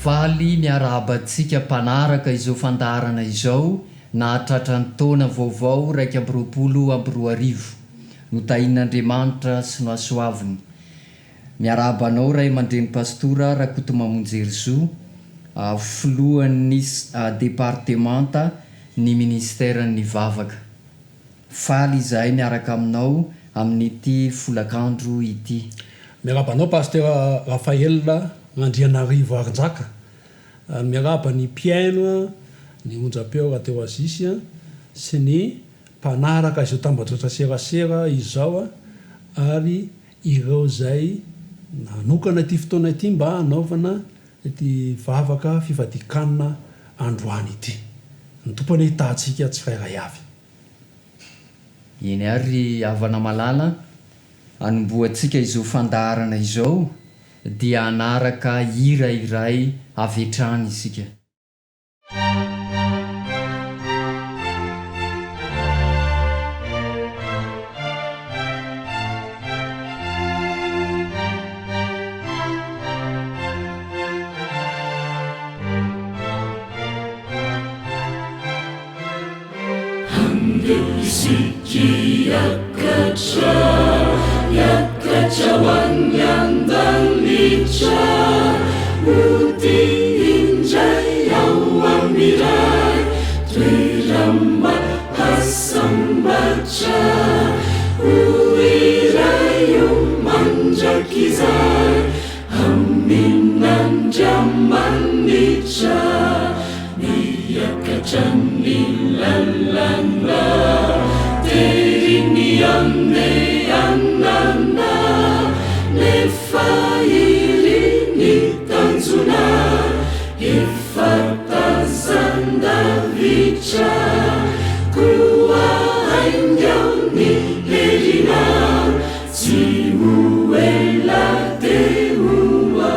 faly miarahabantsika mpanaraka izao fandarana izao na hatratra ny taona vaovao 2024 no tahin'Andriamanitra sy no asoaviny. Miarabanao ray aman-dreny pastora Rakotomamonjeryzo, filohan'ny departemanta ny ministeran'ny vavaka. Faly izahay miaraka aminao amin'ity folakandro ity. Miarabanao pasteur Raphaël Janoary varinjaka. Miaraba ny mpiaino ny onjapeo rateo azisy sy ny mpanaraka izao tambazotra serasera izao ary ireo zay nanokana ty fotoana ity mba hanaovana ity vavaka fivadikanana androany ity. Ny tompony hitahantsika tsirairay avy. Eny ary avana malala anomboantsika izao fandarana izao dia anaraka hira iray avetrany isika. Siki yakacha wanyandalicha uti injay awamirai tuiramba hasambacha uirayu manjakizai aminanjamanicha niyakachani lalala terini ande annana nefairini tanzuna ifatazandavicha kua aingauni herina tiuela teua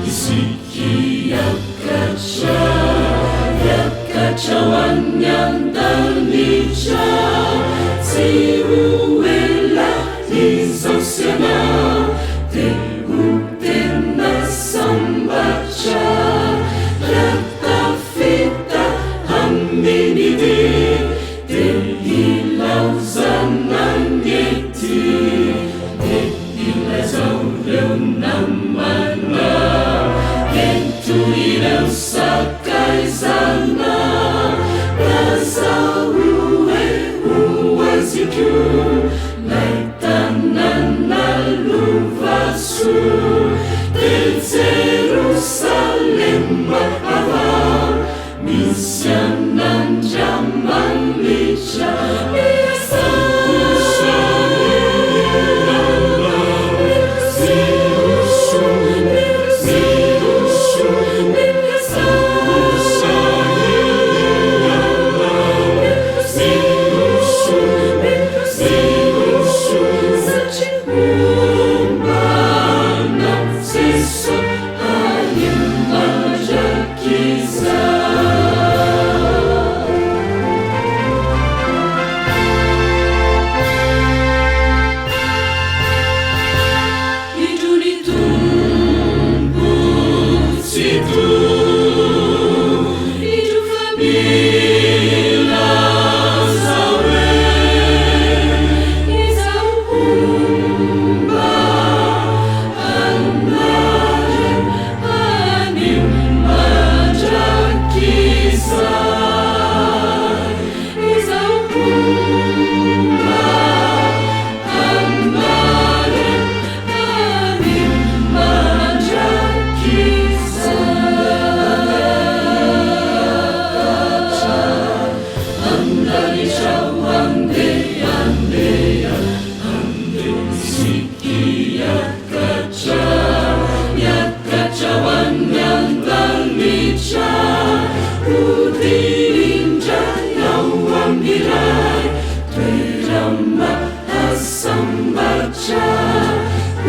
Siki yakacha wanyandalicha tiuela izosiana teutena sambacha ratafita aminidi teilauzanangeti teilazaureunamana tuireu sakaizana razauwe uwaziku laitanana luvasu del Jerusalem ava misiananjamalicha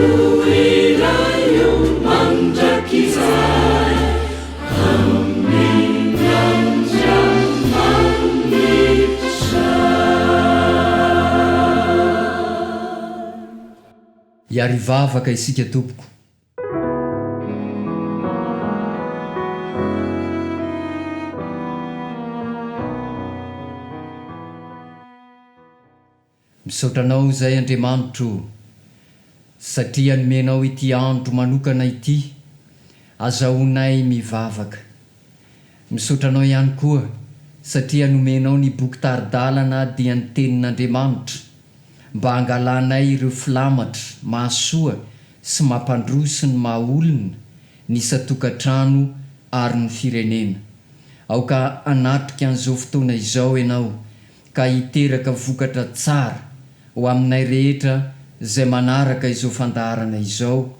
Uirayo mandrakizay aminanja manitra. Iary vavaka isika tompoko. Misaotranao izay Andriamanitro satria nomenao ity andro manokana ity azahoanay mivavaka. Misaotranao ihany koa satria nomenao ny boky taridalana dia ny tenin'Andriamanitra mba hangalanay ireo filamatra mahasoa sy mampandroso ny mahaolona ny satokantrano ary ny firenena. Aoka anatrika an'izao fotoana izao ianao ka hiteraka vokatra tsara ho aminay rehetra izay manaraka izao fandaharana izao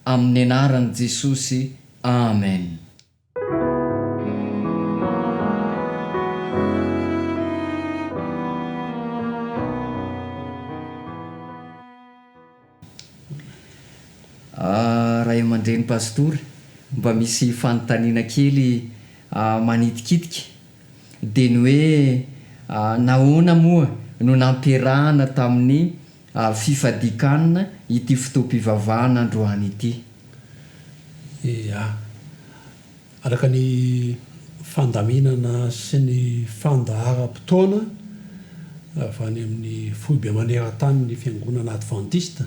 amin'ny anaran'i Jesosy. Amen. Ray aman-dreny pastory, mba misy fanontaniana kely manitikitika dia ny hoe nahoana moa no nampiarahana tamin'ny fifadikanana ity fotoam-pivavahana androany ity? Araka ny fandaminana sy ny fandahara-potoana avy any amin'ny foibe maneran-tany ny fiangonana adventiste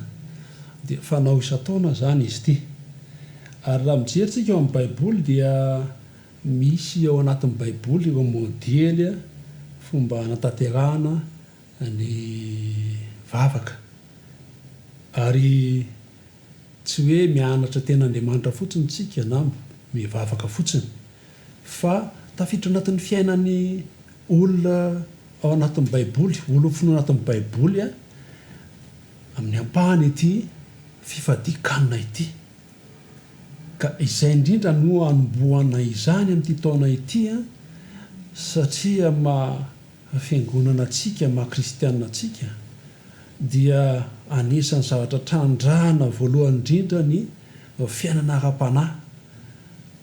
dia fanao isan-taona zany izy ity. Ary raha mijery eo amin'ny baiboly dia misy ao anatin'ny baiboly ireo modely fomba hanatanterahana ny vavaka. Ary tsy hoe mianatra ten'Andriamanitra fotsiny tsika na mivavaka fotsiny, fa tafiditra anatin'ny fiainan'ny olona ao anatin'ny baiboly, olona finoana anatin'ny baiboly amin'ny ampahany ity fifadikanana ity. Ka izay indrindra no anomboana izany amin'ity taona ity satria fiangonana atsika, kristianina atsika dia anisan'ny zavatra trandrahana voalohany indrindra ny fiainana ara-panahy.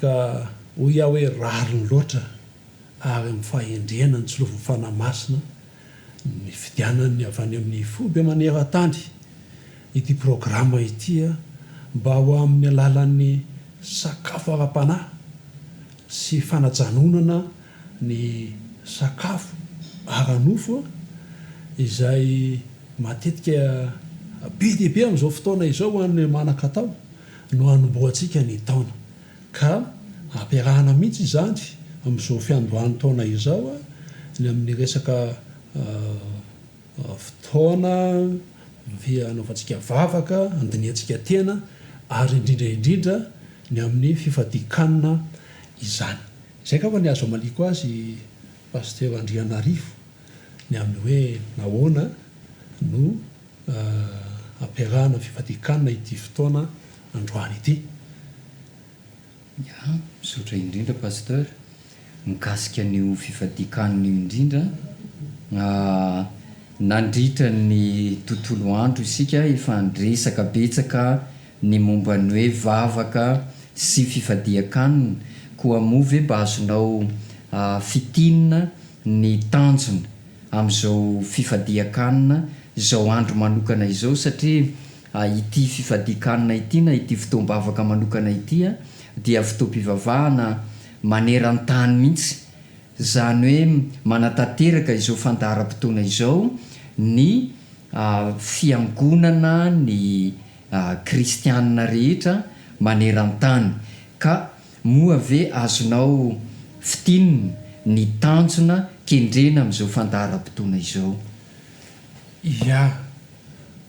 Ka hoy iaho hoe rariny loatra ary amin'ny fahendrena ny tsilovin'ny fanahy masina ny fidianany avy any amin'ny foibe maneran-tany ity programa ity mba ho amin'ny alalan'ny sakafo ara-panahy sy fanajanonana ny sakafo ara-nofo izay matetika be dia be amin'izao fotoana izao ho an'ny manan-katao no hanomboantsika ny taona. Ka ampiarahana mihitsy izany amin'izao fiandohan'ny taona izao ny amin'ny resaka fotoana hanaovantsika vavaka, handiniantsika tena ary indrindraindrindra ny amin'ny fifadikanana izany. Izay ka fa ny azo amaliko azy pasteur Janoary ny amin'ny hoe nahoana no ampiarahana fifadikanana ity fotoana androany ity. Misaotra indrindra pasteur, mikasika ny fifadikanana indrindra nandritra ny tontolo andro isika efa ndresaka betsaka ny momba ny hoe vavaka sy fifadiakanina, koa moa ve mba azonao fitinina ny tanjona amin'izao fifadiakanina izao andro manokana izao, satria ity fifadiakanina ity na ity fotoam-bavaka manokana ity dia fotoam-pivavahana maneran-tany mihitsy, zany hoe manatanteraka izao fandaharam-potoana izao ny fiangonana ny kristianina rehetra maneran-tany. Ka moa ve azonao fitinina ny tanjona kendrena amin'izao fandaharam-potoana izao?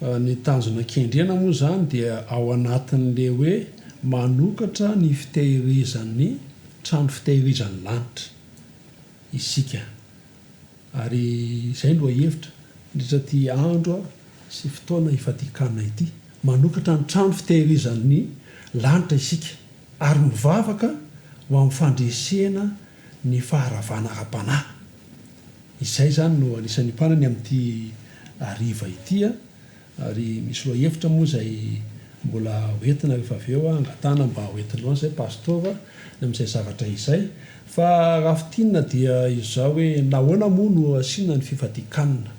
Ny tanjona kendrena moa zany dia ao anatin'le hoe manokatra ny fitehirizan'ny trano fitehirizan'ny lanitra isika. Ary izay no hevitra ndritra ty andro sy fotoana ifadikanana ity, manokatra ny trano fitehirizan'ny lanitra isika ary mivavaka ho amin'ny fandresena ny faharavana ara-panahy. Izay zany no anisan'ny mpanany amin'ity hariva ity. Ary misy loha hevitra moa izay mbola hoentina rehefa avy eo angatana mba hoentinao zay pastora ny amin'izay zavatra izay fa raha fitinina dia izao hoe nahoana moa no asiana ny fifadikanina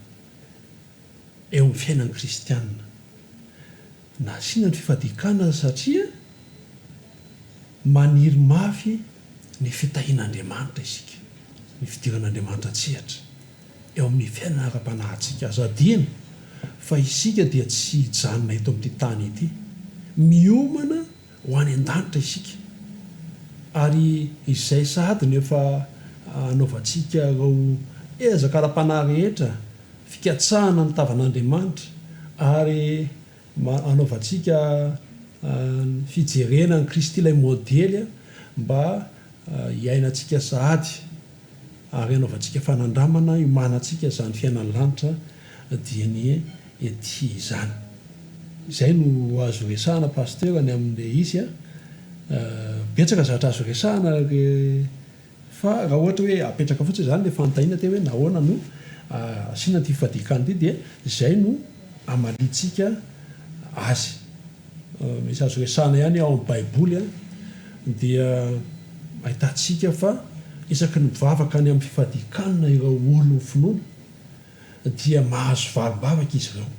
eo amin'ny fiainan'ny kristianina na asiana ny fifadikanina satria maniry mafy ny fitahian'Andriamanitra isika ny fidiran'Andriamanitra tsihatra eo amin'ny fiainana ara-panahintsika azadina fa isika dia tsy hijanona eto amin'ity tany ity miomana ho any an-danitra isika ary izay sady nefa anaovantsika reo ezaka ara-panahy rehetra fikatsahana ny tavan'Andriamanitra ary anaovantsika fijerena ny Kristy ilay modely mba hiainantsika sahady ary anaovantsika fanandramana iomanantsika izany fiainan'ny lanitra dia ny ety izany. Izay no azo resahana pasteur ny amin'ilay izy betsaka zavatra azo resahana fa raha ohatra hoe apetraka fotsiny izany ilay fanontaniana te hoe nahoana no asiana ty fifadikana ity dia izay no amalitsika azy. Misy azo resahana ihany ao amin'ny baiboly dia ahitantsika fa isaky ny mivavaka any amin'ny fifadikanina ireo olona finoana dia mahazo valim-bavaka izy ireo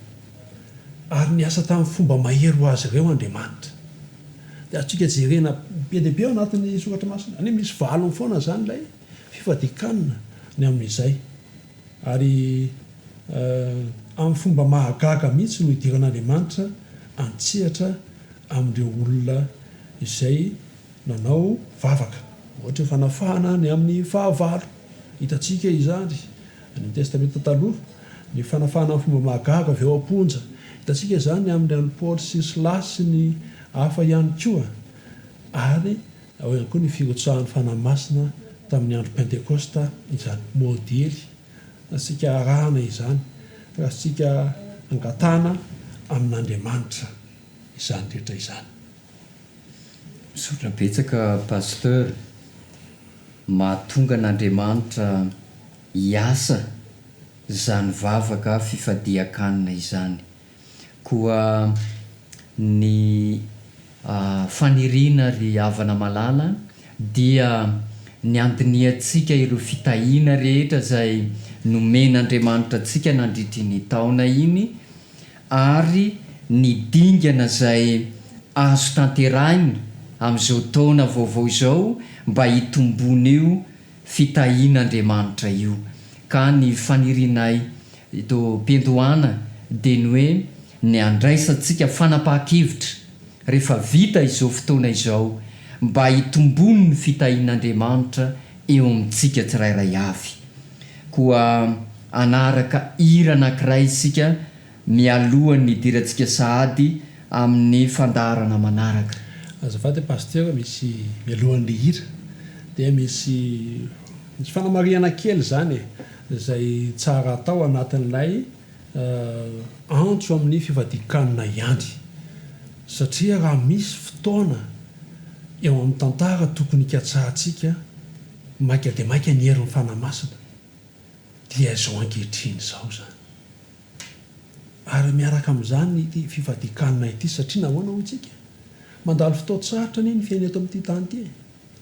ary niasa tamin'ny fomba mahery ho azy ireo Andriamanitra. Dia atsika jerena be dia be ao anatin'ny soratra masina any misy valony foana zany ilay fifadikanina ny amin'izay ary amin'ny fomba mahagaga mihitsy no hidiran'Andriamanitra antsihatra amin'ireo olona izay nanao vavaka ohatra fanafahana ny amin'ny fahavalo hitantsika izany ny testamenta taloha ny fanafahana amin'ny fomba mahagaga avy eo am-ponja hitantsika izany amin'ny Paoly sy Silasy sy ny hafa ihany koa ary ao ihany koa ny firotsahan'ny fanahy masina tamin'ny andro pentekosta izany modely asika arahana izany fa asika angatana amin'Andriamanitra izany rehetra izany. Misaotra betsaka pasteur, mahatonga n'Andriamanitra hiasa izany vavaka fifadiakanina izany koa ny faniriana ry havana malala dia ny andiniantsika ireo fitahiana rehetra izay nomen'Andriamanitra antsika nandritry ny taona iny ary ny dingana izay azo tanterahina amin'izao taona vaovao izao mba hitombon'io fitahian'Andriamanitra io. Ka ny fanirianay ito mpendohana dia ny hoe ny andraisantsika fanapahan-kevitra rehefa vita izao fotoana izao mba hitombony ny fitahian'Andriamanitra eo amintsika tsirairay avy. Koa anaraka hira anankiray isika mialohan'ny hidirantsika sahady amin'ny fandaharana manaraka. Azafady pasteur misy mialohan'ilay hira dia misy fanamariana kely zany izay tsara atao anatin'ilay antso amin'ny fifadikanina ihany satria raha misy fotoana eo amin'ny tantara tokony hikatsahantsika maika dia maika ny herin'ny fanahy masina dia izao ankehitriny izao zany ary miaraka amin'izany ity fifadikanina ity satria nahoana ho itsika mandalo fotoan-tsarotra anie ny fiaina eto amin'ity tany ity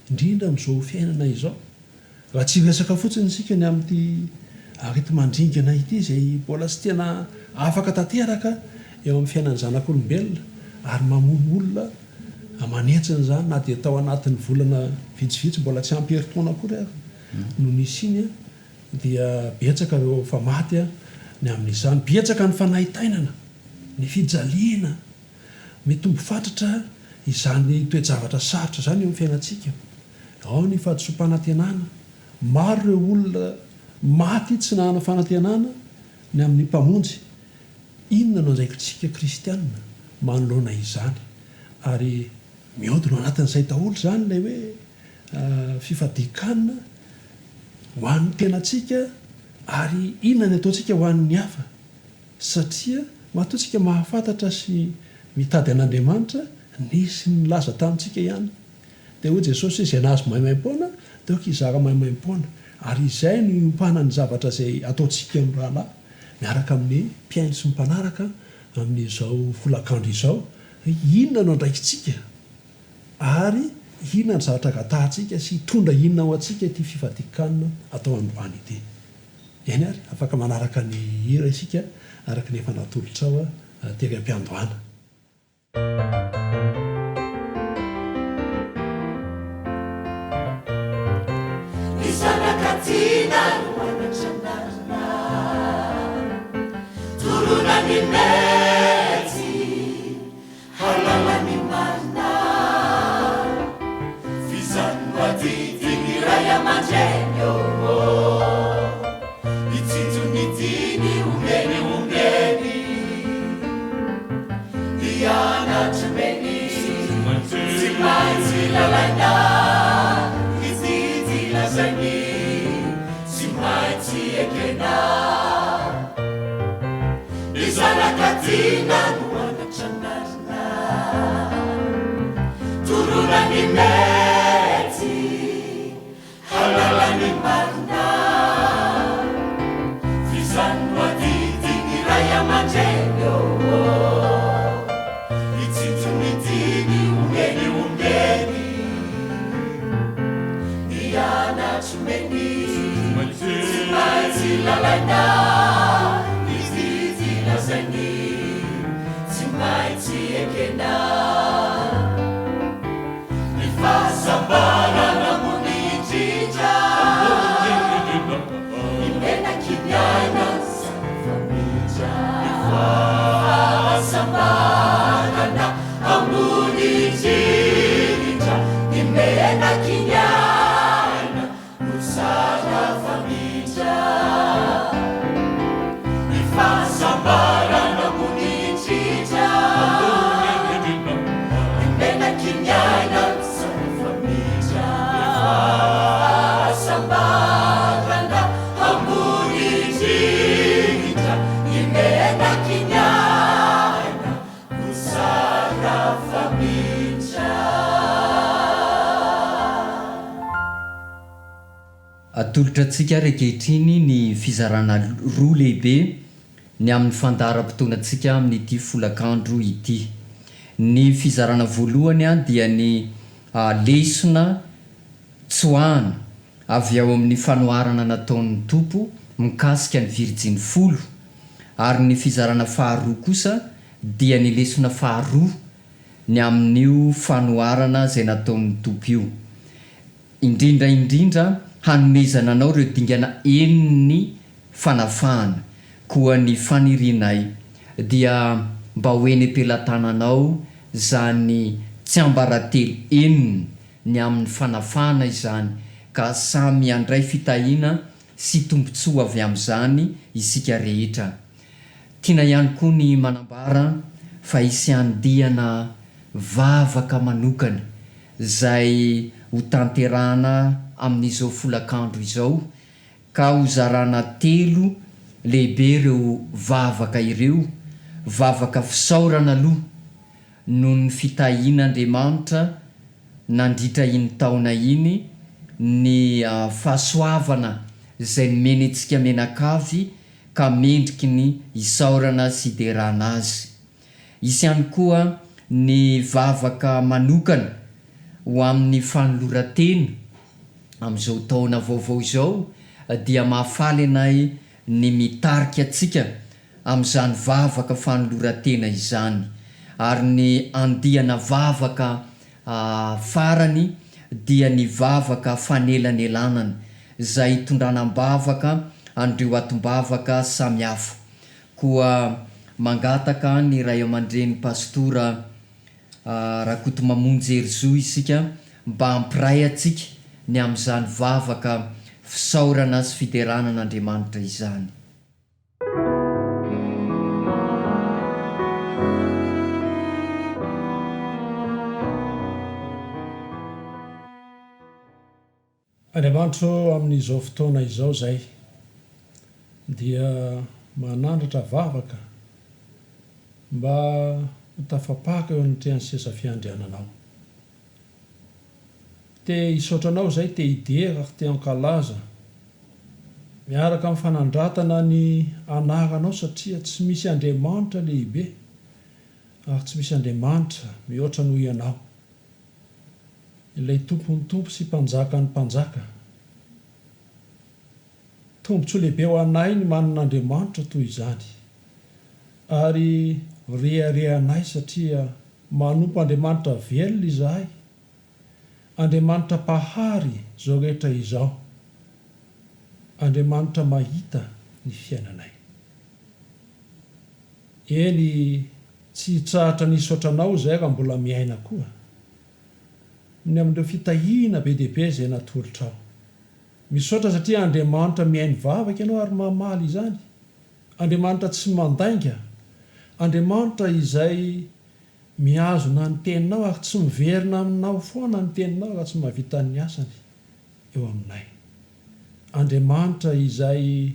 indrindra amin'izao fiainana izao raha tsy resaka fotsiny isika ny amin'ity areti-mandringana ity izay mbola tsy tena afaka tanteraka eo amin'ny fiainan'ny zanak'olombelona ary mamono olona amanetsina zany na dia tao anatin'ny volana vitsivitsy mbola tsy ampy herintaona akory ary no nisy iny dia betsaka ireo fa maty ny amin'izany betsaka ny fanahitainana ny fijaliana mitombo fatratra izany toejavatra sarotra zany eo amin'ny fiainantsika ao ny fahadisom-panantenana maro ireo olona maty tsy nahana fanantenana ny amin'ny mpamonjy inona no andraikitsika kristianina manoloana izany ary mihodina anatin'izay daholo zany lay hoe fifadikanina ho an'ny tenatsika ary inona ny ataontsika ho an'ny hafa satria matoantsika mahafantatra sy mitady an'Andriamanitra nisy nilaza tamintsika ihany dia hoy Jesosy izay nahazo maimaim-poana dia oka hizara maimaim-poana ary izay no iompana ny zavatra izay ataontsika amin'ny rahalahy miaraka amin'ny mpiaino sy mimpanaraka amin'izao folakandro izao inona no andraikitsika ary inona ny zavatra gatahtsika sy tondra inona ho atsika ty fifatikanina atao androany ity eny ary afaka manaraka ny hira isika araky ny efa natolotrao teka ampiandohana isanakatina noanatranarina torona-ny mety halalany marina fizany madidiny ray aman-dreny itsinjonidiny omeny ianatromeny tsy maintsy lalaina izidilazany tsy maintsy ekena izanakatina no anatranarina torona-ny mety halalany marina fizany madidiny ray aman-dreny itsinjonidiny omeny ianatromeny tsy maintsy lalaina izidilazany tsy maintsy ekena ny fahasambarana mony indrindra imenaky miaina sanafamindra ny fahasambarana ambony indrindra imenaky miaina no sanafamindra ny fahasambarana mony indrindra imenaky miaina no sanafamindra fahasambarana ambony indrindra imenaky miaina no sanafamindra atolotra antsika rekehitriny ny fizarana roa lehibe ny amin'ny fandaharam-potoanantsika amin'ity folakandro ity ny fizarana voalohany dia ny lesona tsoahana avy ao amin'ny fanoharana nataon'ny tompo mikasika ny virjiny folo ary ny fizarana faharoa kosa dia ny lesona faharoa ny amin'io fanoharana izay nataon'ny tompo io indrindra hanomezana anao ireo dingana eniny fanafahana koa ny fanirinay dia mba hoeny ampelantananao zany tsy ambaratelo eniny ny amin'ny fanafahana izany ka samy andray fitahiana sy tombontsoa avy amin'izany isika rehetra tiana ihany koa ny manambara fa isy andiana vavaka manokana zay ho tanterahana amin'izao folakandro izao ka ho zarana 3 lehibe ireo vavaka ireo vavaka fisaorana aloha noho ny fitahian'Andriamanitra nandritra iny taona iny ny fahasoavana izay nomeny antsika menakavy ka mendriky ny isaorana sy derana azy isy ihany koa ny vavaka manokana ho amin'ny fanolorantena amin'izao taona vaovao izao dia mahafaly anay ny mitarika atsika amin'izany vavaka fanolorantena izany ary ny andihana vavaka farany dia ny vavaka fanelanelanana izay tondranam-bavaka andreo atom-bavaka samihafa koa mangataka ny ray aman-dreny pastora Rakotomamonjy Erizo isika mba hampiray atsika ny amin'izany vavaka fisaorana sy fideranan'Andriamanitra izany Andriamanitra amin'izao fotoana izao zay dia manandratra vavaka mba ho tafapaka eo an'nytrehan'ny sesa fiandriananao te hisaotranao zay te hidera te ankalaza miaraka amin'ny fanandratana ny anaranao satria tsy misy Andriamanitra lehibe ary tsy misy andriamanitra mihoatra noho ianao. Ilay tompony tompo sy mpanjaka ny mpanjaka. Tombontso lehibe ho anay ny manan'andriamanitra toy izany. Ary reharehanay satria manompo andriamanitra velona izahay. Andriamanitra pahary zao rehetra izao. Andriamanitra mahita ny fiainanay. Eny tsy hitsahatra nisotranao zay raha mbola miaina koa. Ny amin'ireo fitahina be dehibe izay natolotra ao. Misaotra satria Andriamanitra mihainy vavaka ianao ary mamaly izany. Andriamanitra tsy mandainga. Andriamanitra izay miazona ny teninao ary tsy miverina aminao foana ny teninao raha tsy mahavita ny asany eo aminay. Andriamanitra izay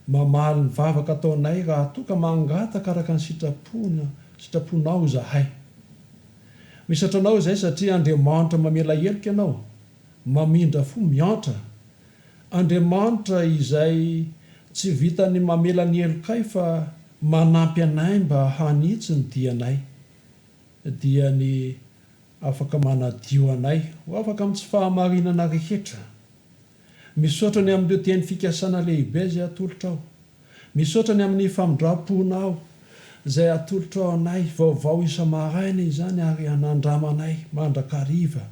mamaly ny vavaka ataonay raha toka mangataka araka ny sitraponao zahay. Misatranao izay satria Andriamanitra mamela heloka ianao, mamindra fo miantra. Andriamanitra izay tsy vitany mamela ny helokay fa manampy anay mba hanitsy ny dianay. Dia ny afaka manadio anay, ho afaka amin'ny tsy fahamarinana rehetra. Misaotra ny amin'ireo teny fikasana lehibe izay atolotra ao. Misaotra ny amin'ny famindram-pona ao izay atolotra ao anay, vaovao isa-maraina izany ary anandramanay mandrakariva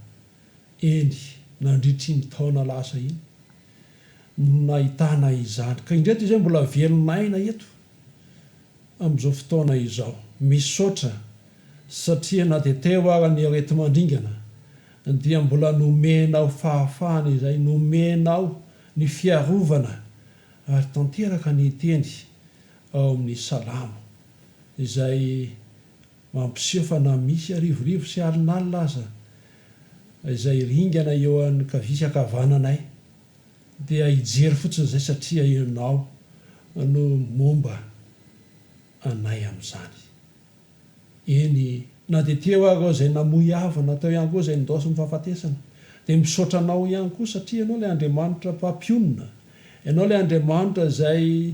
eny nandritry ny taona lasa iny. Nahitana izany. Ka indreto izay mbola velonaina eto amin'izao fotoana izao. Misaotra satria na dia teo ary ny arety mandringana dia mbola nomenao fahafahana izay, nomenao ny fiarovana ary tanteraka ny teny ao amin'ny salamo izay mampiseho fa na misy arivorivo sy alinalina aza izay ringana eo amin'ny kavisy akavananay dia hijery fotsiny izay satria ianao no momba anay amin'izany. Eny na dia teo ary izay namoy havana tao ihany koa izay nidosy ny fahafatesana dia misaotra anao ihany koa satria ianao ilay Andriamanitra mpampionona. Ianao ilay Andriamanitra izay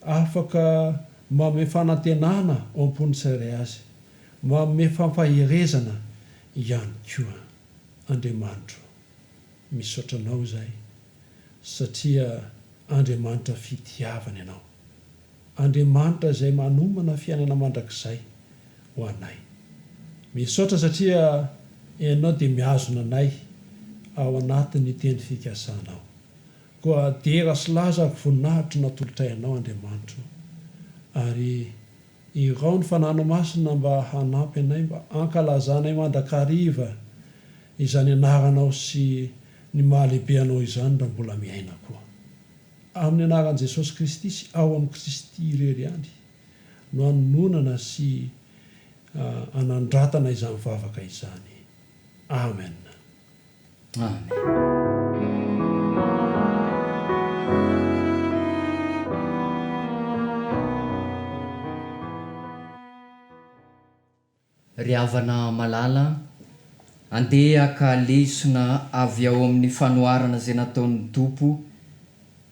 afaka manome fanantenana ao am-pony tsirairay azy, manome fampaherezana ihany koa. Andriamanitra, misaotra anao izay satria Andriamanitra fitiavana ianao. Andriamanitra izay manomana fiainana mandrakizay ho anay. Misaotra satria ianao dia miazona anay ao anatin'ny teny fikasanao. Koa dera sy laza ary voninahitry natolotra ianao Andriamanitra. Ary irao ny fanano masina mba hanampy anay, mba ankalazanay mandrakariva izany anaranao sy ny mahalehibe anao izany raha mbola miaina koa. Amin'ny anaran'i Jesosy Kristy sy ao amin'ny Kristy irery ihany no hanonana sy anandratana izany vavaka izany. Amen. Amen. Ry havana malala, andeha ka lesona avy ao amin'ny fanoharana izay nataon'ny Tompo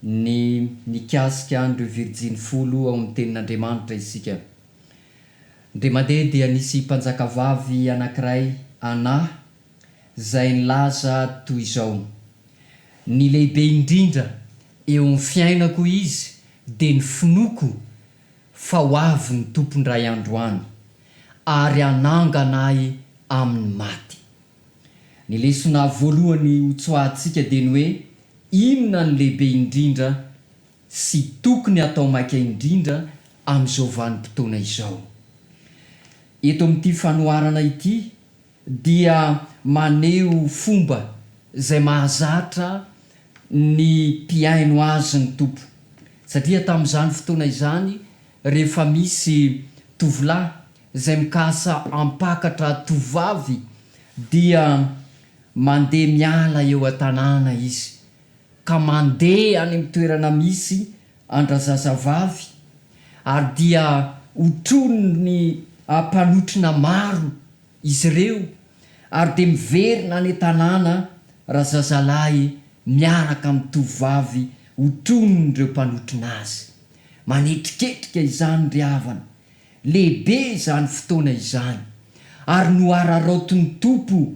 ny nikasika andro Virjiny folo ao amin'ny tenin'Andriamanitra isika. Ndre mandeha dia nisy mpanjakavavy anankiray anahy izay nilaza toy izao: ny lehibe indrindra eo amin'ny fiainako izy dia ny finoko fa ho avy ny tompon-dray androany ary ananga anay amin'ny maty. Ny lesona voalohany hotsoahantsika dia ny hoe inona ny lehibe indrindra sy tokony atao maika indrindra amin'izao vanim-potoana izao. Eto amin'ity fanoharana ity dia maneho fomba izay mahazatra ny mpiaino azy ny Tompo. Satria tamin'izany fotoana izany rehefa misy tovolahy izay mikasa ampakatra tovavy dia mandeha miala eo an-tanàna izy ka mandeha any amin'ny toerana misy andrazazavavy ary dia hotronony mpanotrina maro izy ireo ary dia miverina any an-tanàna raha zazalahy miaraka amin'ny tovavy hotronony ireo mpanotrina azy. Manetriketrika izany ry havana lehibe zany fotoana izany ary no araraotiny tompo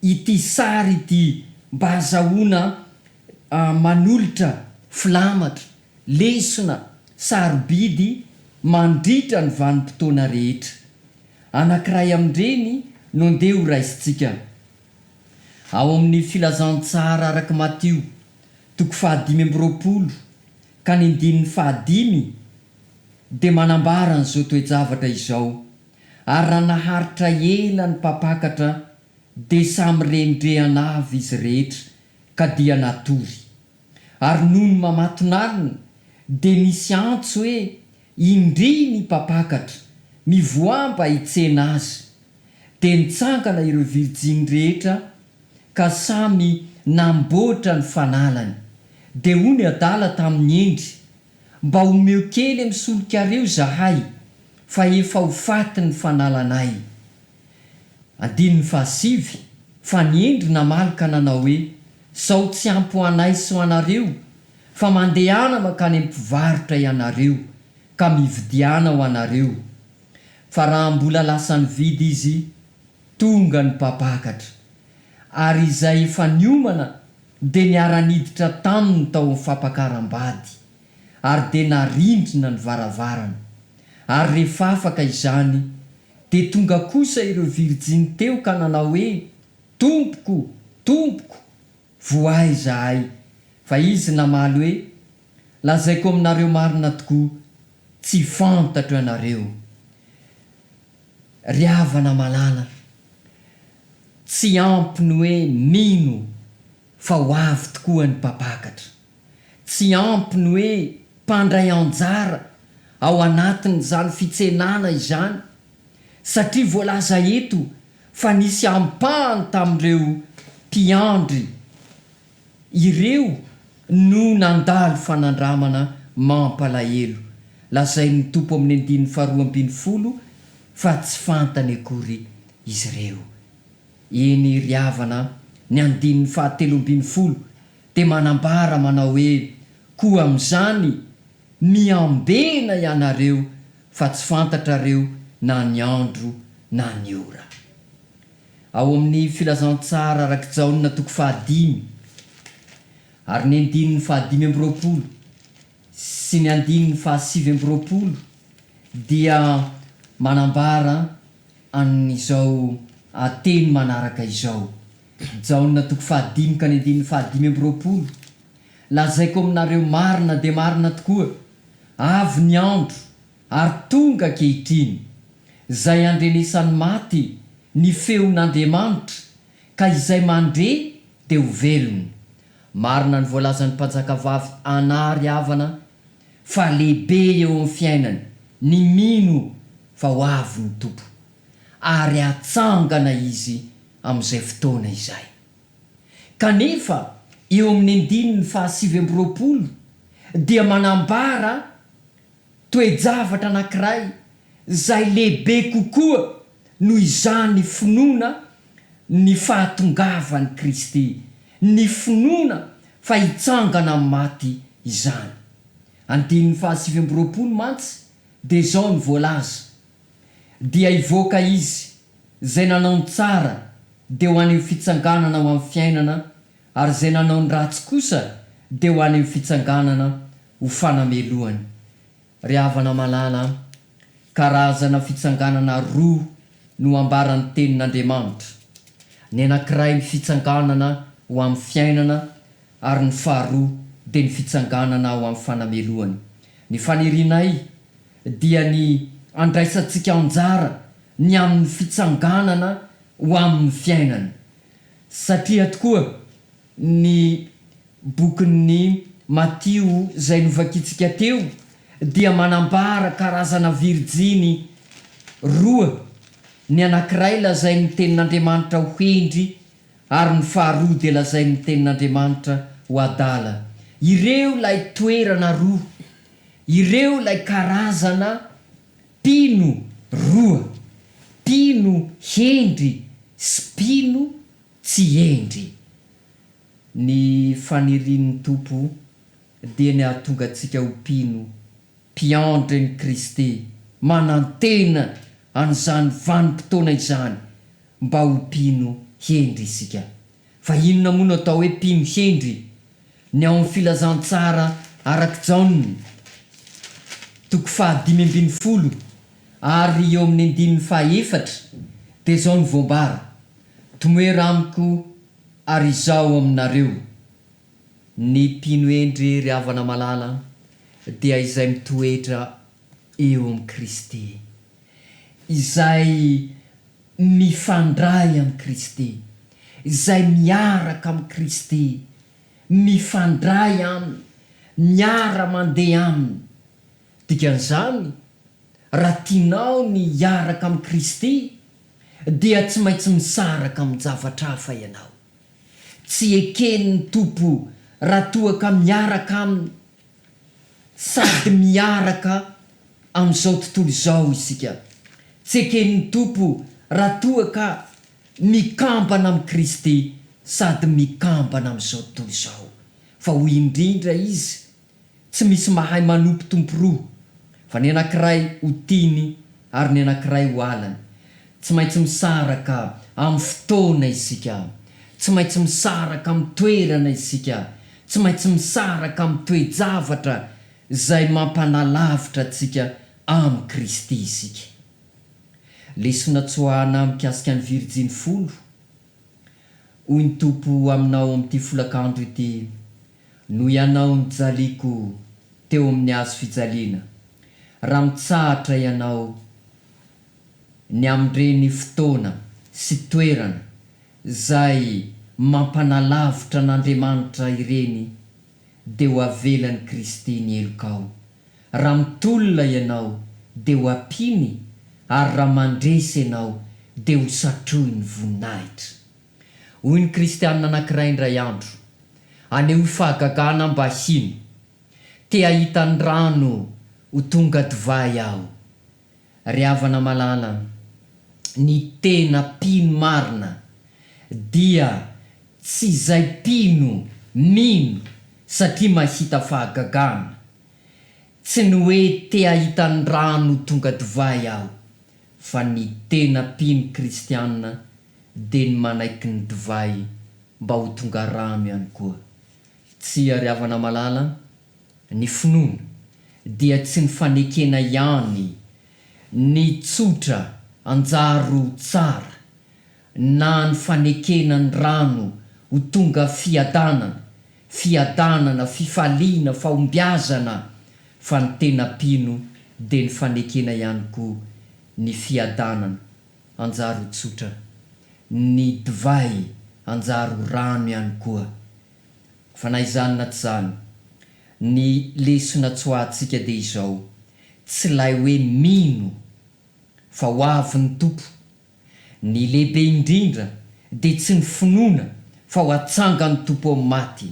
ity sary ity mba hazahoana manolotra filamatra lesona sarobidy mandritra ny vanim-potoana rehetra. Anankiray amin'ireny no andeha ho raisitsika ao amin'ny filazantsara araka Matio 5:20 ka ny 5 dia manambara n'izao toe-javatra izao: ary raha naharitra ela ny mpapakatra dia samy rendrehana avy izy rehetra ka dia natory. Ary noho ny mamatonalina dia nisy antso hoe indri ny mpapakatra mivoamba hitsena azy. Dia nitsangana ireo virjiny rehetra ka samy namboatra ny fanalany. Dia hoy ny adala tamin'ny endry: mba homeo kely amin'ny solika-reo zahay, fa efa ho faty ny fanalanay. 7 fa ny endry namaly ka nanao hoe: sao tsy ampy ho anay sy ho anareo, fa mandehana makany ampivarotra ianareo ka mividiana ho anareo. Fa raha mbola lasa nividy izy, tonga ny mpapakatra, ary izay efa niomana dia niara-niditra taminy tao amin'ny fampakaram-bady, ary dia narindrina ny varavarana. Ary rehefa afaka izany dia tonga kosa ireo virjiny teo ka nanao hoe: tompoko, tompoko, voay zahay. Fa izy namaly hoe: lazaiko aminareo marina tokoa, tsy fantatro ianareo. Ry havana malala, tsy ampiny hoe mino fa ho avy tokoa ny mpapakatra. Tsy ampiny hoe mpandray anjara ao anatin'izany fitsenana izany, satria voalaza eto fa nisy ampahany tamin'ireo mpiandry. Ireo no nandalo fanandramana mampalahelo. Lazain'ny tompo amin'ny 2:20 fa tsy fantany akory izy ireo. Eny ry havana, ny 3:20 dia manambara manao hoe: koa amin'izany miambena ianareo, fa tsy fantatrareo na ny andro na ny ora. Ao amin'ny filazantsara araka Jaona 5 ary ny 15 sy ny 7 dia manambara an'izao teny manaraka izao. Jaona 5 ka ny 15 lazaiko aminareo marina dia marina tokoa, avy ny andro ary tonga ankehitriny izay andrenesan'ny maty ny feon'Andriamanitra, ka izay mandre dia ho velony. Marina ny voalazan'ny mpanjakavavy anary havana, fa lehibe eo amin'ny fiainany ny mino fa ho avy ny tompo, ary atsangana izy amin'izay fotoana izay. Kanefa eo amin'ny 7 dia manambara toe-javatra anankiray izay lehibe kokoa noho izany finoana ny fahatongavan'i Kristy, ny finoana fa hitsangana amin'ny maty izany. 7 mantsy dia izao ny voalaza: dia hivoaka izy izay nanao ny tsara dia ho any amin'ny fitsanganana ho amin'ny fiainana, ary izay nanao ny ratsy kosa dia ho any amin'ny fitsanganana ho fanamelohany. Ry havana malala, karazana fitsanganana roa no ambaran'ny tenin'Andriamanitra. Ny anankiray ny fitsanganana ho amin'ny fiainana, ary ny faharoa dia ny fitsanganana ho amin'ny fanamelohany. Ny fanirianay dia ny andraisantsika anjara ny amin'ny fitsanganana ho amin'ny fiainana, satria tokoa ny bokin'ny Matio izay novakitsika teo dia manambara karazana virjiny roa. Ny anankiray lazain'ny tenin'Andriamanitra ho hendry, ary ny faharoa dia lazain'ny tenin'Andriamanitra ho adala. Ireo lay toerana roa, ireo lay karazana mpino roa: mpino hendry sy mpino tsy hendry. Ny fanirian'ny tompo dia ny ahatonga antsika ho mpino, mpiandry ny Kristy manantena an'izany vanim-potoana izany mba ho mpino hendry isika. Fa inona moa no atao hoe mpino hendry? Ny ao amin'ny filazantsara araka Jaonny 5:12 ary eo amin'ny 4 dia zao ny voambara: tomoera amiko ary izao aminareo. Ny mpino hendry ry havana malala dia izay mitoetra eo amin'ny Kristy, izay mifandray amin'ny Kristy, izay miaraka amin'ny Kristy, mifandray aminy, miara mandeha aminy. Dikan'izany, raha tianao ny hiaraka amin'ny Kristy dia tsy maintsy misaraka amin'ny zavatra hafa ianao. Tsy eken'ny tompo raha toa ka miaraka aminy, sady miaraka amin'izao tontolo izao isika. Tsy eken'ny tompo raha toa ka mikambana amin'ny Kristy sady mikambana amin'izao tontolo izao. Fa ho indrindra izy tsy misy mahay manompo tompo roa, fa ny anankiray ho tiany ary ny anankiray ho alany. Tsy maintsy misaraka amin'ny fotoana isika, tsy maintsy misaraka amin'ny toerana isika, tsy maintsy misaraka amin'ny toe-javatra izay mampanalavitra antsika amin'ny Kristy isika. Lesona tsoahana mikasika ny Virjiny folo. Hoy ny tompo aminao amin'ity folakandro ity: noho ianao ny jaliko teo amin'ny hazo fijaliana, raha mitsahatra ianao ny amin'ireny fotoana sy toerana izay mampanalavitra n'Andriamanitra ireny, dia ho avelan'ny Kristy ny elokao. Raha mitolona ianao dia ho ampiny, ary raha mandresy ianao dia ho satrohy ny voninahitra. Hoy ny kristianina anankiray indray andro, aneho fahagagana mba hino, te ahita ny rano ho tonga divay aho. Ry havana malala, ny tena mpino marina dia tsy izay mpino mino satria mahita fahagagana, tsy ny hoe te ahita ny rano ho tonga divay aho, fa ny tena mpino kristianina dia ny manaiky ny divay mba ho tonga rano ihany koa. Tsia ry havana malala, ny finoana dia tsy ny fanekena ihany, ny tsotra anjaro tsara, na ny fanekena ny rano ho tonga fiadanana, fifaliana, fahombiazana, fa ny tena mpino dia ny fanekena ihany koa ny fiadanana anjaro tsotra, ny divay anjaro rano ihany koa. Fa na izany na tsy zany, ny lesona tsoahantsika dia izao: tsy lay hoe mino fa ho avy ny tompo. Ny lehibe indrindra dia tsy ny finoana fa ho atsanga ny tompo amin'ny maty.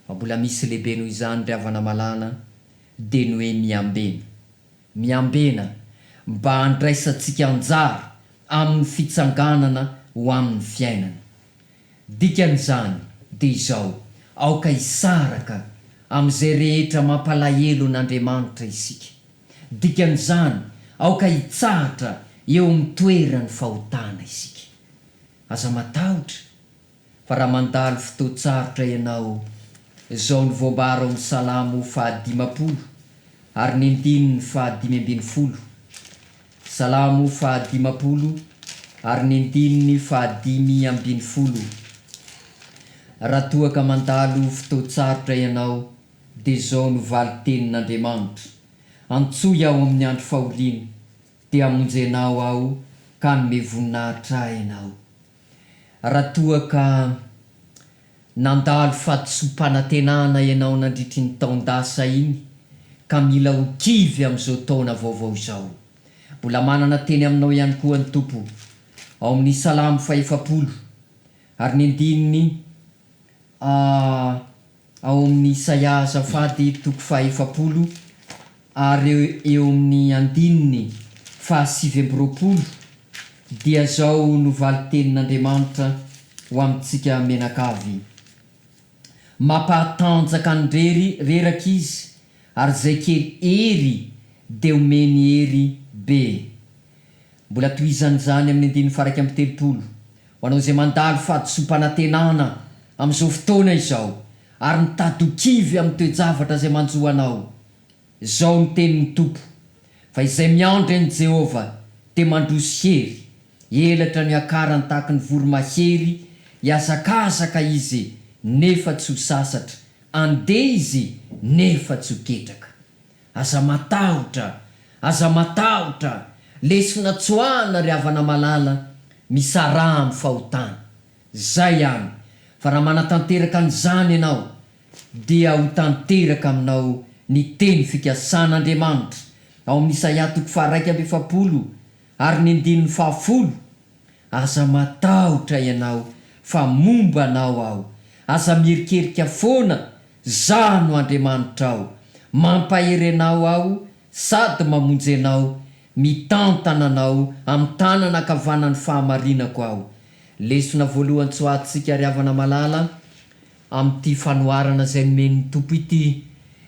Fa mbola misy lehibe noho izany ry havana malala, dia ny hoe miambena mba handraisantsika anjara amin'ny fitsanganana ho amin'ny fiainana. Dikan'izany dia izao: aoka hisaraka amin'izay rehetra mampalahelo n'Andriamanitra isika. Dikan'izany aoka hitsahatra eo amin'ny toeran'ny fahotana isika. Aza matahotra fa raha mandalo fotoan-tsarotra ianao, izao ny voambara ao amin'ny Salamo 50 ary ny 5:5. Salamo 50 ary ny 5:5. Raha toa ka mandalo fotoan-tsarotra ianao, dia izao no valitenin'Andriamanitra: antsoy aho amin'ny andro fahoriana, dia hamonjy ianao aho ka hanome voninahitra ahy ianao. Raha toa ka nandalo fahadisom-panantenana ianao nandritry ny taon-dasa iny, ka mila ho kivy amin'izao taona vaovao izao, mbola manana teny aminao ihany koa ny tompo ao amin'ny Salamo 50 ary ny 1 ao amin'ny Isaia azafady 50 ary eo amin'ny 7:20, dia zao no valitenin'Andriamanitra ho amintsika menakavy: mampatanjaka ny reraka izy, ary zay kely ery dia omeny ery b mbola toizanyzany amin'ny andiny faraky amin'ny telopolo ho anao zay mandalo fahadisompanantenana amin'izao fotoana izao ary mitadokivy amin'ny toejavatra zay manjoanao. Zao ny tenin'ny tompo fa izay miandry ny Jehova te mandroso hery elatra ny akarany tahaka ny voromahery hiazakazaka izy nefa tsy ho sasatra, andeha izy nefa tsy ho ketraka. Aza matahotra lesona tsoahana ry havana malala misara amin'ny fahotana. Zay ihany fa raha manatanteraka an'izany ianao dia ho tanteraka aminao ny teny fikasan'Andriamanitra ao amin'ny Isaia 1:7 ary ny 10:10. Aza matahotra ianao fa momba anao aho, aza mierikerika foana za no Andriamanitra ao, mampahery anao aho sady mamonjy anao, mitantana anao amin'ny tanana akavanany fahamarinako aho. Lesona voalohany tsoahantsika ry havana malala amin'ity fanoharana zay nomen'ny tompo ity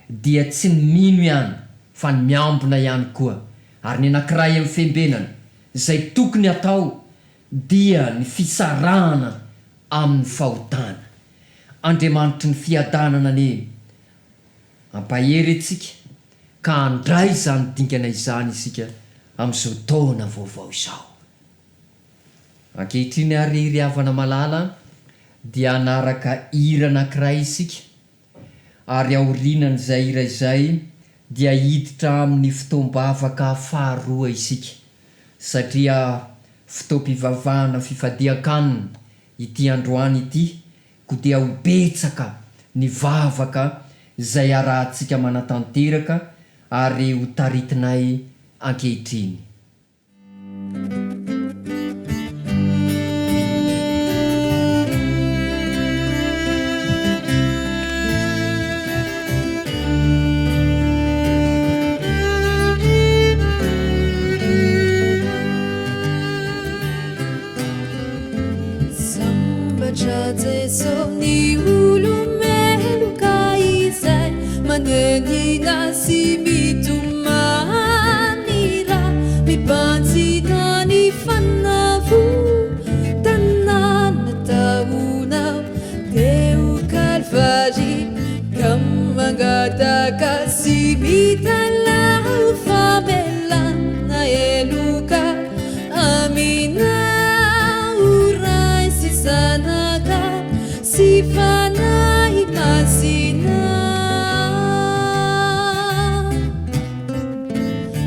dia tsy ny mino ihany fa ny miambina ihany koa, ary ny anankiray amin'ny fiambenana zay tokony atao dia ny fisarahana amin'ny fahotana. Andriamanitra ny fiadanana ane ampahery antsika ka andray zany dingana izany isika amin'izao taona vaovao izao. Ankehitriny ary ry havana malala dia anaraka hira anankiray isika, ary aorinan'izay hira izay dia hiditra amin'ny fotoam-bavaka faharoa isika, satria fotoam-pivavahana fifadian-kanina ity androany ity ko dia ho betsaka ny vavaka zay arahantsika manatanteraka ary ho taritinay ankehitriny. Ni ulumelu kaisai maneni nasi mitumanira mipanzi nani fanavu tanana tauna teu kalvari kamangata kasibitala famela na eluka amina urai sisanaka sifana imasina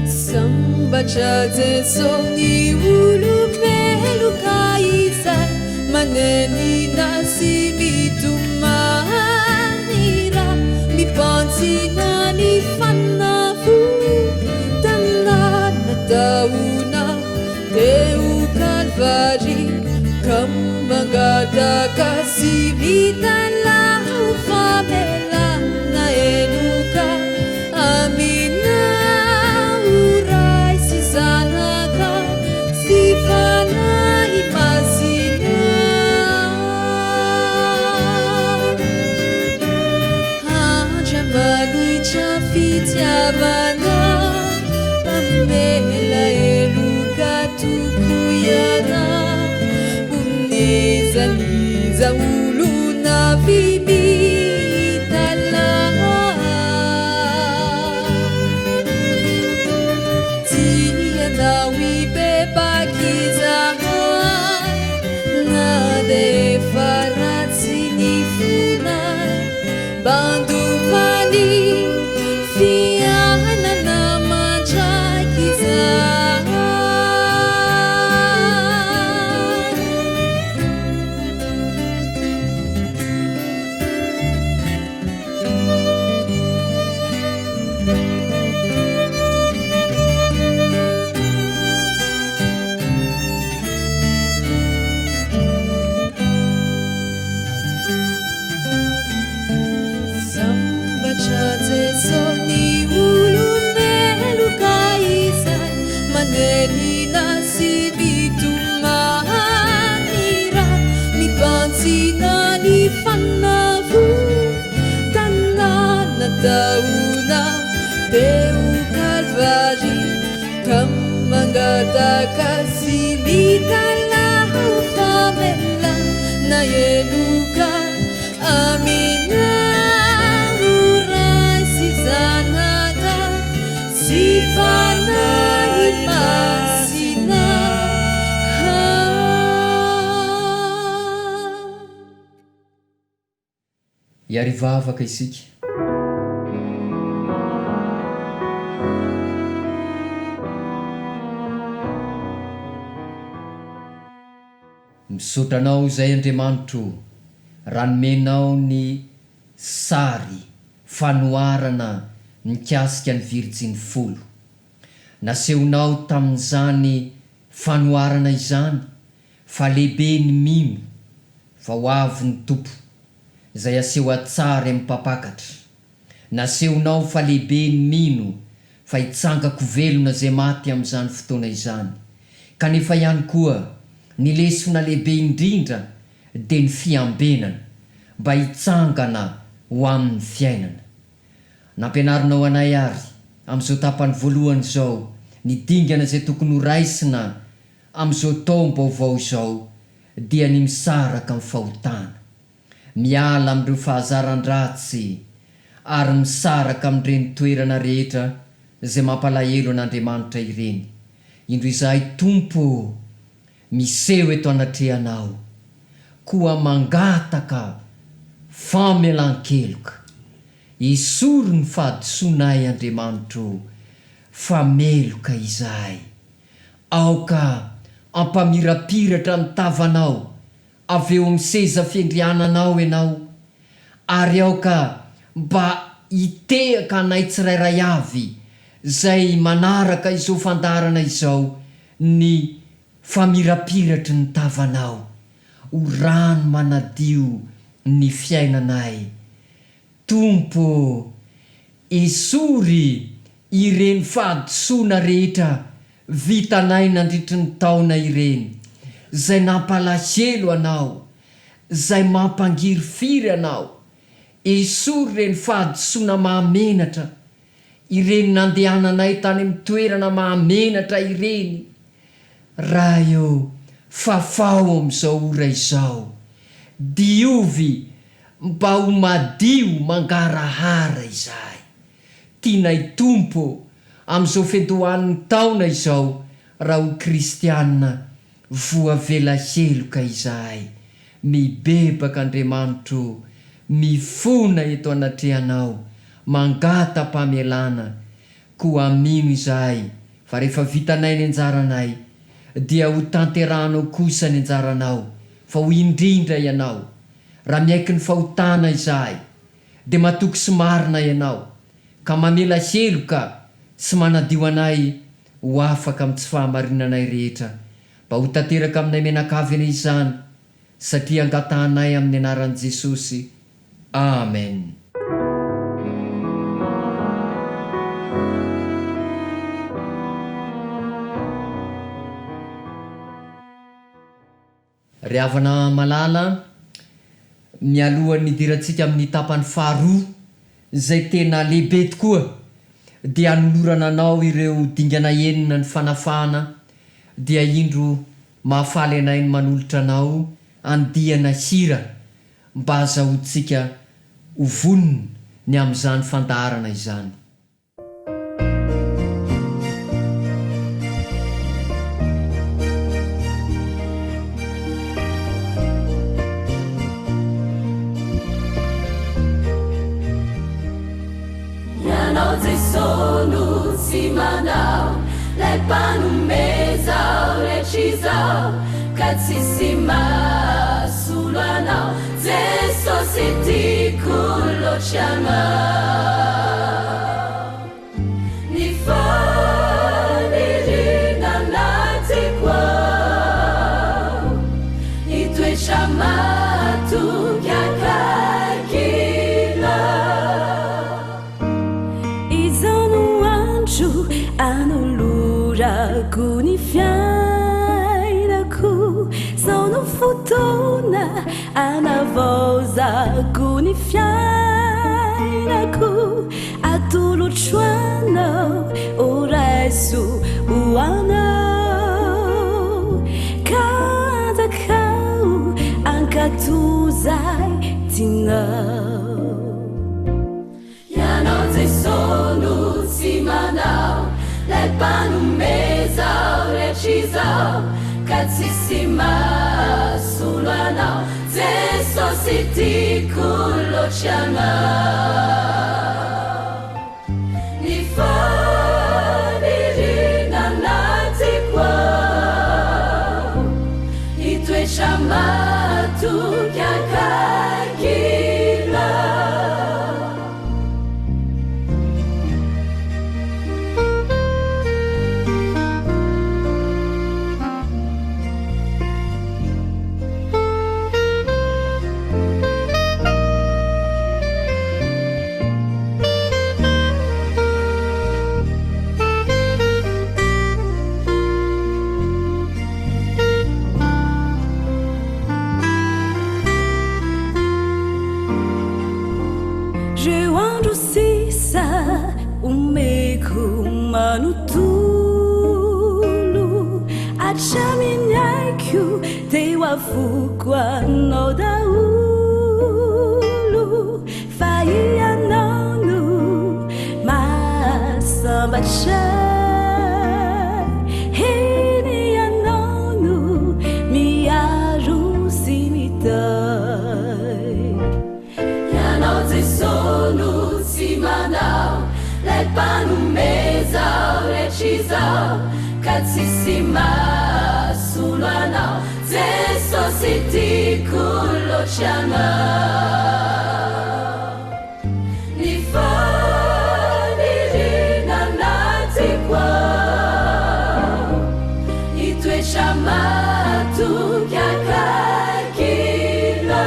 sambacha zeso ni ulumelu kaisa maneni nasi mitumanira mipanzi nani fanafu tanana tauna teu kalvari kambangada kasibitala famela na eluka amina urai sisanaka sifana imasina hajamani chafitiabana pamela eluka tukuyana Zaniza uluna vibitala tia na wipepa kizaha na de faratsi ni funa bandu vani fiana na mancha kizaha mangataka silitalaho famela na yeluka amina urai si zanaka si fanai masina iarivavaka isika misotranao izay Andriamanitro ranomenao ny sary fanoarana mikasika ny virjiny folo nasehonao tamin'izany fanoarana izany fa lehibe ny mino fa ho avy ny tompo izay aseho atsara amin'ny mpampakatra nasehonao fa lehibe ny mino fa hitsangako velona izay maty amin'izany fotoana izany kanefa ihany koa ny lesona lehibe indrindra dia ny fiambenana mba hitsangana ho amin'ny fiainana nampianarinao anay ary amin'izao tapany voalohany izao ny dingana izay tokony ho raisina amin'izao taom-baovao izao dia ny misaraka amin'ny fahotana miala amin'ireo fahazaran-dratsy ary misaraka amin'ireny toerana rehetra izay mampalahelo an'Andriamanitra ireny indro izahay tompo miseho eto anatrehanao koa mangataka famelan-keloka esory ny fahadisoanay Andriamanitro fa meloka izahay aoka ampamirapiratra ny tavanao avy eo amin'ny seza fiandriananao ianao ary aoka mba hitehaka anay tsirairay avy zay manaraka izao fandarana izao ny famirapiratry ny tavanao ho rano manadio ny fiainanay tompo esory ireny fahadisoana rehetra vitanay nandritry ny taona ireny zay nampalahelo anao zay mampangiry firy anao esory ireny fahadisoana mahamenatra ireny nandehananay tany amin'ny toerana mahamenatra ireny raha eo fafao amin'izao ora izao diovy mba ho madio mangarahara izahay tianay tompo amin'izao fendohan'ny taona izao raha ho kristianina voavela heloka izahay mibebaka Andriamanitro mifona eto anatrehanao mangata-pamelana koa amino izahay fa rehefa vitanay ny anjaranay dia ho tanterahanao kosa ny anjaranao fa ho indrindra ianao raha miaiky ny fahotana izahay dia matoky sy marina ianao ka mamela heloka sy manadio anay ho afaka amin'ny tsy fahamarinanay rehetra mba ho tanteraka aminay menakavy izany satria angatahanay amin'ny anaran'i Jesosy amen. Ry havana malala mialohan'ny dirantsika amin'ny tapany faharoa zay tena lehibe tokoa dia anolorana anao ireo dingana enina ny fanafana dia indro mahafaly anay ny manolotra anao andiana hira mba azahoantsika ho vonona ny amin'izany fandarana izany. Sono si manao le panumezao le cisao cazzissima sulanao zesso senti cullo chiamao ni fani rinanati qua i tuoi chiamato anolorako ny fiainako sono fotona anavozako ny fiainako fianako atolotroanao oraiso oanao kazakao ankatozay tinao ianao jesono tsy manao lay mpanomezao rehetrzizao ka tsisy mahasolo anao jesosy tiako loatry anao ny fanirina anatiko ao hitoetra matoky akaikina Achaminyaikyo teo afoko anao daholo fa ianao no mahasambatra eny ianao no miaro sy mitay ianao jesono tsy manao lay mpanomezao rehetrzizao ka tsisy mahasolo anao jesosy tiako loatry anao ny fanirina anatiko ao hitoetra matoky akaikina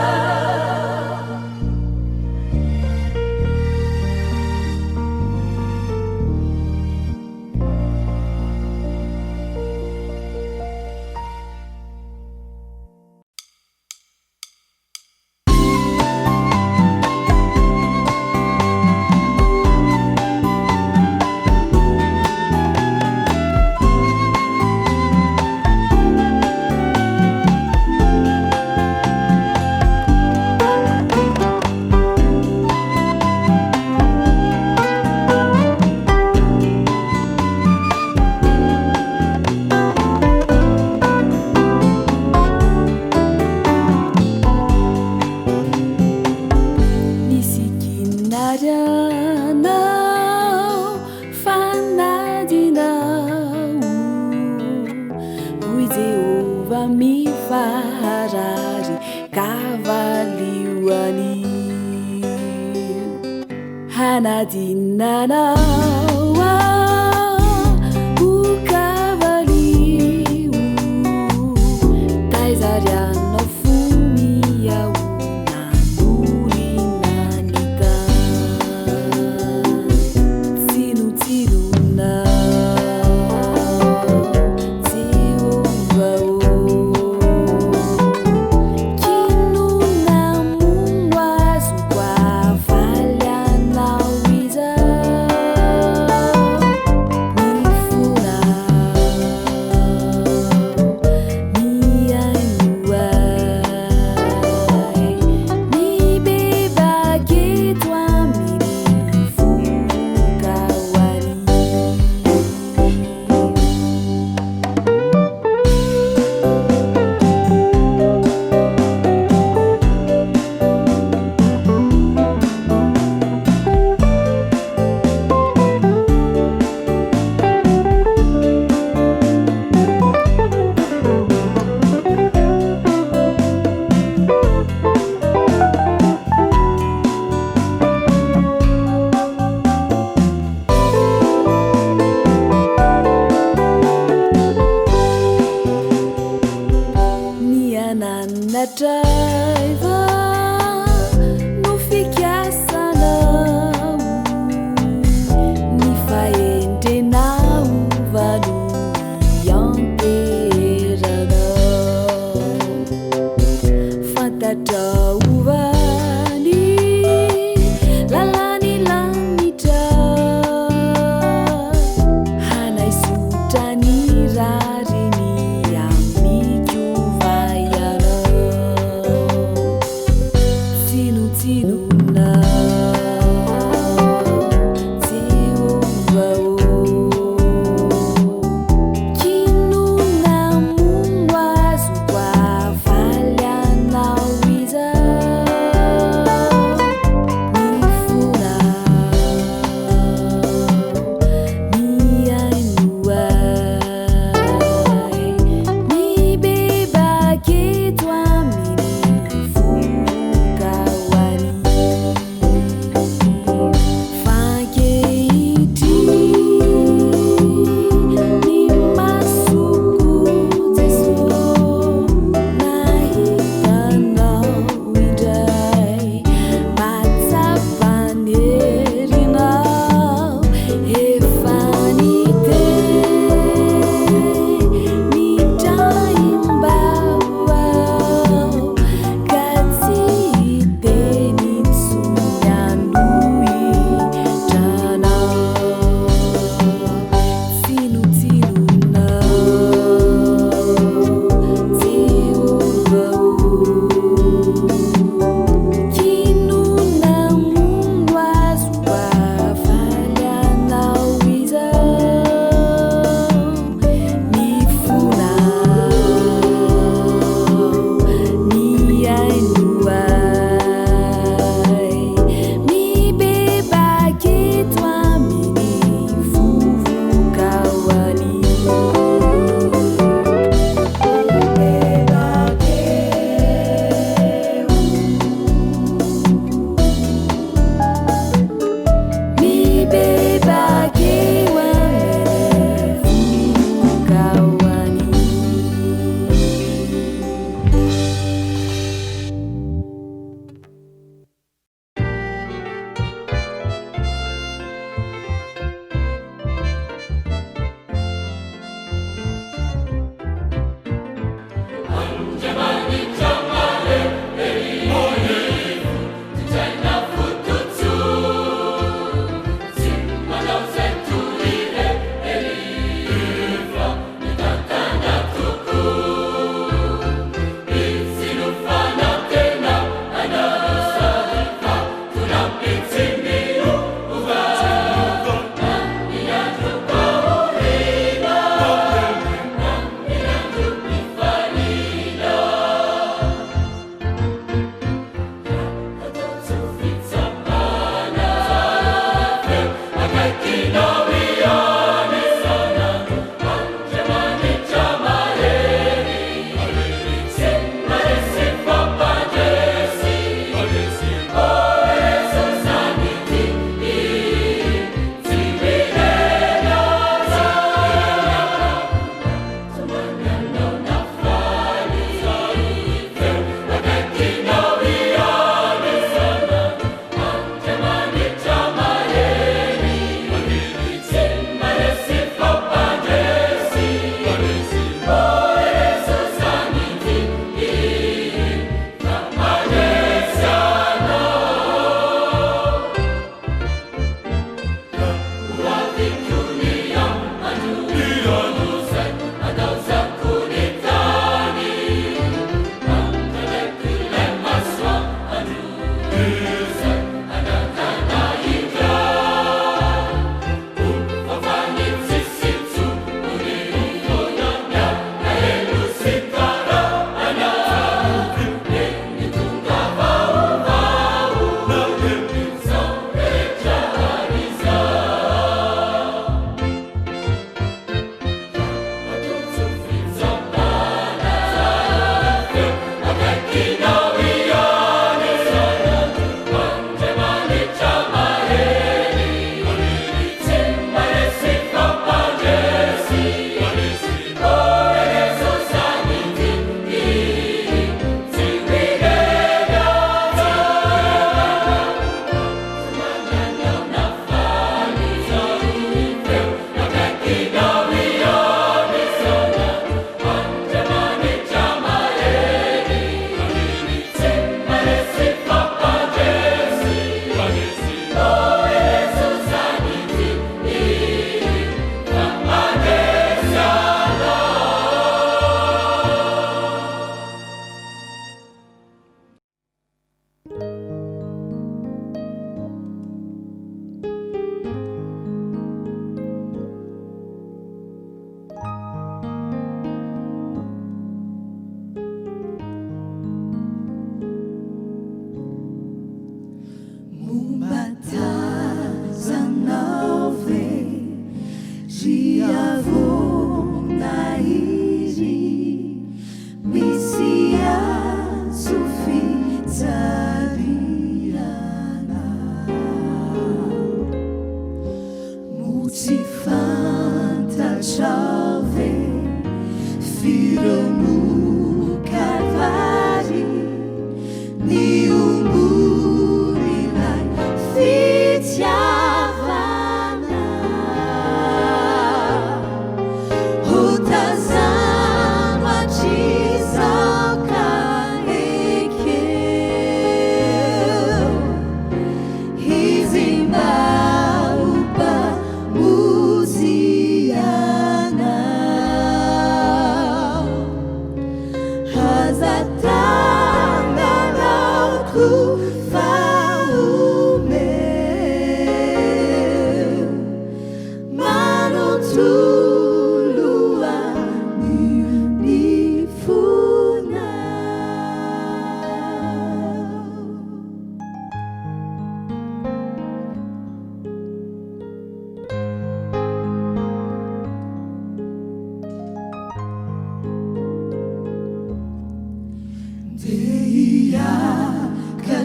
Lalani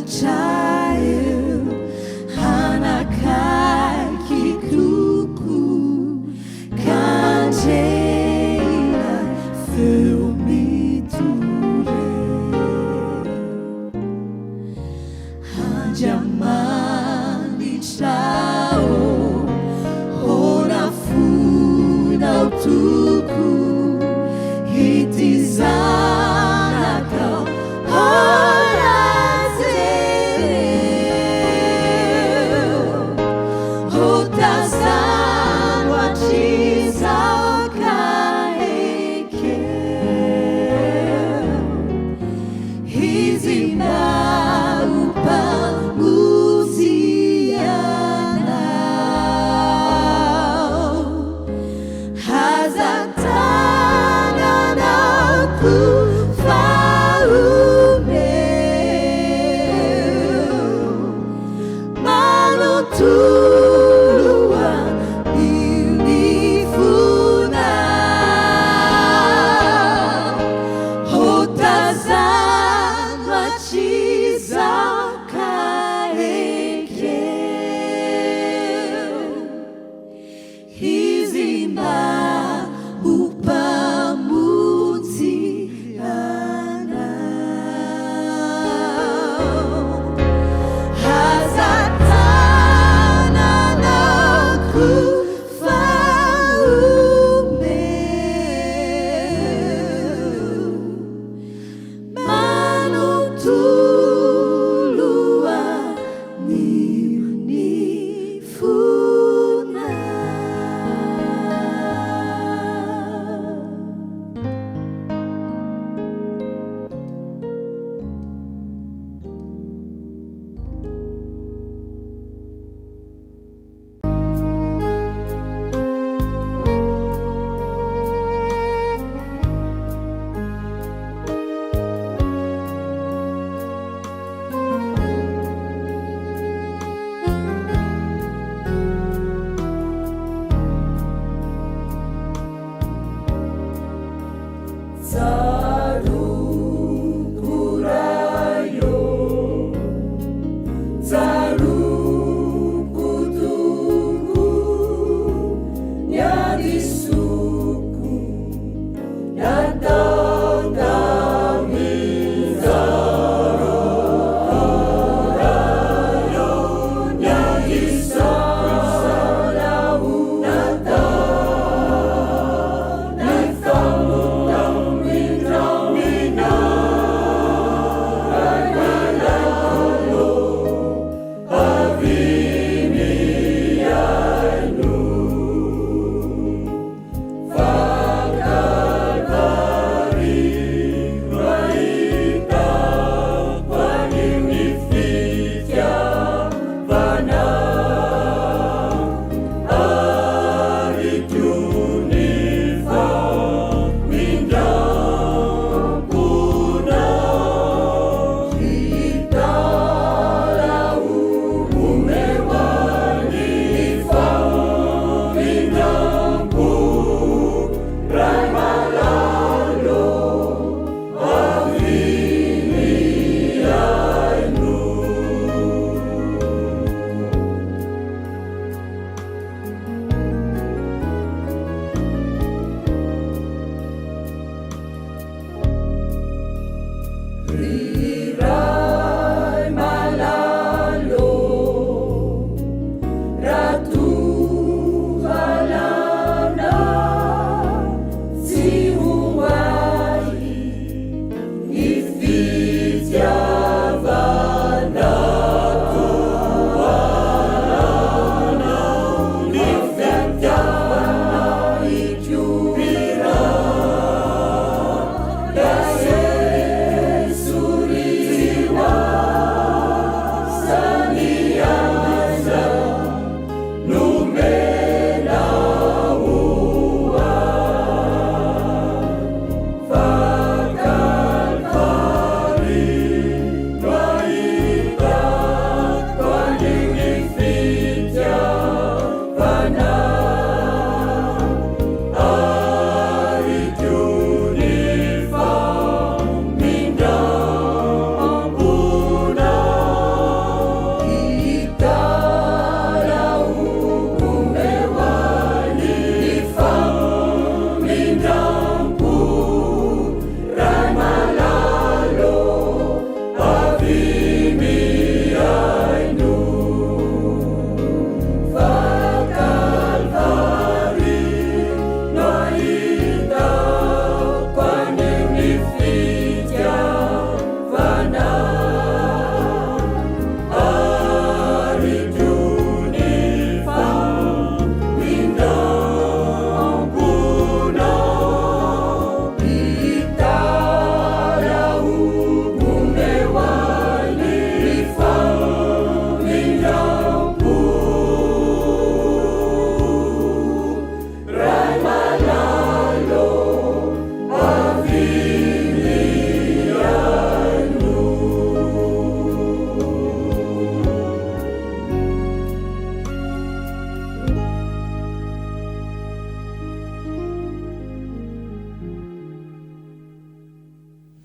child hanakaki kuku kanjela feumiture hanjamani chao hona funa utuku hitizana kau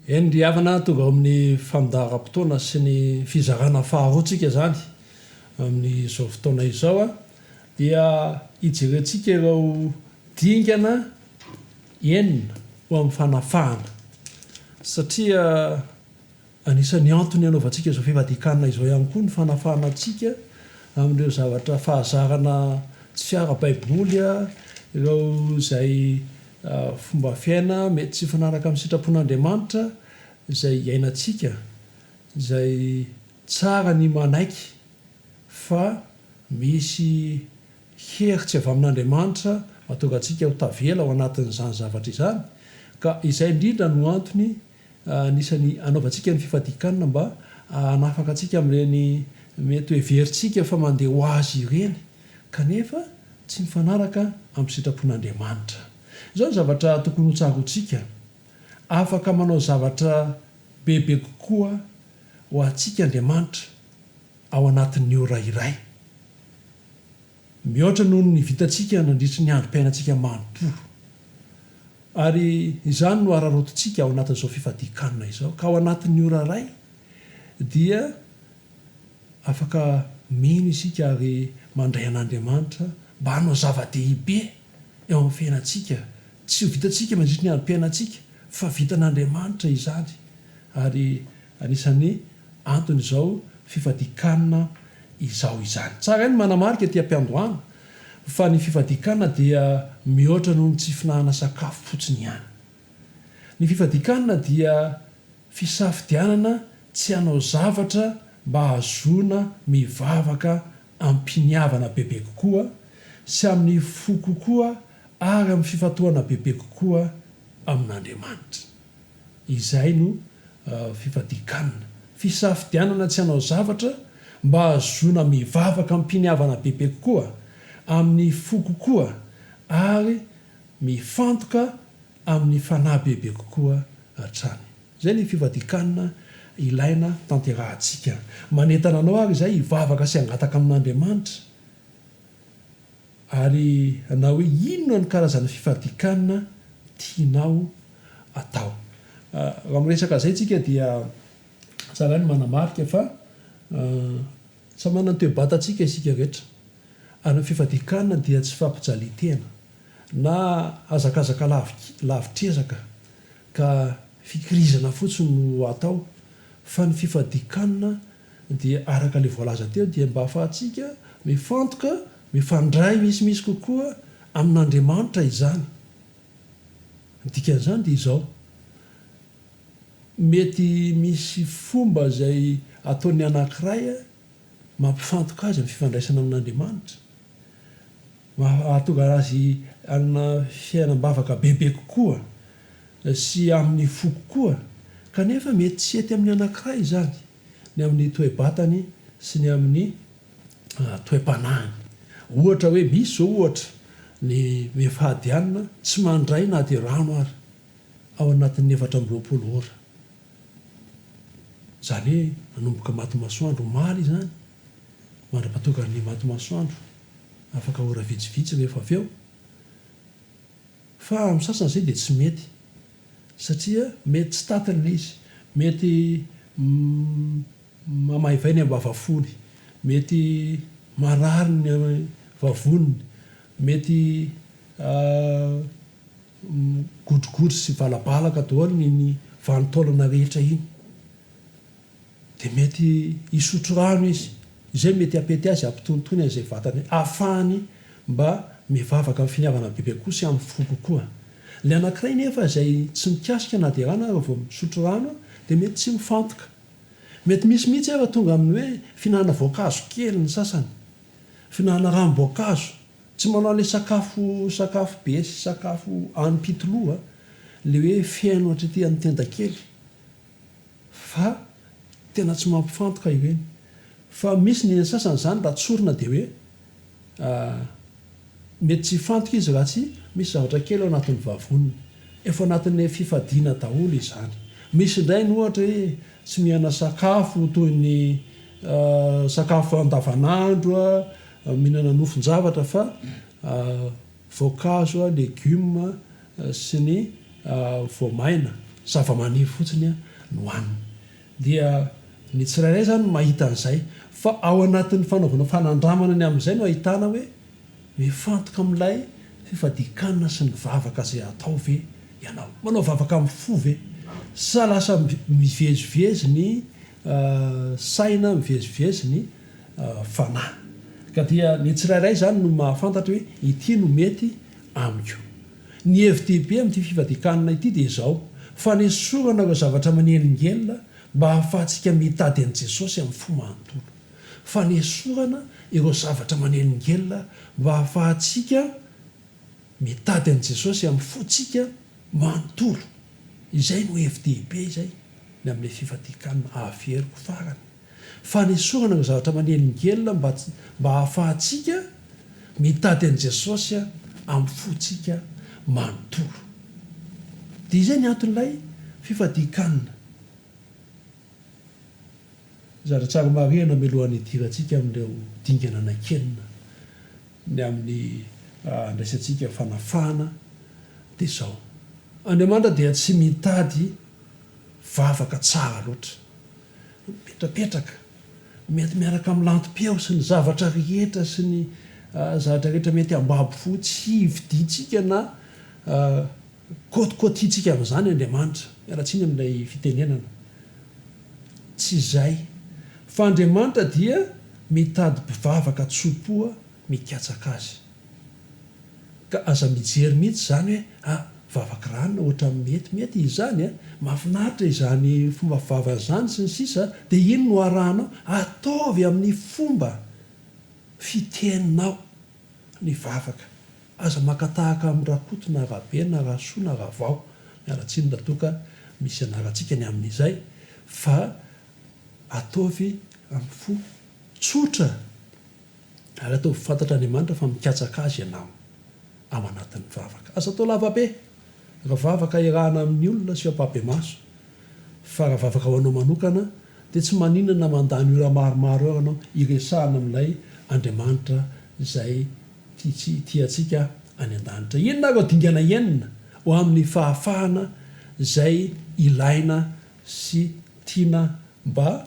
endriavana tonga amin'ny famidara-potoana sy ny fizarana faharoatsika zany amin'ny zao fotoana izao a dia ijerentsika ireo dingana enina ho amin'ny fanafahana satria anisan'ny antony anaovantsika izao fivadikanina izao ihany koa ny fanafahana atsika amin'ireo zavatra fahazarana tsy fiara baiboly a ireo zay fomba fiaina mety tsy fanaraka amin'ny sitrapon'Andriamanitra izay iainantsika izay tsara ny manaiky fa misy heritsy avy amin'Andriamanitra mahatonga antsika ho tavela ao anatin'izany zavatra izany ka izay indrindra no antony anisan'ny anaovantsika ny fifadikanina mba hanafaka antsika amin'ireny mety hoe veritsika fa mandeha ho azy ireny kanefa tsy mifanaraka amin'ny sitrapon'Andriamanitra. Izao ny zavatra tokony ho tsarotsika afaka manao zavatra bebe kokoa ho antsika Andriamanitra ao anatin'ny ora iray mihoatra noho ny vitantsika nandritry ny androm-piainantsika manontolo ary izany no ararotontsika ao anatin'izao fifadikanina izao ka ao anatin'ny ora iray dia afaka mino isika ary mandray an'Andriamanitra mba hanao zava-dehibe eo amin'ny fiainantsika tsy ho vitantsika mandritry ny androm-piainantsika fa vitan'Andriamanitra izany ary anisan'ny antony izao fifadikanina izao izany tsara ny manamarika ty am-piandohana fa ny fifadikanina dia mihoatra noho ny tsy finanana sakafo fotsiny ihany. Ny fifadikanina dia fisafidianana tsy hanao zavatra mba hahazoana mivavaka ampiniavana bebe kokoa sy amin'ny fo kokoa ary amin'ny fifatohana bebe kokoa amin'Andriamanitra. Izay no fifadikanina fisafidianana tsy hanao zavatra mba hahazoana mivavaka ampiniavana bebe kokoa amin'ny fo kokoa ary mifantoka amin'ny fanahy bebe kokoa hatrany. Zay ny fifadikanina ilaina tanterahantsika manentana anao ary izay hivavaka sy hangataka amin'Andriamanitra ary na hoe inona ny karazana fifadikanina tianao atao. Raha miresaka zay tsika dia tsara ny manamarika fa sa manana ny toe-batantsika isika rehetra ary ny fifadikanina dia tsy fampijalitena na azakazaka lavitrezaka ka fikirizana fotsiny no atao fa ny fifadikanina dia araka le voalaza teo dia mba ahafahantsika mifantoka mifandray misimisy kokoa amin'Andriamanitra izany. Dikan'izany dia izao mety misy fomba zay ataony anankiray mampifantoka azy amin'ny fifandraisana amin'Andriamanitra mahatonga azy ana fiainam-bavaka bebe kokoa sy amin'ny fo kokoa kanefa mety tsy ety amin'ny anankiray izany ny amin'ny toe-batany sy ny amin'ny toe-panahiny. Ohatra hoe misy zao ohatra ny mifahadianina tsy mandray na dia rano ary ao anatin'ny 420 ora zany hoe nanomboka maty masoandro maly zany mandra-patonga ny maty masoandro afaka ora vitsivitsy rehefa avy eo fa amin'ny sasany zay dia tsy mety satria mety tsy tatiny izy mety mamahivainy amin'ny vavafony mety marary ny vavoniny mety godrogodro sy valabalaka daholo ny vanitaolana rehetra iny dia mety isotro rano izy izay mety apety azy ampitonitony an'izay vatany ahafahany mba mivavaka amin'ny finiavana bebe koa sy amin'ny fo kokoa. Le anankiray nefa izay tsy mikasika na dia rano vao misotro rano dia mety tsy mifantoka mety misy mihitsy afa tonga amin'ny hoe fihinana voankazo kely ny sasany fihinana ranom-boankazo tsy manao le sakafo be sy sakafo any-pitoloha le hoe fiaino hatretỳ amin'ny tenda kely fa tena tsy mampifantoka ireny fa misy ny sasany zany raha tsorina dia hoe mety tsy fantoka izy raha tsy misy zavatra kely ao anatin'ny vavoniny efa anatin'ny fifadiana daholo izany. Misy indray ny ohatra hoe tsy mihana sakafo toy ny sakafo andavanandro mihinana nofon-javatra fa voankazo legioma sy ny voamaina zava-maniry fotsiny a no haniny dia ny tsirairay zany mahita an'izay fa ao anatin'ny fanaovana fanandramana ny amin'izay no ahitana hoe mifantoka amin'ilay fifadikanina sy ny vavaka zay atao ve ianao manao vavaka amin'ny fo ve sa lasa mivezivezy ny saina mivezivezy ny fanahy ka dia ny tsirairay zany no mahafantatra hoe ity no mety amiko ny hevitibe amin'ity fifadikanina ity dia izao fa ny sorana ireo zavatra manelingelona mba hahafahantsika mitady an' jesosy amin'ny fo manontolo fa ny sorana ireo zavatra manelingelona mba hahafahantsika mitady an' jesosy amin'ny fotsika manontolo izay no hevitibe izay ny amin'ny fifadikanina ahaveriko farany fa ny sorana ireo zavatra manelingelona mba hahafahantsika mitady an' jesosy amin'ny fotsika manontolo dia izay ny anton'ilay fifadikanina zaratsara marena melohan'ny diratsika amin'ireo dingana nakelina ny amin'ny andraisantsika fanafana dia izao andriamanitra dia tsy mitady vavaka tsara loatra mipetrapetraka mety miaraka amin'ny lantom-peo sy ny zavatra rehetra sy ny zavatra rehetra mety ambabo fo tsy hividintsika na kôtikôtiantsika amin'izany andriamanitra miaratsiny amin'ilay fitenenana tsy izay fa andriamanitra dia mitady mpivavaka tsopoa mikatsaka azy ka aza mijery mihitsy zany hoe vavaka ranona ohatra metimety izany mahafinaritra izany fomba fivavana zany sy ny sisa dia ino no arahanao ataovy amin'ny fomba fiteninao ny vavaka aza makatahaka amin'ny rakoto na rahabe na rahasoa na rahavao miaratsiny datoka misy anarantsika ny amin'izay fa ataovy amin'ny fo tsotra ary ataovy fantatra andriamanitra fa mikatsaka azy ianao ao anatin'ny vavaka aza atao lavabe raha vavaka irahana amin'ny olona sy ampabe maso fa raha vavaka ho anao manokana dia tsy maninana mandany ora maromaro eo anao iresahana amin'ilay andriamanitra izay tiatsika any an-danitra inona reo dingana enina ho amin'ny fahafahana izay ilaina sy tiana mba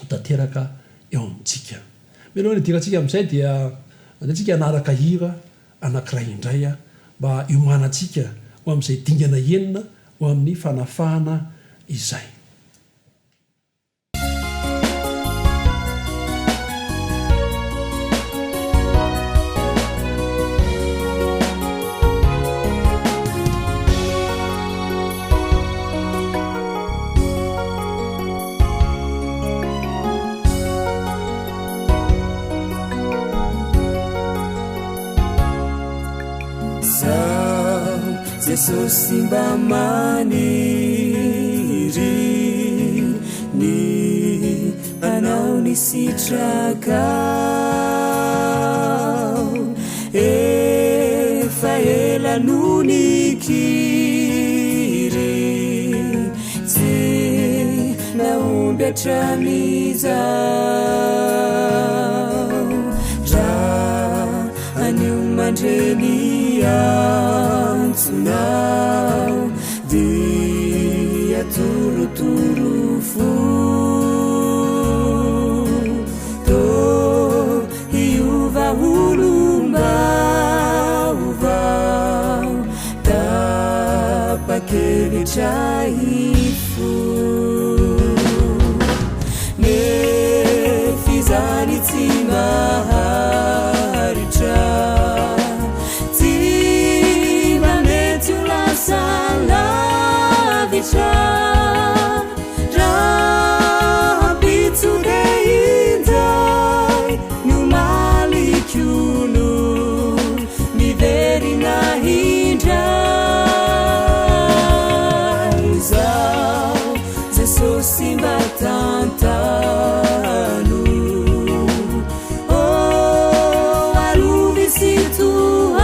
tateraka eo amintsika melohany diratsika amin'izay dia antsika anaraka hira anankiray indray mba iomanantsika ho amin'izay dingana enina ho amin'ny fanafahana izay Jesosy mba maniry ny anao ny sitrakao efa ela no nikiry tsy naomby hatramizao raha anio mandreny antsonao dia torotoro fo to hiova olombaovao tapakevitra ifo nefizany tsy maharitra rahapitsudeindai numalikulu miverina hindrai zao Jesosy mba tantano oh aruvi situhanu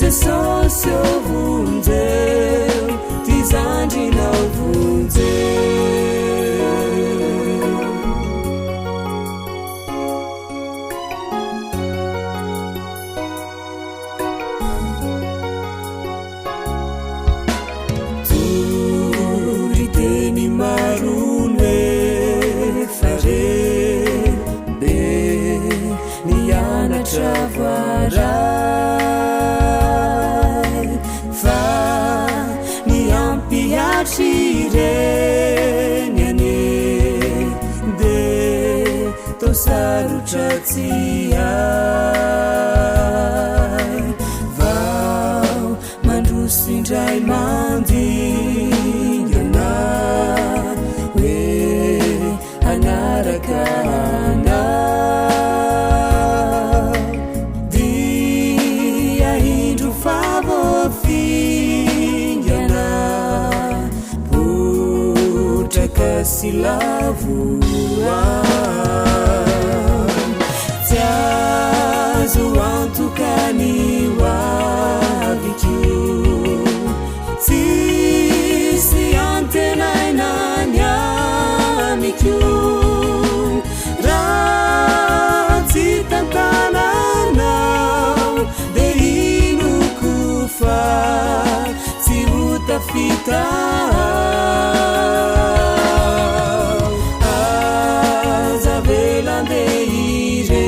Jesosy vunzeu tizandi na vunzeu anatravoaray fa ny ampiatry reny ane de tao sarotra tsy ay vao mandroso indray mandingana hoe hanaraka anao dia indro favofingana potraka sy lavoa tsy azo antokany hoaviko tsisy antenainany amiko raha tsy tantananao de inoko fa tsy ho tafita aza velande irery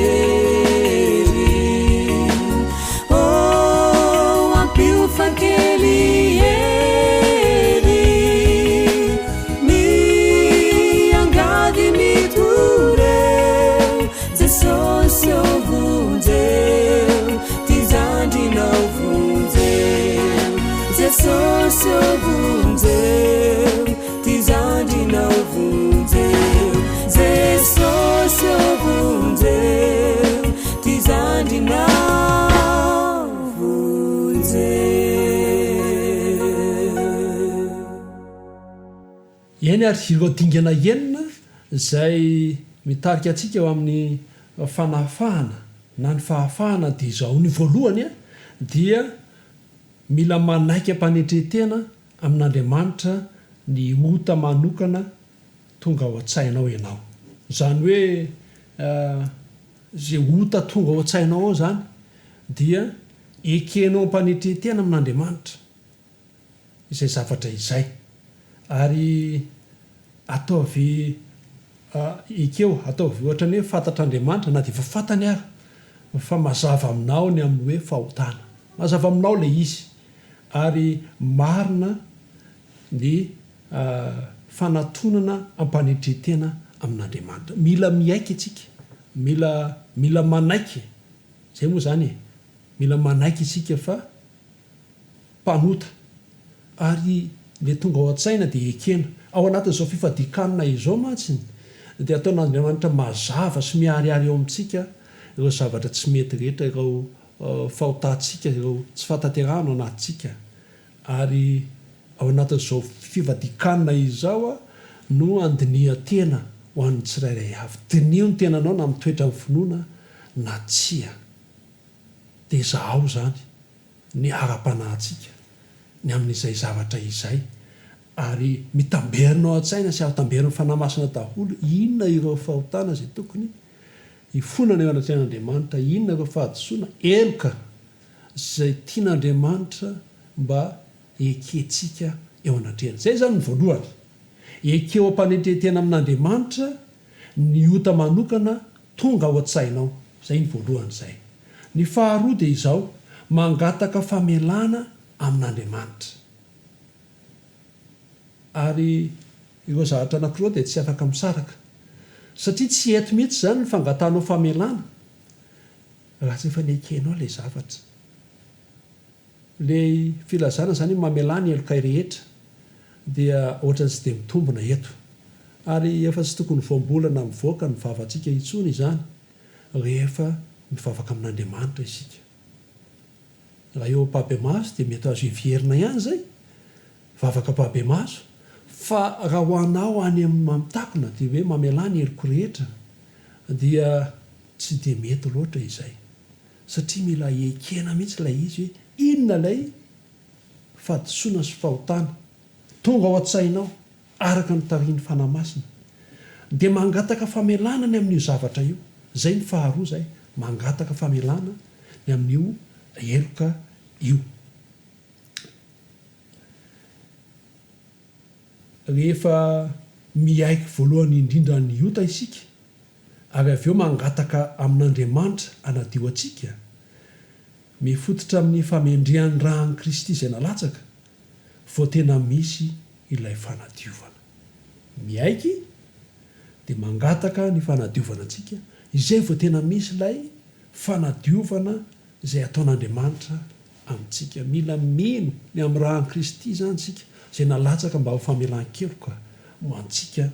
o ampio fankely ery miangady mitoreo jesosy ovonjeo ty zandrinao vonjeo jesosy ovonjeo ty zandrinao vonjeo jesosy ovonjeo ty zandrinao vonjeo. eny ary ireo dingana enina zay mitarika atsika eo amin'ny fanafahana na ny fahafahana de izao ny voalohany a dia mila manaiky ampanetretena amin'Andriamanitra ny ota manokana tonga ao an-tsainao ianao zany hoe zay ota tonga ao an-tsainao ao zany dia ekenao ampanetretena amin'Andriamanitra izay zavatra izay ary ataovy ekeo ataovy ohatra ny hoe fantatr'Andriamanitra na de efa fantany ary fa mazava aminao ny amin'ny hoe fahotana mazava aminao le izy ary marina ny fanatonana ampanetretena amin'Andriamanitra mila miaiky atsika mila manaiky zay moa zany mila manaiky isika fa mpanota ary le tonga ao an-tsaina de ekena ao anatin'izao fifadikanina izao mantsiny de ataon'Andriamanitra mazava sy miariary eo amintsika ireo zavatra tsy mety rehetra ireo fahotantsika ireo tsy fantaterahno anatsika ary ao anatin'izao fifadikanina izao a no andinia tena ho an'ny tsirairay avy dinio ny tenanao na mitoetra ny finoana na tsia de zaao zany ny ara-panahintsika ny amin'izay zavatra izay ary mitamberinao an-tsaina sy aho-tamberiny fanamasina daholo inona ireo fahotana zay tokony ifonana eo anatrehan'Andriamanitra inona ireo fahadisoana eloka zay tian'Andriamanitra mba eketsika eo anatrehana zay zany ny voalohany ekeo ampanetretena amin'Andriamanitra ny ota manokana tonga ao an-tsainao zay ny voalohany zay ny faharoa de izao mangataka famelana amin'Andriamanitra ary ireo zavatra anankiroa de tsy afaka misaraka satria tsy eto mihitsy zany ny fangatanao famelana raha tsy efa niekenao le zavatra le filazana zany mamelana elokay rehetra dia ohatrany tsy de mitombona eto ary efa tsy tokony voambolana mivoaka ny vavantsika itsony izany rehefa mivavaka amin'Andriamanitra isika raha eo ampabemaso de mety azo ivierina ihany zay vavaka pabemaso fa raha ho anao any amin'ny mamitakona de hoe mamelany eloko rehetra dia tsy de mety loatra izay satria mila ekena mihitsy lay izy hoe inona lay fahadisoana sy fahotana tonga ao an-tsainao araka ny tariany fanamasina de mangataka famelana ny amin'io zavatra io zay ny faharoa zay mangataka famelana ny amin'io eloka io rehefa miaiky voalohany indrindra ny ota isika ary avy eo mangataka amin'Andriamanitra anadio atsika mifototra amin'ny famendrehan'ny rahan'i Kristy izay nalatsaka vao tena misy ilay fanadiovana miaiky dia mangataka ny fanadiovana antsika izay vao tena misy ilay fanadiovana izay ataon'Andriamanitra amintsika mila mino ny amin'ny rahan'i Kristy zany tsika izay nalatsaka mba ho famelan-keloka ho antsika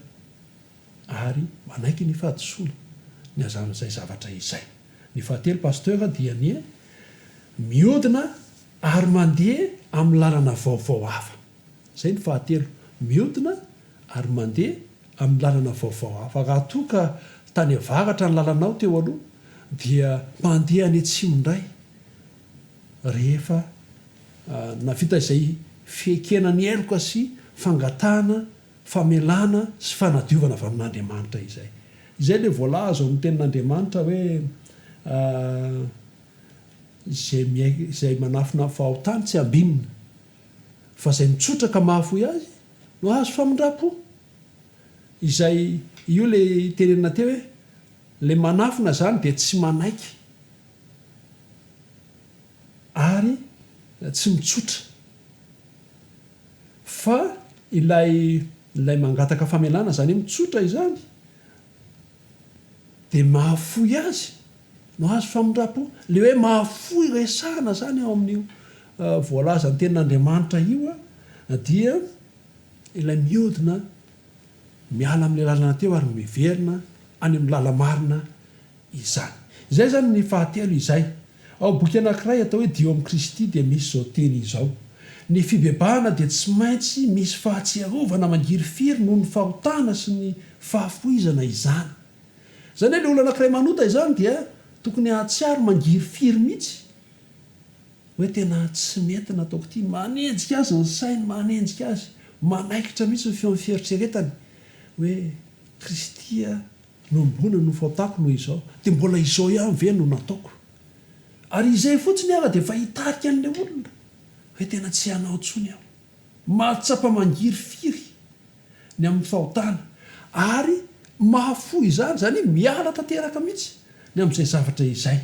ary manaiky ny fahadisoana ny azan'izay zavatra izay. Ny fahatelo pasteur dia ny miodina ary mandeha amin'ny lalana vaovao hafa. Zay ny fahatelo, miodina ary mandeha amin'ny lalana vaovao hafa. Raha toa ka tany avaratra ny lalanao teo aloha dia mandeha any atsimondray rehefa navita izay fekena ny eloka sy fangatahana famelana sy fanadiovana avy amin'Andriamanitra izay. Izay le voalaza amin'ny tenin'Andriamanitra hoe izay manafina fahotany tsy ambinina fa izay mitsotraka mahafoy azy no azo famindrapo. Izay io le tenenina teo hoe le manafina zany dia tsy manaiky ary tsy mitsotra fa ilay mangataka famelana zany mitsotra izany dia mahafoy azy no azo famindrapo. Le hoe mahafoy resahana zany ao amin'io voalaza ny tenin'Andriamanitra io dia ilay miodina miala amin'ilay lalana teo ary miverina any amin'ny lalamarina izany. Izay zany ny fahatelo izay. Ao boky anankiray atao hoe dio amin'ny Kristy dia misy zao teny izao: ny fibebahana dia tsy maintsy misy fahatsiarovana mangiry-firy noho ny fahotana sy ny fahafoizana izany. Zany hoe le olo anankiray manota izany dia tokony hahatsiaro mangiry-firy mihitsy hoe tena tsy mety nataoko ity, manenjika azy ny sainy, manenjika azy, manaikitra mihitsy ny feon'ny fieritreretany hoe Kristia nombona no fahotako noho izao, dia mbola izao ihany ve no nataoko. Ary izay fotsiny ara dia efa hitarika an'ilay olona hoe tena tsy hanao ntsony aho, mahatsapa mangiry-firy ny amin'ny fahotana ary mahafoy izany, zany miala tanteraka mihitsy ny amin'izay zavatra izay.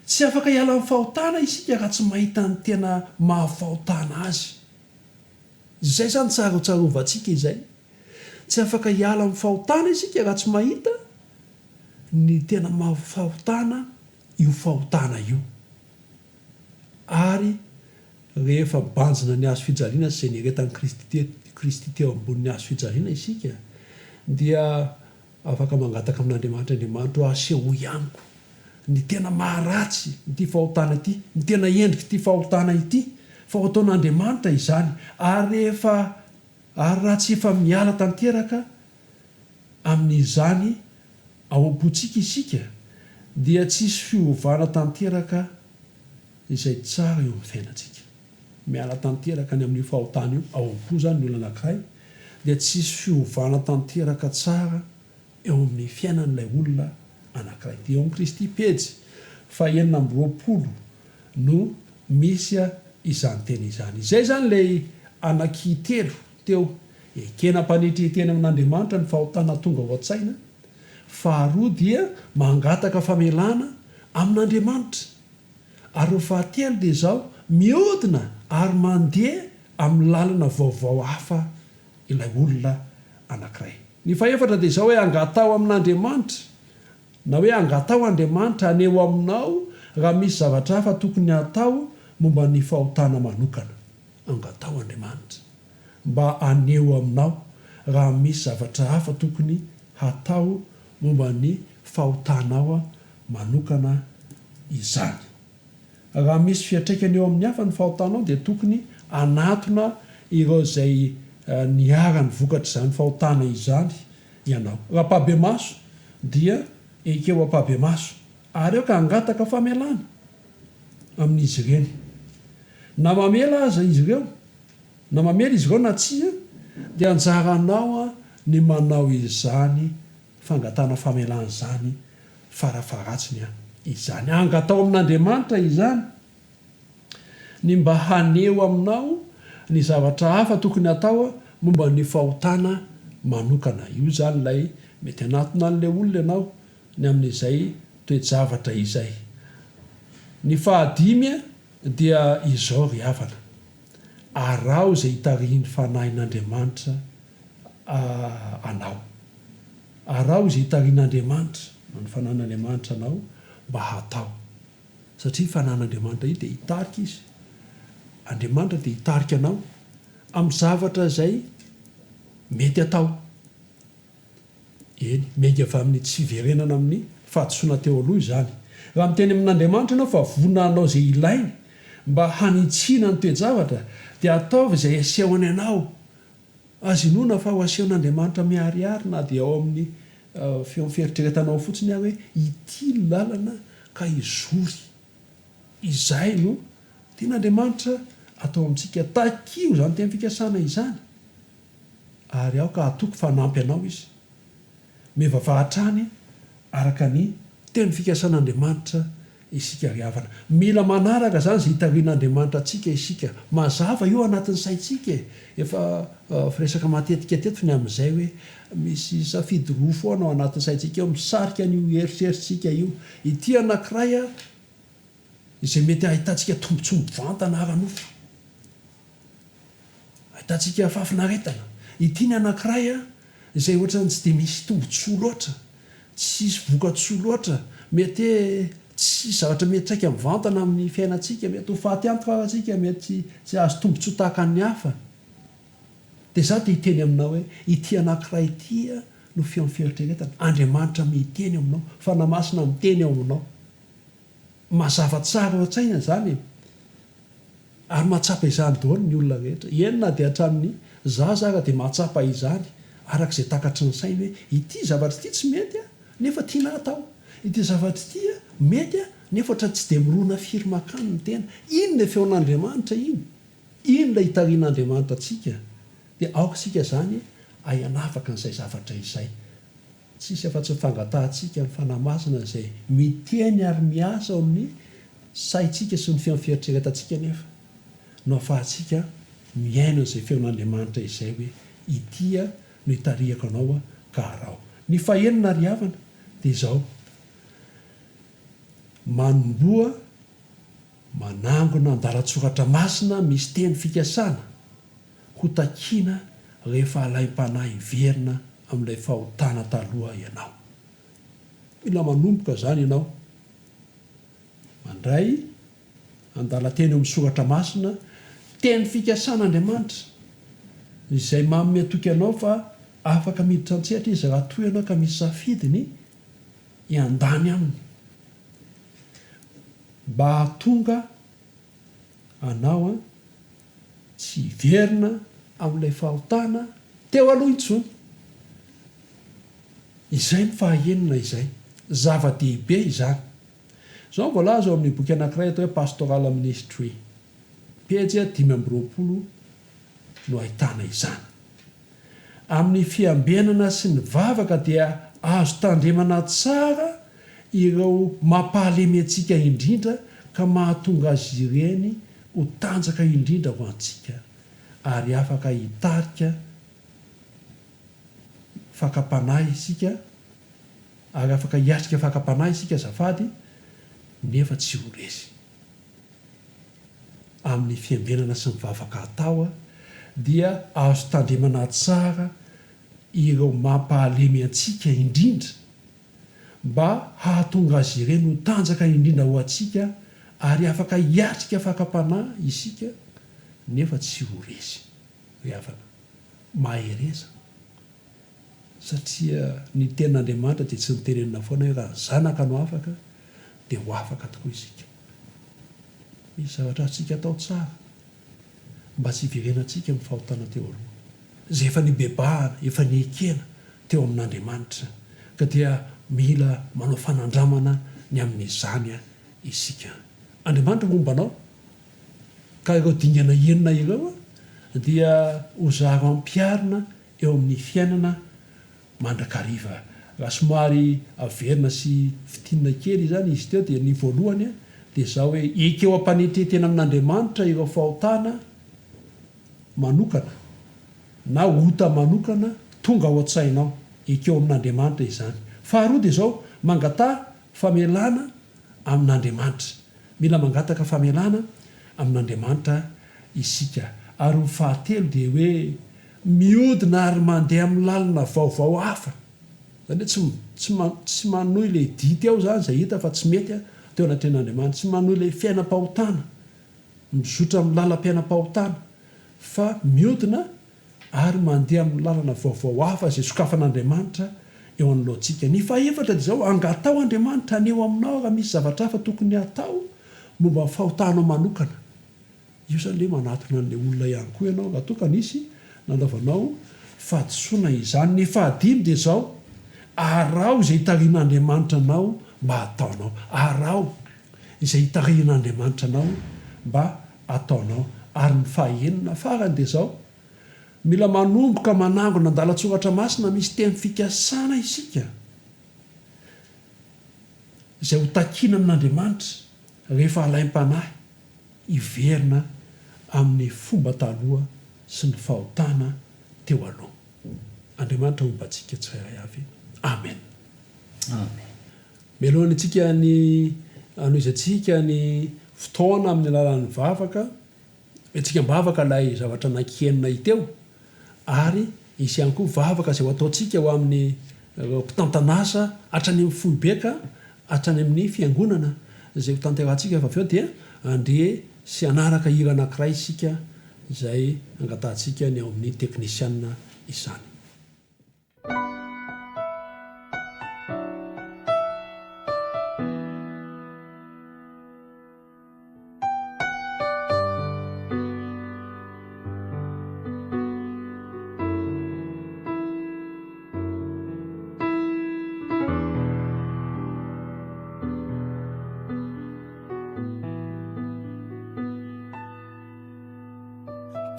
Tsy afaka hiala amin'ny fahotana isika raha tsy mahita ny tena mahafahotana azy. Izay zany tsarotsarovatsika izay. Tsy afaka hiala amin'ny fahotana isika raha tsy mahita ny tena mahafahotana io fahotana io. Ary rehefa banjina ny hazo fijaliana sy izay nieretan'ny Kristy teo ambonin'ny hazo fijaliana isika dia afaka mangataka amin'Andriamanitra ho aseho ianiko ny tena maharatsy ity fahotana ity, ny tena endrika ity fahotana ity, fa ho ataon'Andriamanitra izany. Ary raha tsy efa miala tanteraka amin'izany ao am-potsika isika dia tsisy fiovana tanteraka izay tsara eo amin'ny fiainantsika. Miala tanteraka ny amin'ny fahotana io ao am-po zany ny olona anankiray dia tsisy fiovana tanteraka tsara eo amin'ny fiainan'ilay olona anankiray. Dia eo amin'ny Kristy pejy 420 no misy izany teny izany. Izay zany lay anankitelo teo ekena mpanetreteny amin'Andriamanitra ny fahotana tonga ao an-tsaina. Faharoa dia mangataka famelana amin'Andriamanitra. Ary fahatelo dia zao miodina ary mandeha amin'ny lalana vaovao hafa ilay olona anankiray. Ny fahaefatra dia zao hoe angatao amin'Andriamanitra, na hoe angatao Andriamanitra aneho aminao raha misy zavatra hafa tokony hatao momba ny fahotana manokana. Angatao Andriamanitra mba aneho aminao raha misy zavatra hafa tokony hatao momba ny fahotanao manokana izany. Raha misy fiatraikany eo amin'ny hafa ny fahotanao dia tokony anatona ireo izay niara ny vokatra izany fahotana izany ianao. Raha mpabe maso dia ekeo ampabe maso ary eo ka angataka famelana amin'izy ireny. Na mamela aza izy ireo, na mamela izy ireo na tsia, dia anjaranao ny manao izany fangatana famelana izany farafaratsiny izany. Angatao amin'Andriamanitra izany ny mba haneho aminao ny zavatra hafa tokony hatao momba ny fahotana manokana. Io zany lay mety anatona an'ilay olona ianao ny amin'izay toejavatra izay. Ny fahadimya dia izao ry havana, arao zay hitariny fanahin'Andriamanitra anao, arao zay hitarian'Andriamanitra ny fanan'Andriamanitra anao mba hatao, satria fanan'Andriamanitra io dia hitarika izy. Andriamanitra dia hitarika anao amin'ny zavatra zay mety atao. Eny, miainga avy amin'ny tsy fiverenana amin'ny fahadisoana teo aloha izany. Raha miteny amin'Andriamanitra ianao fa vonanao zay ilainy mba hanitsiana ny toejavatra, dia ataovy zay asehony anao. Azy inona fa ho asehon'Andriamanitra miharihary, na dia ao amin'ny fieritreretanao fotsiny aho hoe ity lalana ka izory. Izay no tian'Andriamanitra atao amintsika. Takio zany teny fikasana izany, ary aho ka atoko fanampy anao izy mevavahatrany araka ny teny fikasan'Andriamanitra isika ry havana. Mila manaraka zany zay hitarian'Andriamanitra atsika isika. Mazava io anatin'ny saitsika. Efa firesaka matetika teto ny amin'izay hoe misy safidy roa foana ao anatin'ny saitsika eo, misarika an'io eritreritrsika io. Ity anankiray izay mety ahitantsika tombotsombo vantana ara-nofo, ahitantsika fafinaretana. Ity ny anankiray izay ohatrany tsy dia misy tombotsoa loatra, tsisy vokatsoa loatra, mety tsy zavatra mety tsaika amin'ny vantana amin'ny fiainantsika, mety ho faty antoka atsika, mety tsy azo tombotsoa tahaka ny hafa. Dia za dia hiteny aminao hoe ity anankiray ity no fiain'ny fieritreretana. Andriamanitra miteny aminao, fanamasina miteny ao aminao. Mazava tsara ao an-tsaina zany, ary mahatsapa izany daholo ny olona rehetra. Enina dia hatramin'ny zaza ara dia mahatsapa izany arak'izay takatry ny sainy hoe ity zavatra ity tsy mety nefa tiana atao, ity zavatra ity mety nefa ohatra tsy dia mirona firmakany ny tena. Ino le feon'Andriamanitra iny? Ino lay hitarian'Andriamanitra atsika? Dia aoka sika zany ayanafaka n'izay zavatra izay. Tsisy afa-tsy fangatantsika ny fanamasina izay miteny ary miasa ao amin'ny saitsika sy ny fiain'ny fieritreretantsika, nefa no ahafahantsika miaina izay feon'Andriamanitra izay hoe ity no hitariako anao ka arao. Ny fahenina ry havana dia izao: manomboa manangona andalatsoratra masina misy teny fikasana ho takiana rehefa alaim-panahy iverina amin'ilay fahotana taloha ianao. Mila manomboka zany ianao mandray andalateny eo amin'ny soratra masina, teny fikasan'Andriamanitra izay manome atoky anao fa afaka miditra an-tsehatra izy raha toy ianao ka misy safidiny hiandany aminy, mba hahatonga anao tsy hiverina amin'ilay fahotana teo aloha intsony. Izay ny fahaenina izay, zava-dehibe izany. Zao voalaza ao amin'ny boky anankiray atao hoe pastoral ministry, pejy 520 no ahitana izany. Amin'ny fiambenana sy ny vavaka dia azo tandremana tsara ireo mampahalemy antsika indrindra ka mahatonga azy ireny ho tanjaka indrindra ho antsika, ary afaka hitarika fakapanahy isika, ary afaka hiatrika fakapanahy isika zafady, nefa tsy ho resy. Amin'ny fiambenana sy ny vavaka atao dia azo tandremana tsara ireo mampahalemy antsika indrindra mba hahatonga azy ireny ho tanjaka indrindra ho antsika, ary afaka hiatrika fakapanahy isika, nefa tsy ho resy. Ry havana, mahereza, satria ny ten'Andriamanitra dia tsy nitenenina foana hoe raha ny zanaka no afaka dia ho afaka tokoa isika. Misy zavatra azontsika atao tsara mba tsy hiverenantsika amin'ny fahotana teo aloha, zay efa nibebahana, efa niekena teo amin'Andriamanitra, ka dia mila manao fanandramana ny amin'izany isika. Andriamanitra mombanao, ka ireo dingana enina ireo dia hozaro ampiarina eo amin'ny fiainana mandrakariva. Raha somary averina sy fitinina kely zany izy teo, dia ny voalohany dia zao hoe ekeo ampanetretena amin'Andriamanitra ireo fahotana manokana na ota manokana tonga ao an-tsainao, ekeo amin'Andriamanitra izany. Faharoa dia zao mangata famelana amin'andriamanitra mila mangataka famelana amin'andriamanitra isika ary ho fahatelo dia hoe miodina ary mandeha amin'ny lalina vaovao hafa zany hoe tsy manohy le dity ao zany zay hita fa tsy mety teo anatren'andriamanitra tsy manohy le fiainam-pahotana mizotra amin'ny lalam-piainam-pahotana fa miodina ary mandeha amin'ny lalana vaovao hafa zay sokafan'andriamanitra eo anoloantsika ny faefatra dia zao angatao andriamanitra aneo aminao raha misy zavatra hafa tokony atao momba fahotanao manokana io zany le manatona an'le olona ihany koa ianao raha tokana isy nanaovanao fahadisoana izany ny fahadimy dia zao arao izay hitarian'andriamanitra anao mba ataonao arao izay hitarian'andriamanitra anao mba ataonao ary ny fahaenina farany dia zao mila manomboka manangona andalatsoratra masina misy teny fikasana isika izay ho takina amin'andriamanitra rehefa alaim-panahy iverina amin'ny fomba taloha sy ny fahotana teo aloha andriamanitra hombantsika tsirairay avy amen amen mialohany antsika ny anoizantsika ny fotoana amin'ny alalan'ny vavaka antsika mbavaka ilay zavatra nankienina iteo ary isy ihany koa vavaka zay ho ataontsika ho amin'ny mpitantanasa hatrany amin'ny foibeka hatrany amin'ny fiangonana zay ho tanterantsika fa aveo dia andre sy anaraka hira anankiray isika zay angatantsika ny ao amin'ny teknisianina izany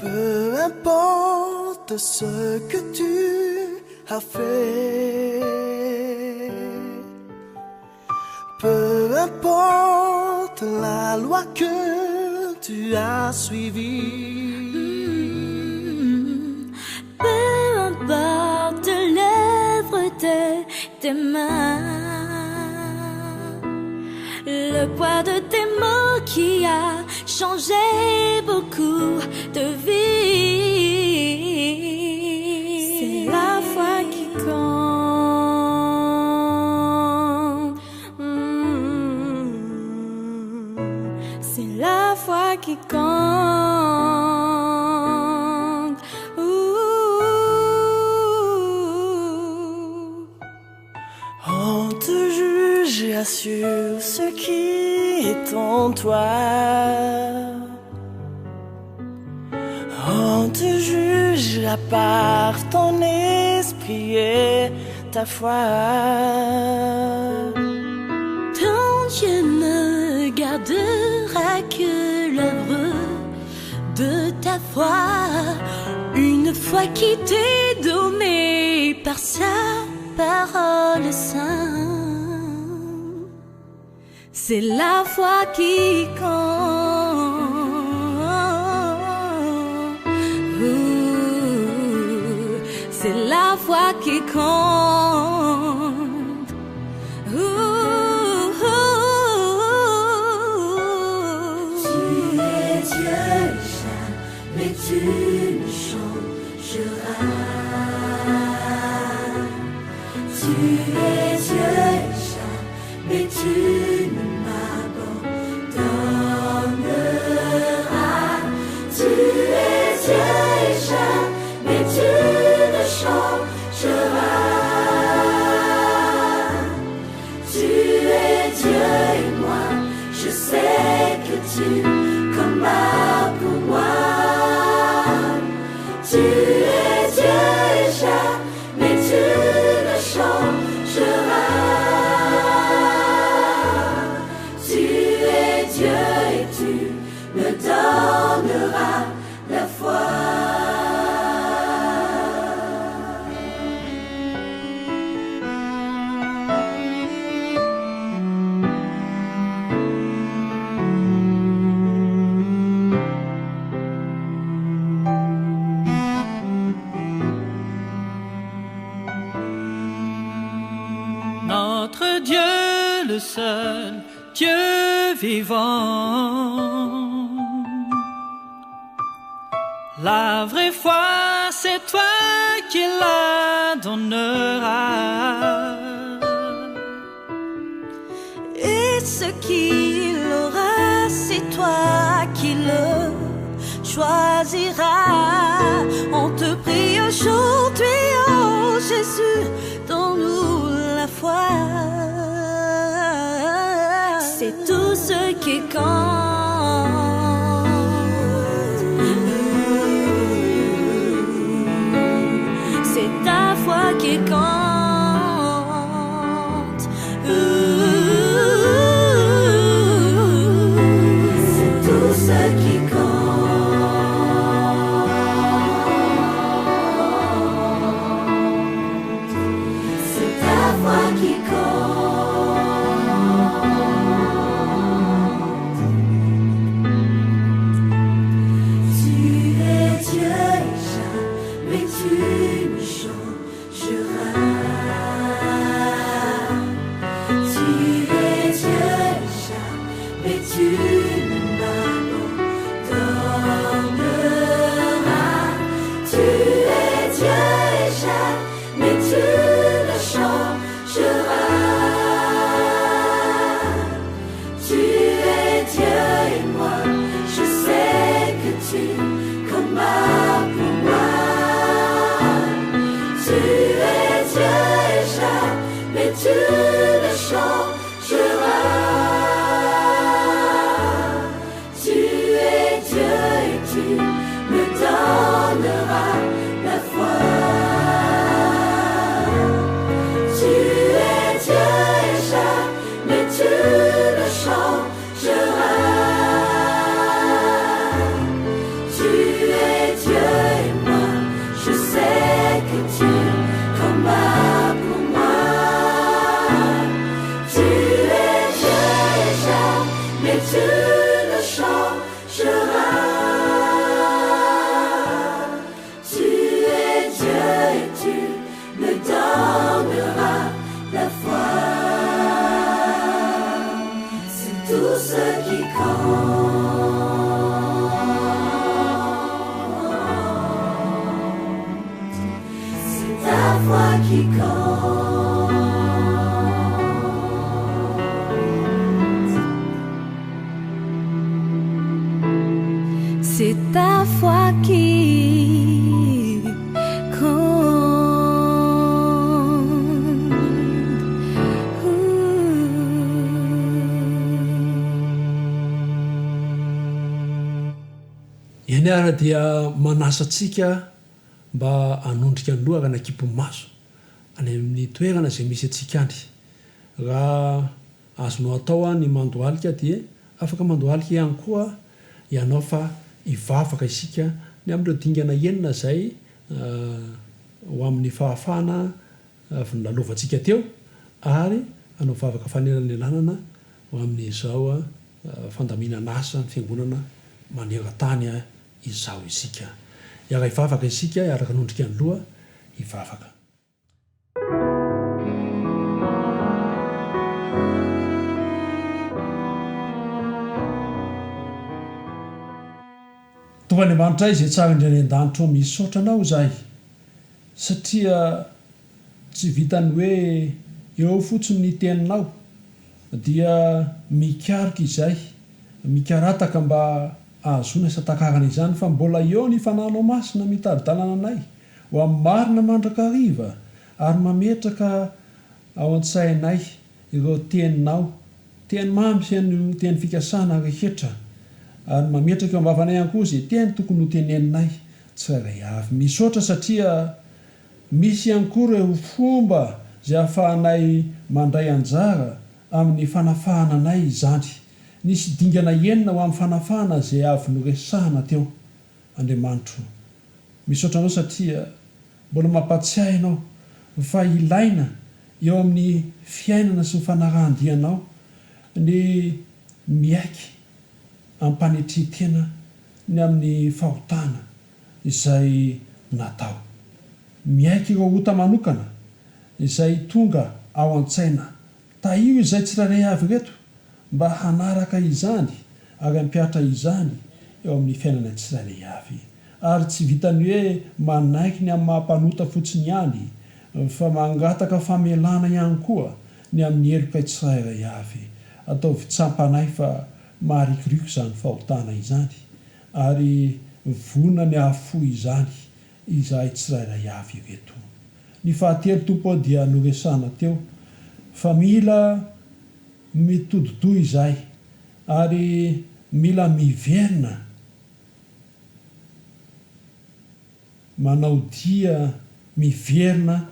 Peu importe ce que tu as fait, peu importe la loi que tu as suivie, peu importe l'œuvre de tes mains, le poids de tes mots qui a changé beaucoup de vie. C'est la foi qui compte. C'est la foi qui compte. On te juge et assure ce qui est en toi. On te juge à part ton esprit et ta foi. Ton Dieu ne gardera que l'œuvre de ta foi, une foi qui t'est donnée par sa parole sainte. C'est la foi qui compte. C'est la foi qui compte. Tu es Dieu, jamais tu ne changeras. Tu es Dieu, jamais tu ne m'abandonneras. Tu es Dieu, jamais tu ne changeras. Tu es Dieu et moi, je sais que tu combats pour moi. Tu es Dieu et jamais tu ne changeras. Tu es Dieu et tu me donneras la foi. Notre Dieu seul Dieu vivant. La vraie foi, c'est toi qui la donneras. Et ce qu'il aura, c'est toi qui le choisiras. On te prie aujourd'hui, oh Jésus, donne-nous la foi. C'est tout ce qui compte. C'est ta foi qui compte. C'est tout ce qui compte. C'est ta foi qui compte. Tu es Dieu et jamais tu ne changeras. Tu es Dieu et jamais tu ne m'abandonneras. Tu es Dieu et jamais tu ne changeras. Tu es Dieu et moi, je sais que tu combats pour moi. Tu es Dieu et jamais tu ne changeras. Tu es Dieu et tu me donneras la foi. Tu es Dieu et jamais tu ne changeras. Tu es Dieu et moi, je sais que tu combats pour moi. Tu es Dieu et jamais tu ne changeras. Tu es Dieu et tu me donneras la foi. C'est tout ce qui compte. C'est ta foi qui compte. C'est ta foi qui Iany ara dia manasa atsika mba anondrika ny lohaka na kipomaso any amin'ny toerana izay misy atsika any. Raha azonao atao ny mandohalika dia afaka mandohalika ihany koa ianao fa ivavaka isika ny amin'ireo dingana enina zay ho amin'ny fahafahana lalovantsika teo ary anao vavaka fanerany ananana ho amin'izao fandaminana asa ny fiangonana maneran-tany izao isika. Iara ivavaka isika araka anondrika ny loha ivavaka. Tovandriamanitra izay tsara indray an-danitra misaotra anao zahay satria tsy vitany hoe eo fotsiny ny teninao dia mikaroka izay mikarataka mba ahazona satakarana izany fa mbola eo ny fananao masina mitady-dalana anay ho amin'ny marina mandrakariva ary mametraka ao an-tsainay ireo teninao teny mamy sy ny teny fikasana rehetra ary mametraka eo am-bavanay ihany koa izay teny tokony ho teneninay tsirairay avy. Misaotra satria misy ihany koa ireo fomba izay ahafahanay mandray anjara amin'ny fanafahana anay izany. Nisy dingana enina ho amin'ny fanafahana izay avy noresahana teo. Andriamanitro, misaotra anao satria mbola mampatsiahy ianao fa ilaina eo amin'ny fiainana sy ny fanarahan-dianao ny miaiky ampanetretena ny amin'ny fahotana izay natao. Miaiky ireo ota manokana izay tonga ao an-tsaina taio izay tsiraray avy reto mba hanaraka izany ary ampiatra izany eo amin'ny fiainana tsiraray avy ary tsy vitany hoe manaiky ny amin'ny mahampanota fotsiny ihany fa mangataka famelana ihany koa ny amin'ny heloka tsirairay avy ataovy tsampanay fa maharikoriko izany fahotana izany ary vona ny ahafo izany izahay tsirairay avy reto. Ny fahatelo tompo dia noresana teo fa mila mitodotoy izay ary mila miverina manao dia miverina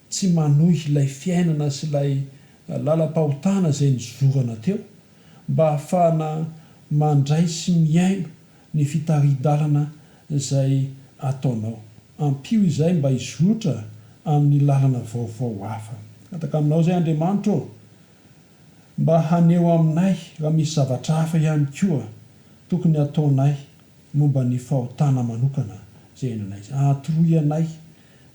tsy manohy ilay fiainana sy ilay lalam-pahotana izay nizorana teo mba hahafahana mandray sy miaino ny fitaridalana izay ataonao. Ampio izay mba hizotra amin'ny lalana vaovao hafa. Ataka aminao izay Andriamanitra mba haneo aminay raha misy zavatra hafa ihany koa tokony ataonay momba ny fahotana manokana izay enanay atoroy anay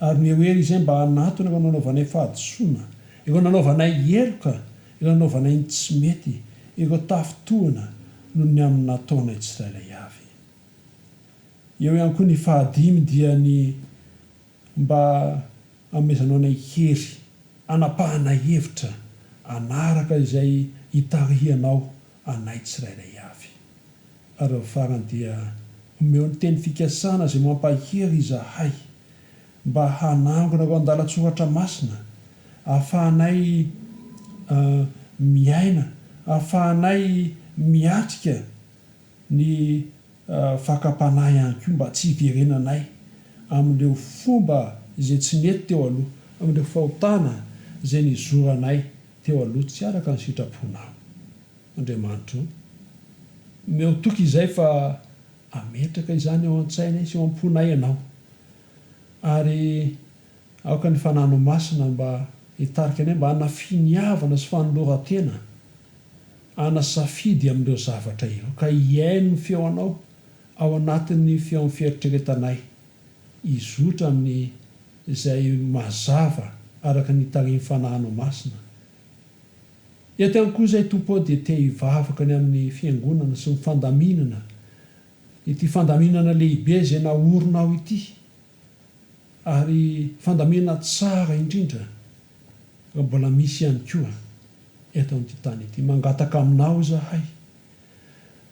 ary mihery izay mba hanatona ireo nanaovanay fahadisoana, ireo nanaovanay heloka, ireo nanaovanay ny tsy mety, ireo tafitoana noho ny amin'ny nataonay tsirairay avy. Eo ihany koa ny fahadimy dia ny mba amezanao anay hery, anapahanay hevitra anaraka izay hitarihanao anay tsirairay avy. Ary ao farany dia omeo ny teny fikasana izay mampahery izahay mba hanangona reo andalatsoratra masina, ahafahanay miaina, ahafahanay miatrika ny fakapanahy ihany koa mba tsy hiverenanay amin'ireo fomba izay tsy mety teo aloha, amin'ireo fahotana izay nizoranay teo aloha tsy araka ny sitraponao. Andriamanitra meo toky izay fa ametraka izany eo an-tsainay sy eo am-ponay ianao ary aoka ny fanano masina mba hitarika anay mba hanafiniavana sy fanolora-tena anasafidy amin'ireo zavatra ireo ka hiaino ny feonao ao anatin'ny feon'ny fieritreretanay hizotra amin'ny izay mazava araka ny tariny fanano masina. Eto ihany koa izay tompo dia te hivavaka ny amin'ny fiangonana sy ny fandaminana, ity fandaminana lehibe izay naoronao ity ary fandaminana tsara indrindra raha mbola misy ihany koa eto amin'ity tany ity. Mangataka aminao izahay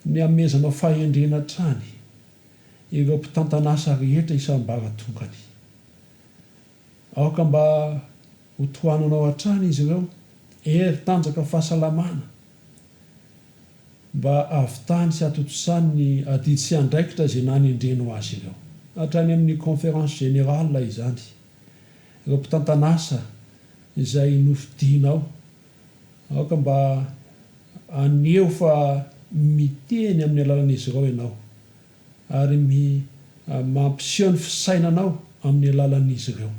ny amezanao fahendrena trany ireo mpitantanasa rehetra isam-baratongany, aoka mba hotohananao hatrany izy ireo hery tanjaka fahasalamana mba avitany sy atotosany ny adidy sy andraikitra izay nanendrenao azy ireo hatrany amin'ny conférence générale izany, ireo mpitantanasa izay nofidinao aoka mba aneo fa miteny amin'ny alalan'izy ireo ianao ary mampiseho ny fisainanao amin'ny alalan'izy ireo,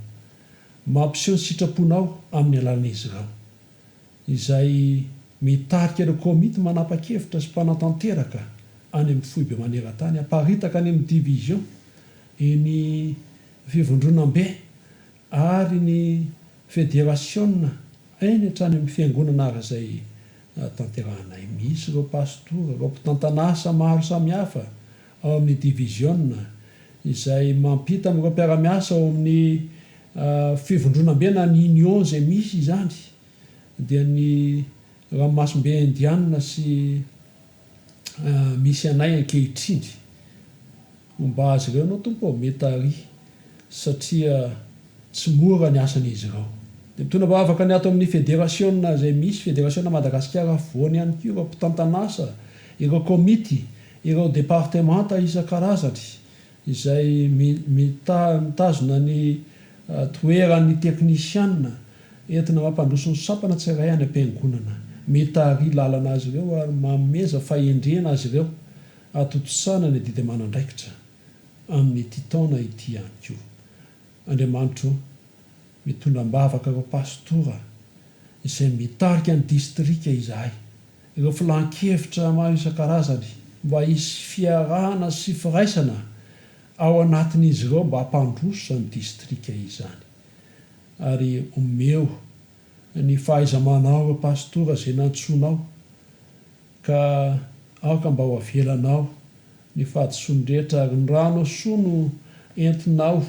mampiseho ny sitraponao amin'ny alalan'izy ireo izay mitarika ireo komity manapa-kevitra sy mpanatanteraka any amin'ny foibe maneran-tany, hamparitaka any amin'ny division ny fivondronam-be ary ny fédération eny hatrany amin'ny fiangonana ary izay tanterahanay. Misy ireo pastora, ireo mpitantanasa maro samihafa ao amin'ny division izay mampita amin'ireo mpiara-miasa ao amin'ny fivondronam-be na ny union izay misy izany dia ny ranomasombe indiana sy misy anay ankehitriny mba azy ireo anao tompo mety ary satria tsy mora ny asan'izy ireo. Dia mitondra mba afaka ny ato amin'ny fédération izay misy fédération Madagasikara voany ihany koa ireo mpitantanasa, ireo komity, ireo départementa isan-karazany izay mitazona ny toeran'ny teknisiana entina mampandroso ny sampana tsirairay any am-piangonana, mitary lalana azy ireo ary mameza fahendrena azy ireo atotosana ny adidy aman'andraikitra amin'ity taona ity ihany koa. Andriamanitra mitondra mbavaka ireo pastora izay mitarika ny distrika izahay, ireo filan-kevitra maro isan-karazany mba hisy fiarahana sy firaisana ao anatin'izy ireo mba hampandroso ny distrika izany ary omeo ny fahaizamanao pastora zay nantsonao ka aoka mba ho avelanao ny fahadisony rehetra ary ny rano sono entinao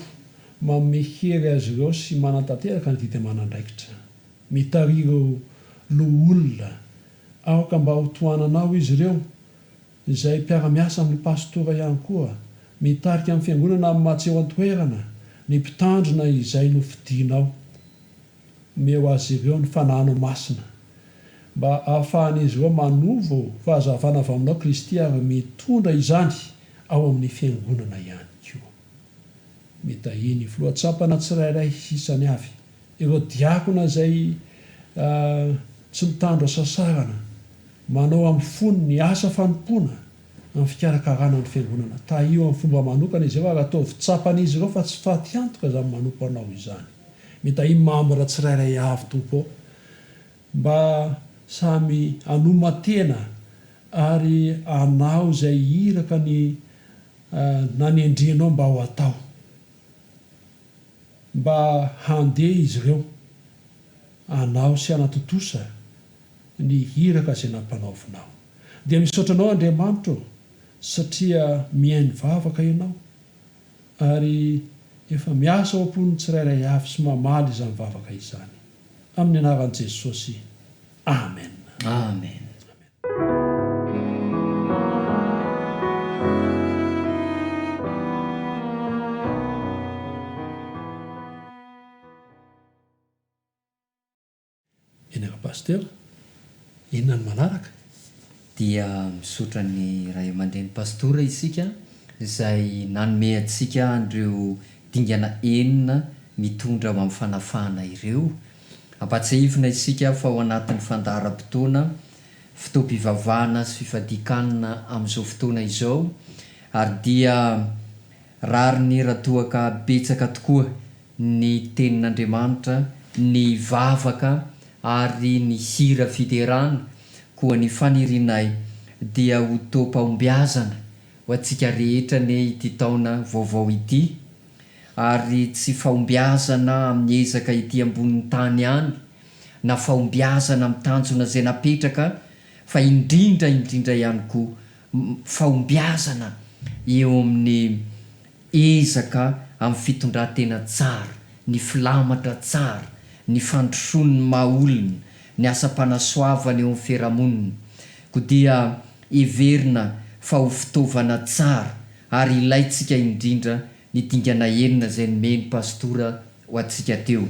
mamehery azy ireo sy manantanteraka ny dity manandraikitra mitary ireo loha olona aoka mba ho toananao izy ireo izay mpiara-miasa amin'ny pastora ihany koa mitarika amin'ny fiangonana amin'ny mahatseo antoerana ny mpitandrina izay no fidinao meo azy ireo ny fanano masina mba ahafahan'izy ireo manovo fahazavana avy aminao Kristy ary mitondra izany ao amin'ny fiangonana ihany koa. Mitahiny filoatsapana tsirairay isany avy ireo diakona izay tsy mitandro sasarana manao amin'ny fony ny asa fanompoana amin'ny fikarakarana ny fiangonana tahio amin'ny fomba manokana izy ireo ary atao vitsapan'izy ireo fa tsy faty antoka izany manompo anao izany. Mitahiny mambra tsirairay avy tompo mba samy anomatena ary anao izay iraka ny nanendrenao mba ho atao mba handeha izy ireo anao sy anatotosa ny hiraka izay nampanaovinao dia misaotranao Andriamanitra satria mihainy vavaka ianao ary efa miasa ao am-poniny tsirairay avy sy mamaly izany vavaka izany amin'ny anaran'i Jesosy. Amen. Amen. Enera pasteur, inona ny manaraka? Dia misotra ny ray aman-dreny pastora isika izay nanome antsika andreo dingana enina mitondra amin'ny fanafahana ireo. Ampatsahivina isika fa ao anatin'ny fandaharam-potoana fotoam-pivavahana sy fifadikanana amin'izao fotoana izao ary dia rary ny ratoaka betsaka tokoa ny tenin'Andriamanitra, ny vavaka ary ny hira fiterana koa ny fanirinay dia ho tom-pahombiazana ho antsika rehetra ny ity taona vaovao ity ary tsy fahombiazana amin'ny ezaka ity ambonin'ny tany ihany na fahombiazana amin'ny tanjona izay napetraka fa indrindra ihany koa fahombiazana eo amin'ny ezaka amin'ny fitondrantena tsara, ny filamatra tsara, ny fandrosoan'ny maha-olona, ny asa-panasoavana eo amin'ny fiarahamonina koa dia everina fa ho fitaovana tsara ary ilaitsika indrindra ny dingana enina izay nomeny pastora ho antsika teo.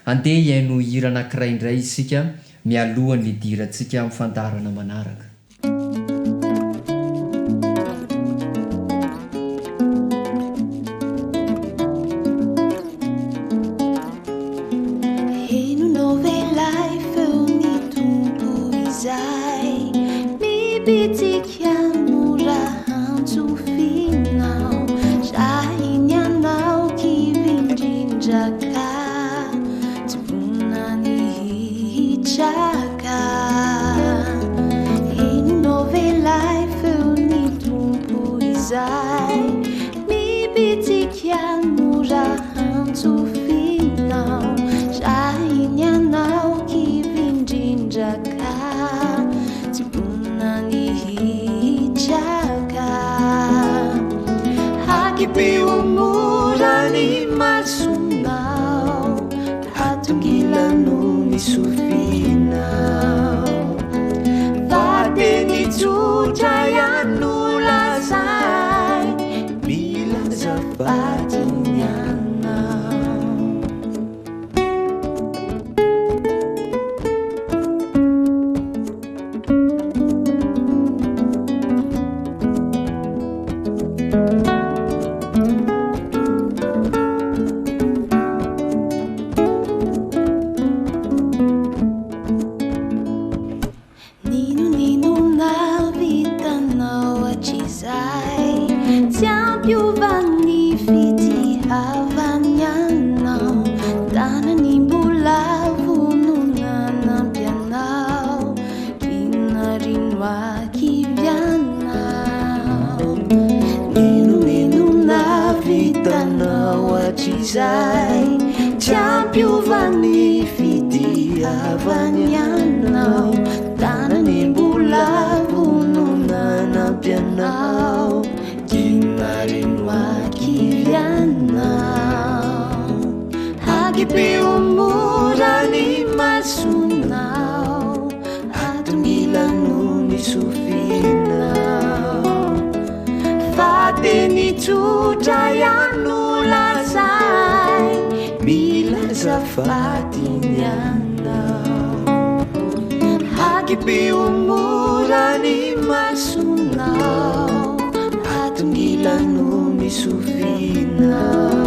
Andeha iaino hira anankiray indray isika mialohan'ny hidirantsika amin'ny fandaharana manaraka. Henonao velay feo ny tompo izay mibitika mora antsofinao shahiny anao kivindrindraka tsy vonany hitraka. Henonao velay feo ny tompo izay mibitika mora antsofinao shahiny anao kivindrindraka tsy vonany hitraka. Hakipeo morany masonao hatongilano ny sofinao fateny tsotra ihany lazay mila zafatiny anao. Nino navitanao hatrizay tsy ampiovany fitiavany anao tanany mbola vononanampy anao kinarino akivianao. Nino navitanao hatrizay tsy ampiovany fitiavany zavany anao tanany mbola vononanampianao kinarinoakivianao hakipeomorany masonao atongilano ny sofinao fateny tsotra iano lazay milaza fatiny anao hakipeomorany masonao atongilano ny sofinao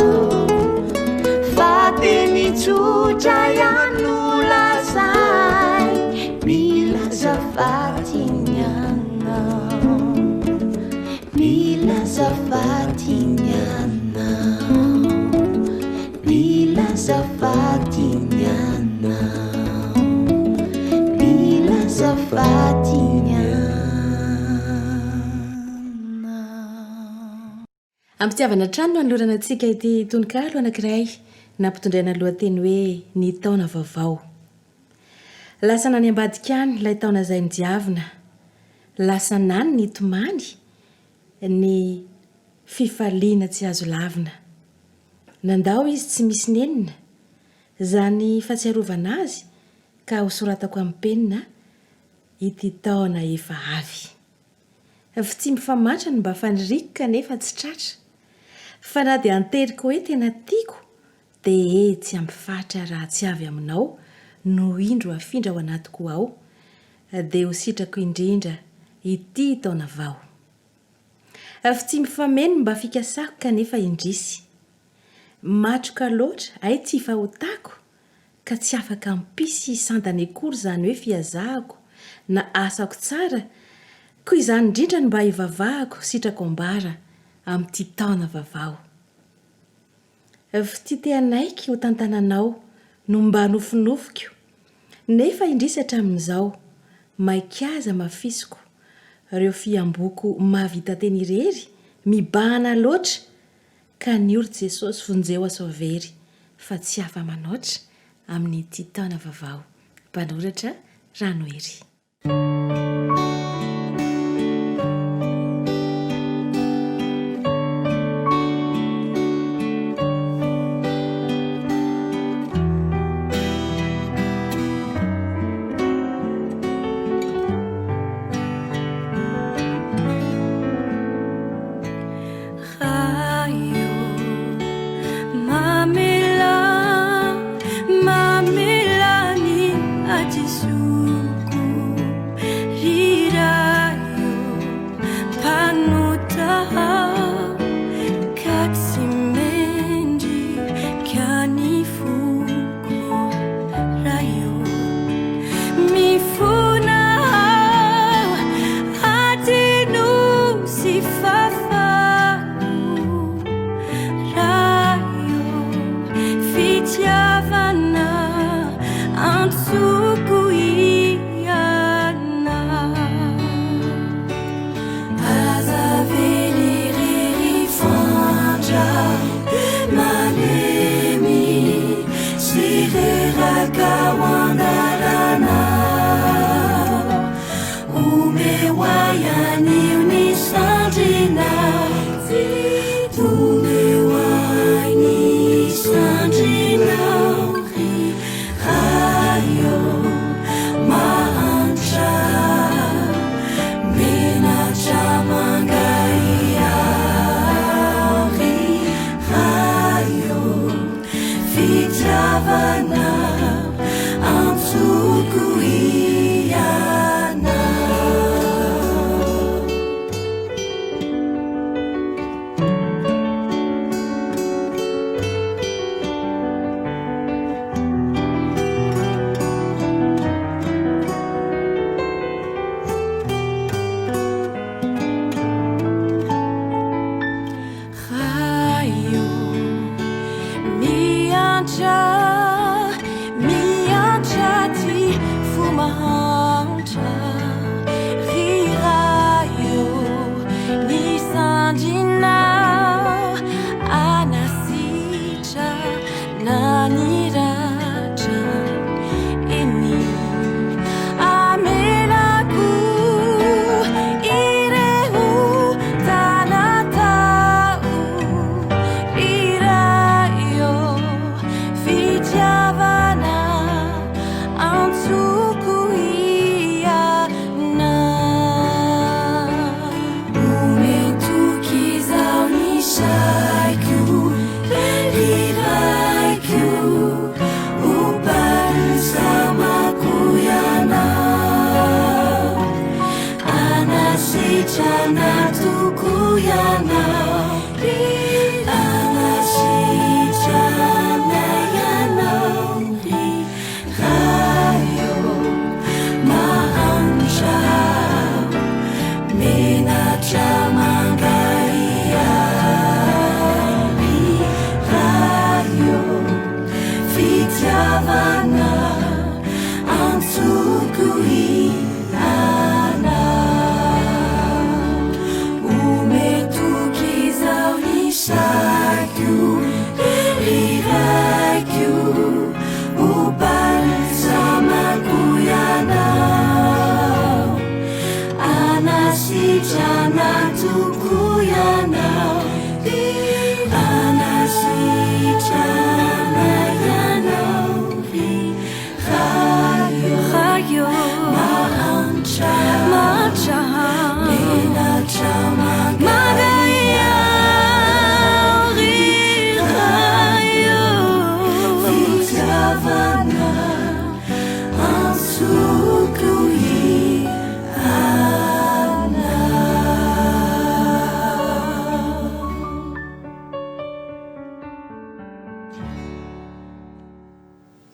fateny tsotra iano lazay milaza fatiny anao milaza fatiny anao milaza fatiny anao milaza fatiny ampitiavana trano no anolorana antsika ity tononkalo anankiray nampitondraina lohateny hoe ny taona vaovao. Lasa nany ambadika any ilay taona izay nidiavina, lasa nany ny tomany ny fifaliana tsy azo lavina. Nandao izy tsy misy nenina zany fahatsiarovana azy ka hosoratako amin'ny penina ity taona efa avy. Fa tsy mifamatra ny mba faniriko kanefa tsy tratra. Fa na dia anteriko hoe tena tiako dia tsy ampifatra raha tsy avy aminao no indro afindra ao anatiko ao dia ho sitrako indrindra ity taona vao. Fa tsy mifameno mba fikasako kanefa indrisy. Matroka loatra ay tsy fahotako ka tsy afaka ampisy sandany akory zany hoe fiazahako na asako tsara koa izany indrindra ny mba hivavahako sitrako ambara amin'ity taona vavao. Ty teanaiky ho tantananao no mba nofinofiko nefa indrisy hatramin'izao maikaza mafisiko reo fiamboko mahavita teny irery mibahana loatra ka ny oro Jesosy vonjeo aso very fa tsy afa manoatra amin'ity taona vavao. Mpanoratra Janoary. Mamela ni ajisuku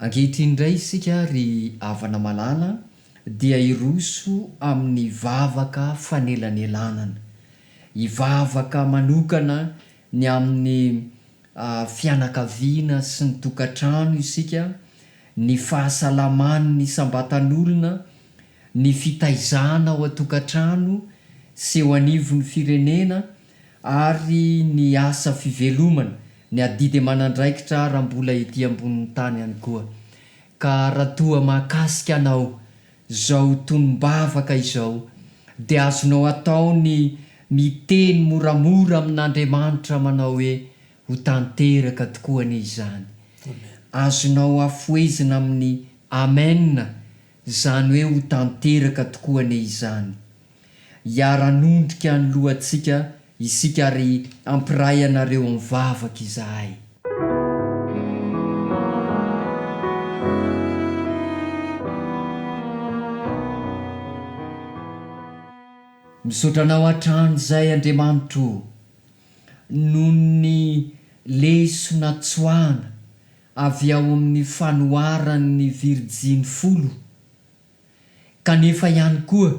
Ankehitrindray isika ry havana malala dia iroso amin'ny vavaka fanelanelanana, ivavaka manokana ny amin'ny fianakaviana sy ny tokantrano isika, ny fahasalamany ny sambatan'olona, ny fitaizana ao atokantrano sy eo anivon'ny firenena ary ny asa fivelomana ny adidy manandraikitra raha mbola ety ambonin'ny tany ihany koa. Ka raha toa mahakasika anao zao tonom-bavaka izao dia azonao atao ny miteny moramora amin'Andriamanitra manao hoe ho tanteraka tokoa ny izany. Azonao afoezina amin'ny amen, zany hoe ho tanteraka tokoa ny izany. Iaranondrika ny lohantsika isika ry ampiray anareo mivavaka izahay. Misotranao hatrany zay Andriamanitro noho ny lesona tsoahana avy ao amin'ny fanoaran'ny Virjiny folo, kanefa ihany koa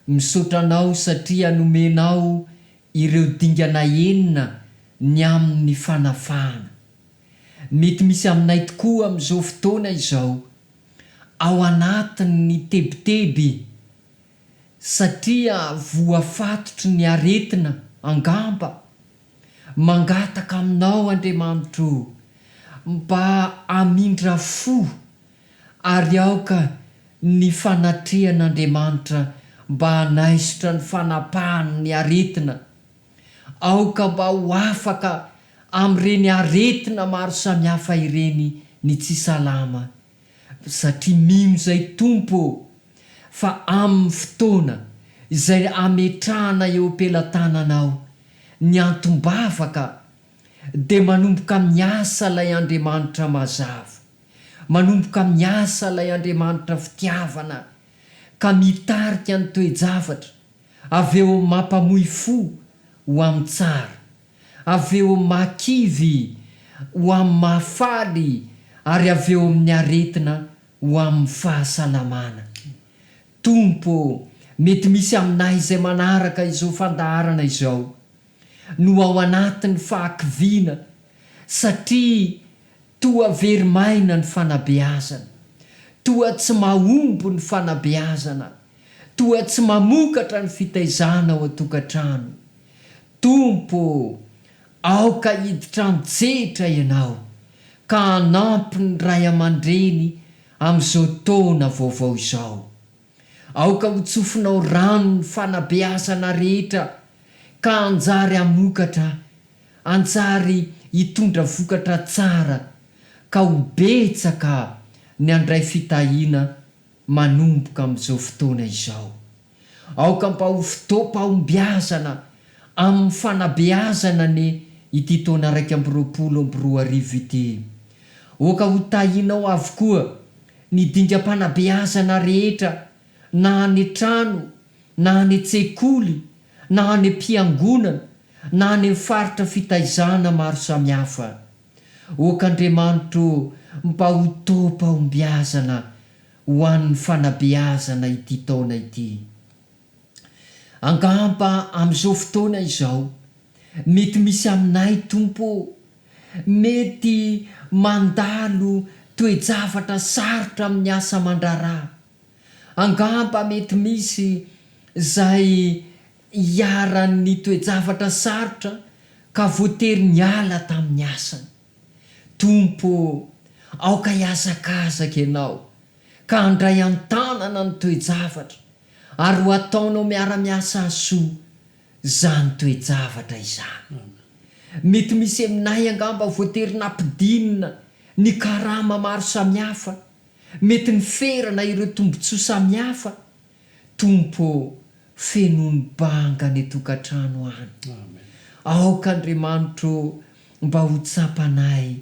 misotranao satria nomenao ireo dingana enina ny amin'ny fanafahana. Mety misy aminay tokoa amin'izao fotoana izao ao anatin'ny tebiteby satria voafatotry ny aretina angamba, mangataka aminao Andriamanitro mba amindra fo ary aoka ny fanatrehan'Andriamanitra mba hanaisotra ny fanapahany ny aretina, aoka mba ho afaka amin'ireny aretina maro samihafa ireny ny tsy salama, satria mino zay Tompo fa amin'ny fotoana izay ametrahana eo am-pelantananao ny antom-bavaka dia manomboka miasa lay Andriamanitra mazava, manomboka miasa lay Andriamanitra fitiavana ka mitarika ny toe-javatra, avy eo mampamoy fo ho amin'ny tsara, avy eo makivy ho amin'ny mahafaly, ary avy eo amin'ny aretina ho amin'ny fahasalamana. Tompo, mety misy aminay izay manaraka izao fandaharana izao no ao anatin'ny fahakiviana satria toa verimaina ny fanabeazana, toa tsy mahombo ny fanabeazana, toa tsy mamokatra ny fitaizana ao atokantrano. Tompo, aoka hiditra mijetra ianao ka hanampy ny ray aman-dreny amin'izao taona vaovao izao. Aoka ho tsofinao rano ny fanabeazana rehetra ka anjary hamokatra, anjary hitondra vokatra tsara, ka ho betsaka ny andray fitahiana manomboka amin'izao fotoana izao. Aoka mba ho fotoam-pahombiazana amin'ny fanabeazana ny ity taona 2024 ity. Aoka ho tahianao avokoa ny dingam-panabeazana rehetra, na any trano, na any tsekoly, na any am-piangonana na any mifaritra fitaizana maro samihafa. Ok'Andriamanitro mba ho tom-pahombiazana ho an'ny fanabeazana ity taona ity. Angamba amin'izao fotoana izao, mety misy aminay tompo, mety mandalo toe-javatra sarotra amin'ny asa mandrarà. Angamba mety misy zay hiaran'ny toe-javatra sarotra ka voatery niala tamin'ny asany. Tompo, aoka hiazakazaka ianao ka handray an-tanana ny toe-javatra ary ho ataonao miara-miasa soa zany toe-javatra izany. Mety misy aminay angamba voatery nampidinina ny karama maro samihafa, mety ny ferana ireo tombontsoa samihafa. Tompo, fenony banga ny tokantrano any. Aoka Andriamanitro mba ho tsapanay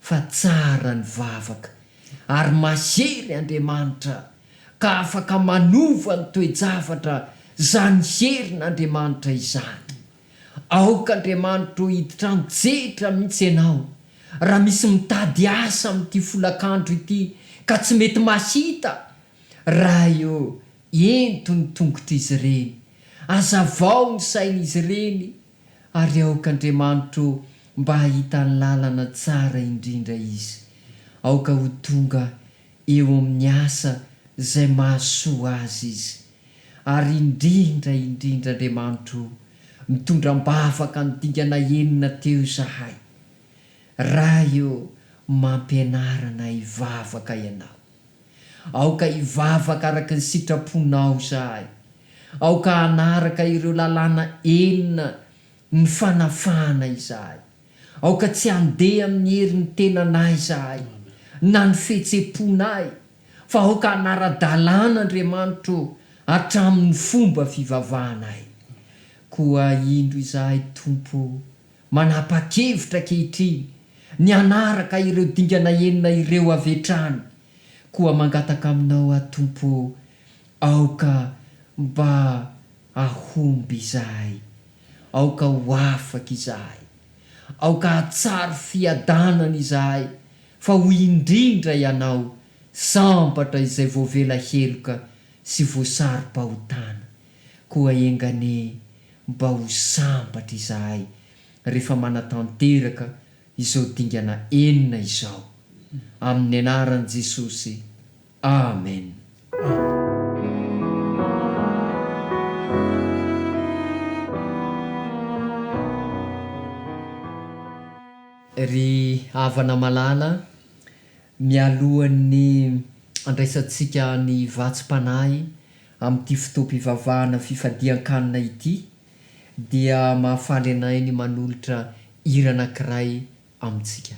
fa tsara ny vavaka ary masery Andriamanitra ka afaka manova ny toe-javatra zany herin'Andriamanitra izany. Aoka Andriamanitro hiditra mijetra mihitsy ianao raha misy mitady asa amin'ity folakandro ity ka tsy mety mahita, raha eo ento ny tongotr'izy ireny, azavao ny sain'izy ireny, ary aoka Andriamanitro mba hahita ny lalana tsara indrindra izy. Aoka ho tonga eo amin'ny asa zay mahasoa azy izy, ary indrindra Andriamanitro mitondra mbavaka ny dingana enina teo zahay. Raha eo mampianarana hivavaka ianao. Aoka hivavaka araka ny sitraponao zahay. Aoka hanaraka ireo lalàna enina ny fanafana izahay. Aoka tsy handeha amin'ny herin'ny tenanay zahay na ny fihetse-ponay, fa aoka hanara-dalàna Andriamanitro hatramin'ny fomba fivavahanay. Koa indro izahay Tompo manapa-kevitra kehitriny ny hanaraka ireo dingana enina ireo avetrany. Koa mangataka aminao Tompo, aoka mba ahomby izahay, aoka ho afaka izahay, aoka hatsaro fiadanana izahay, fa ho indrindra ianao sambatra izay voavela heloka sy voasaro-pahotana. Koa engane mba ho sambatra izahay rehefa manatanteraka izao dingana enina izao. Amin'ny anaran'i Jesosy. Amen. Ry havana malala, mialohan'ny andraisantsika ny vatsim-panahy amin'ity fotoam-pivavahana fifadian-kanina ity, dia mahafaly anay ny manolotra hira anankiray amintsika.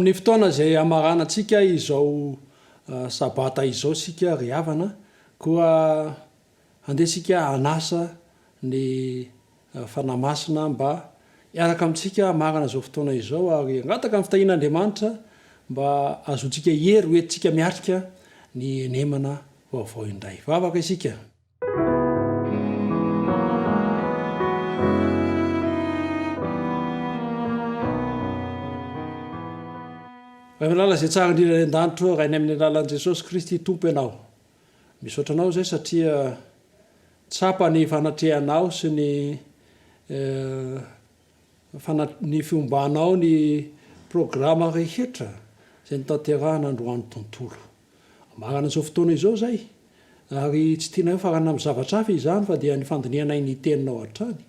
Amin'ny fotoana izay amaranantsika izao sabata izao sika ry havana koa andesika anasa ny fanamasina mba iaraka amintsika marana zao fotoana izao ary angataka amin'ny fitahin'Andriamanitra mba azontsika hery hoentintsika miatrika ny enemana vaovao indray. Vavaka isika. Lala zay tsara indrindra ny an-danitro rainy amin'ny alalan'i Jesosy Kristy tompo ianao. Misaotranao zay satria tsapa ny fanatrehanao sy ny fiombanao ny programa rehetra zay nitanterahana androany tontolo. Marana zao fotoana izao zay ary tsy tiana hoe farana amin'ny zavatra hafa izany fa dia ny fandinianay ny teninao hatrany.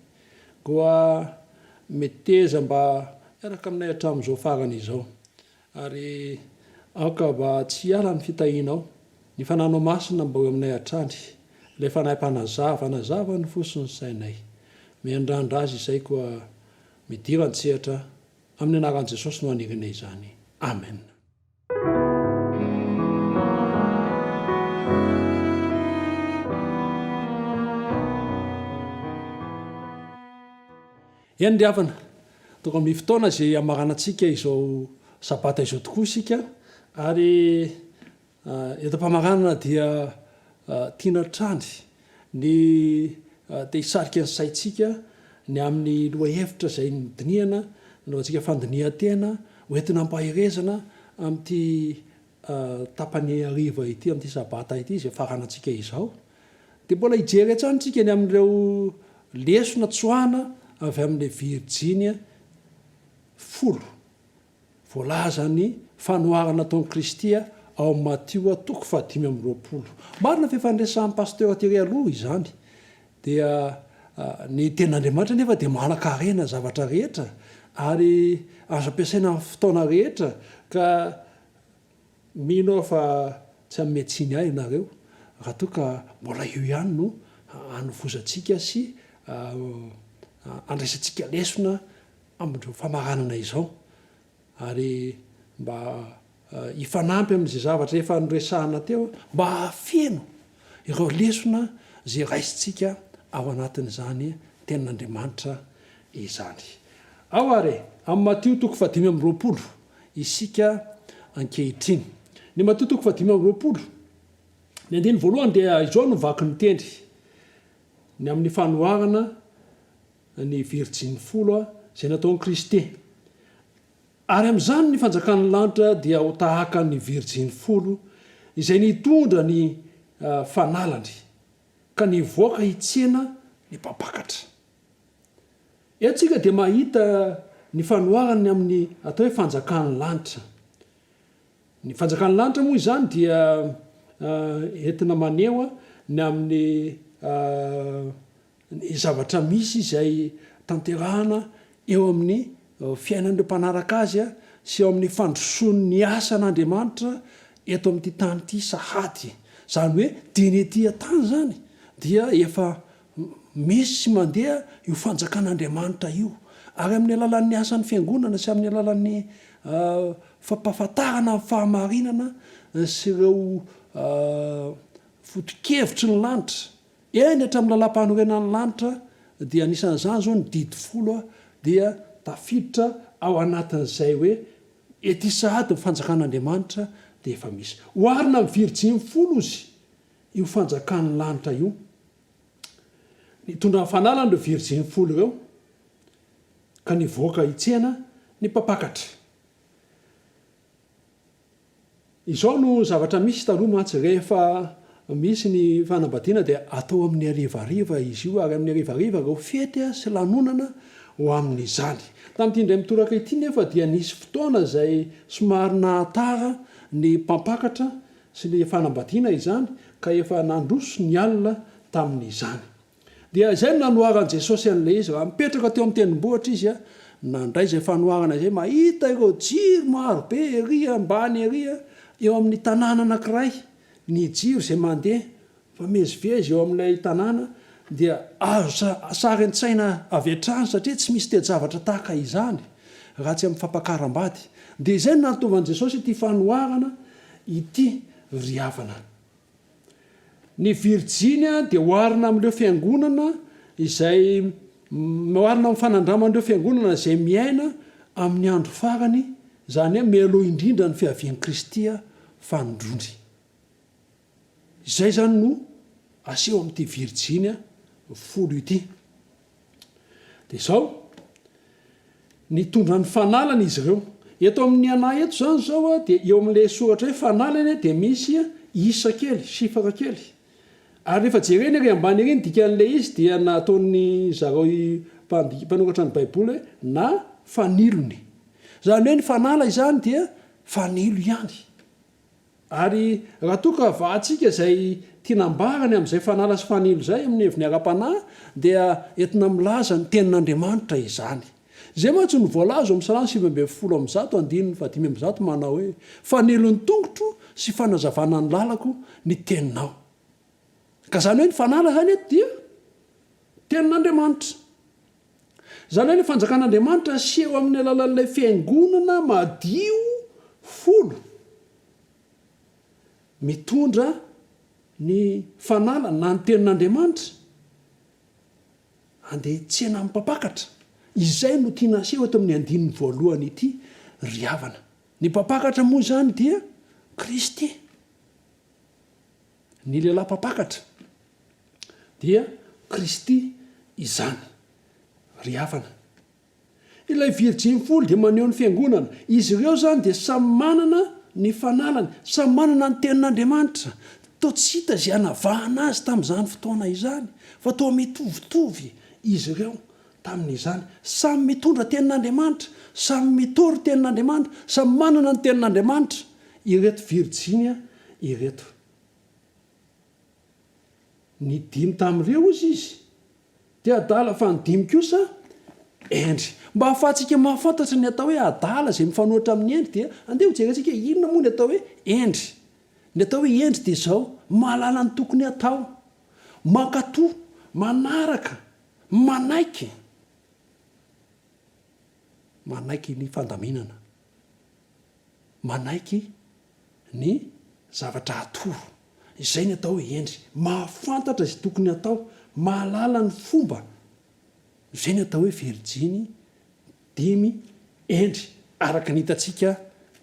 Koa meteza mba iaraka aminay hatramin'izao farana izao. Ary aoka mba tsy ala ny fitahinao ny fananao masina mba eo aminay hatrany ilay fanay-panazava ny fosiny sainay miandrandra azy izay koa midira ny tsehatra amin'ny anaran'i Jesosy no anirinay izany. Amen. Eny ry havana toko amin'ny fotoana izay amaranantsika izao sabata izao tokoa isika ary eto-pamaranana dia tianatrany ny te hisarika ny saitsika ny amin'ny loha-hevitra izay nidiniana naoantsika fandinihan-tena hoentina ampaherezana amin'ity tapany hariva ity amin'ity sabata ity izay faranantsika izao dia mbola hijery atsany tsika ny amin'ireo lesona tsoahana avy amin'ny Virginia 10 voalaza ny fanoharana taon'i Kristy ao amin'ny Matio toko 5:20. Marina fifandraisan'ny pasteur tery aloha izany dia ny ten'Andriamanitra nefa dia manan-karena zavatra rehetra ary azo ampiasaina amin'ny fotoana rehetra ka mino aho fa tsy ametsiny ahy ianareo raha toa ka mbola eo ihany no anovozantsika sy andraisantsika lesona amin'ireo famaranana izao ary mba hifanampy amin'izay zavatra efa noresahana teo mba hafeno ireo lesona zay raisitsika ao anatin'izany ten'Andriamanitra izany. Ao ary amin'ny Matio toko 5:20 isika ankehitriny ny matotoko fa 5 ny andiny voalohany dia izao no vaky ny tendry ny amin'ny fanoarana ny virjiny folo zay nataon'ny Kristy ary amin'izany ny fanjakan'ny lanitra dia ho tahaka ny virjiny folo izay nitondra ny fanalany ka nivoaka hitsena ny mpapakatra. Etsika dia mahita ny fanoarany amin'ny atao hoe fanjakan'ny lanitra. Ny fanjakan'ny lanitra moa izany dia entina maneho ny amin'ny ny zavatra misy izay tanterahana eo amin'ny fiainan'ireo mpanaraka azy sy eo amin'ny fandrosoan'ny ny asan'Andriamanitra eto amin'ity tany ity sahady. Zany hoe dinety tany zany dia efa misy sy mandeha io fanjakan'Andriamanitra io ary amin'ny alalan'ny asan'ny fiangonana sy amin'ny alalan'ny fampahafantarana fahamarinana sy ireo foto-kevitry ny lanitra eny hatramin'ny lalam-panorenan'ny lanitra dia anisan'izany zao ny didy folo dia tafiditra ao anatin'izay hoe ety sahady ny fanjakan'Andriamanitra dia efa misy oharina amin'ny virjiny folo izy io fanjakan'ny lanitra io. Nitondra ny fanalany ireo virjiny folo ireo ka nivoaka hitsena ny mpapakatra. Izao no zavatra misy taloha mantsy rehefa misy ny fanambadiana dia atao amin'ny arivariva izy io ary amin'ny arivariva reo fety sy lanonana ho amin'izany. Tamin'ity indray mitoraka ity nefa dia nisy fotoana izay somary nahatara ny mpampakatra sy ny fanambadiana izany ka efa nandroso ny alina tamin'izany. Dia izay no nanoaran'i Jesosy an'ilay izy raha mipetraka teo amin'ny tendrombohitra izy nandray izay fanoarana izay mahita ireo jiro maro be ery ambany ery eo amin'ny tanàna anankiray ny jiro izay mandeha fa mezivezy eo amin'ilay tanàna dia azo sary an-tsaina avy hatrany satria tsy misy tejavatra tahaka izany raha tsy amin'ny fampakaram-bady. Dia izay no nahatovan'i Jesosy ity fanoarana ity riavana. Ny virjiny dia oharina amin'ireo fiangonana izay oharina amin'ny fanandraman'ireo fiangonana izay miaina amin'ny andro farany zany hoe mialoha indrindra ny fiavian'i Kristy fanondrony. Izay zany no aseho amin'ity virjiny folo ity. Dia izao nitondra ny fanalana izy ireo. Eto amin'ny anahy eto zany zao dia eo amin'ilay soratra hoe fanalana dia misy isa kely, sifara kely. Ary rehefa jerena ery ambany ery ny dikan'ilay izy dia nataon'ny zareo mpanoratra ny Baiboly hoe na fanilony. Zany hoe ny fanala izany dia fanilo ihany. Ary raha toa ka vahatsika izay tinambarany amin'izay fanala sy fanilo izay amin'ny heviny ara-panahy dia entina milaza ny tenin'Andriamanitra izany. Izay mantsy ny voalaza amin'ny Salamo 7:1 manao hoe fanilony tongotro sy fanazavana ny lalako ny teninao. Ka zany hoe ny fanala zany eto dia tenin'Andriamanitra. Zany hoe ny fanjakan'Andriamanitra aseho amin'ny alalan'ilay fiangonana madio folo mitondra ny fanala na ny tenin'Andriamanitra andeha hitsena amin'ny mpapakatra. Izay no tiana aseho eto amin'ny andininy voalohany ity riavana. Ny mpapakatra moa zany dia Kristy. Ny lehilahy mpapakatra dia Kristy izany riavana. Ilay virjiny folo dia maneho ny fiangonana. Izy ireo zany dia samy manana ny fanalany, samy manana ny tenin'Andriamanitra. Toa tsy hita izay anavahana azy tamin'izany fotoana izany fa toa mitovitovy izy ireo tamin'izany. Samy mitondra tenin'Andriamanitra, samy mitory tenin'Andriamanitra, samy manana ny tenin'Andriamanitra ireto virjiny ireto. Ny dimy tamin'ireo izy dia adala fa ny dimy kosa endry. Mba hahafahantsika mahafantatra ny atao hoe adala izay mifanohitra amin'ny endry dia andeha ho jerentsika inona moa ny atao hoe endry. Ny atao hoe endry dia izao mahalala ny tokony atao, mankatoa, manaraka, manaiky ny fandaminana, manaiky ny zavatra atoro. Izay ny atao hoe endry, mahafantatra izay tokony atao, mahalala ny fomba. Izay ny atao hoe virjiny, dimy, endry, araka ny hitantsika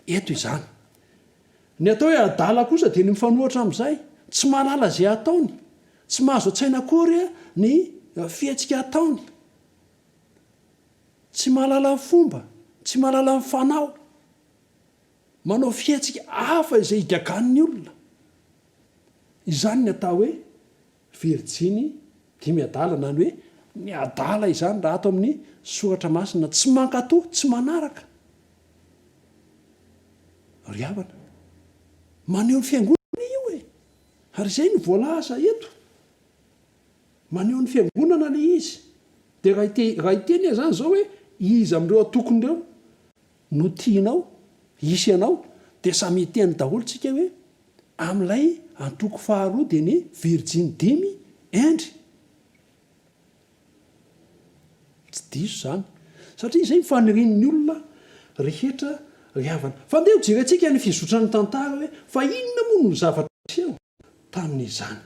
eto izany. ny atao hoe adala kosa dia ny mifanohatra amin'izay tsy mahalala izay ataony tsy mahazo a-tsaina kory a ny fihetsika ataony tsy mahalala ny fomba tsy mahalala ny fanao manao fihetsika hafa izay higagan'ny olona izany ny atao hoe virjiny dimy adala na ny hoe ny adala izany raha ato amin'ny soratra masina tsy mankatoa tsy manaraka ry havana maneho ny fiangonana io e ary izay ny voalaza eto maneho ny fiangonana le izy dia raha iteny zany zao hoe izy am'ireo atokony ireo no tianao isy ianao dia samy iteny daholo tsika hoe amin'ilay antoko faharoa dia ny virjiny dimy endry tsy diso zany satria izay mifanirian'ny olona rehetra ry havana fa ndeha ho jerentsika ny fizotrany tantara hoe fa inona moa no zavatra seho tamin'izany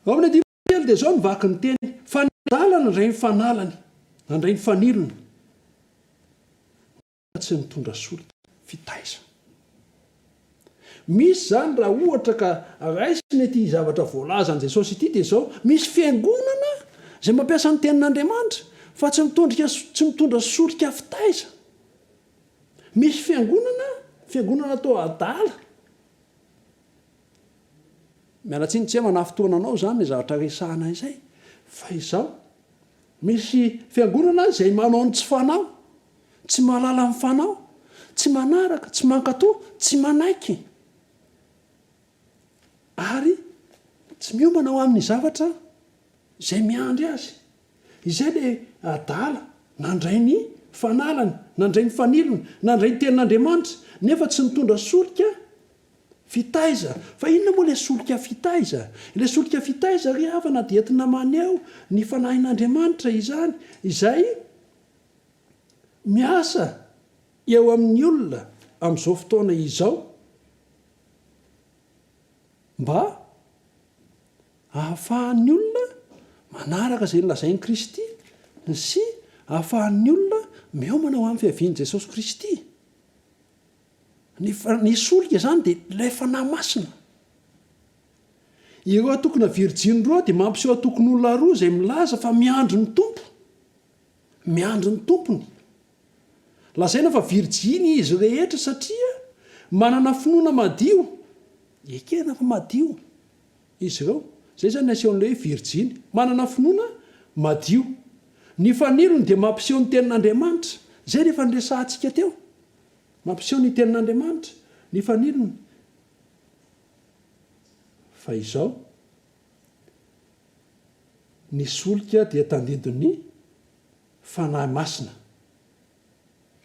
ao amin'ny dimtelo dia zao nivaky ny teny fa ny adala nandray ny fanalany nandray ny fanirony tsy nitondra solika fitaiza misy zany raha ohatra ka raisiny ty zavatra voalazany jesosy ity dia zao misy fiangonana zay mampiasa ny tenin'andriamanitra fa tsy mitondra solika fitaiza misy fiangonana atao adala mialatsiny tsy hoe manafitoana anao zany ny zavatra resahana izay fa izao misy fiangonana zay manao ny tsy fanao tsy mahalala ny fanao tsy manaraka tsy mankatoa tsy manaiky ary tsy miomana ho amin'ny zavatra zay miandry azy izay le adala nandray ny fanalany nandray ny fanilony nandray ny tenin'andriamanitra nefa tsy nitondra solika fitaiza fa inona moa le solika fitaiza le solika fitaiza ry havana dia entina maneho ny fanahin'andriamanitra izany izay miasa eo amin'ny olona amin'izao fotoana izao mba ahafahan'ny olona manaraka izay nolazain'i Kristy sy ahafahan'ny olona miomana ho amin'ny fiavian'i Jesosy Kristy ny solika zany dia ilay fanahy masina ireo atokona virjiny roa dia mampiseho atokony olona roa izay milaza fa miandro ny tompony lazaina fa virjiny izy rehetra satria manana finoana madio ekena fa madio izy ireo zay zany asehoan'le hoe virjiny manana finoana madio ny fanilony dia mampiseho ny tenin'andriamanitra zay rehefa nyresahantsika teo mampiseho ny tenin'andriamanitra ny fanilony fa izao ny solika dia tandidony fanahy masina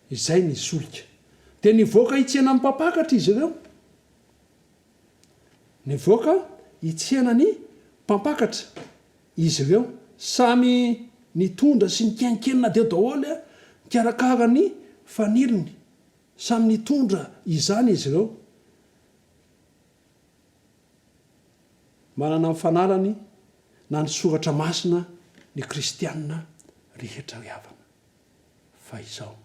izay ny solika dia nivoaka hitsena amin'ny mpampakatra izy ireo nivoaka hitsena ny mpampakatra izy ireo samy nitondra sy nikenikенina deo daholo nikarakara ny fanilony samy nitondra izany izy ireo manana ny fanalany na ny soratra masina ny kristianina rehetra ry havana fa izao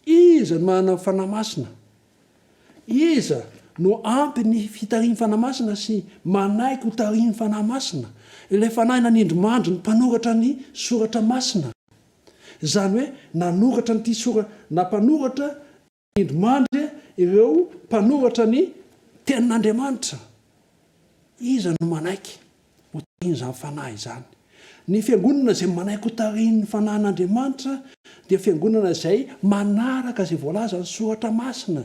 iza no manana ny fanahy masina iza no ampy ny fitariany fanahy masina sy manaiky ho tariany fanahy masina ilay fanahy nanindromandro ny mpanoratra ny soratra masina zany hoe nanoratra nyty nampanoratra indromandry ireo mpanoratra ny tenin'andriamanitra iza no manaiky ho tariany zany fanahy izany ny fiangonana zay manaiky ho tariany fanahin'andriamanitra dia fiangonana zay manaraka zay voalaza ny soratra masina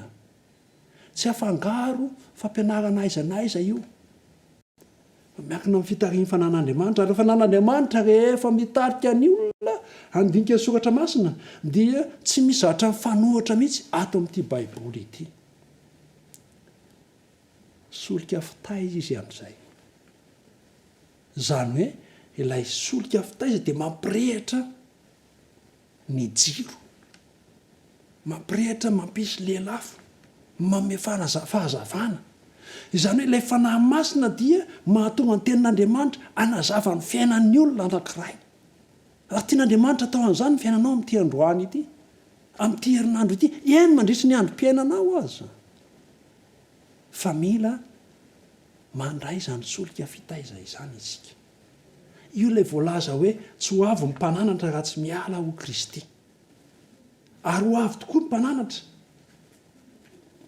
tsy afangaro fampianarana aizanaiza io miankina amin'ny fitariany fanahin'andriamanitra ary fanahin'andriamanitra rehefa mitarika ny olona andinika ny soratra masina dia tsy misy zavatra mifanohitra mihitsy ato amin'ity baiboly ity solika fitaiza izy amin'izay zany hoe ilay solika fitaiza dia mampirehitra ny jiro mampirehitra mampisy lelafo mame fahazavana izany hoe ilay fanahy masina dia mahatonga ny tenin'andriamanitra anazava ny fiainan'ny olona anankiray raha tian'andriamanitra atao an'izany ny fiainanao amin'ity androany ity amin'ity herinandro ity eny mandritry ny androm-piainanao aza fa mila mandray zany solika fitaiza izany isika. Io lay voalaza hoe tsy ho avy ny mpananatra raha tsy miala ho Kristy. Ary ho avy tokoa ny mpananatra.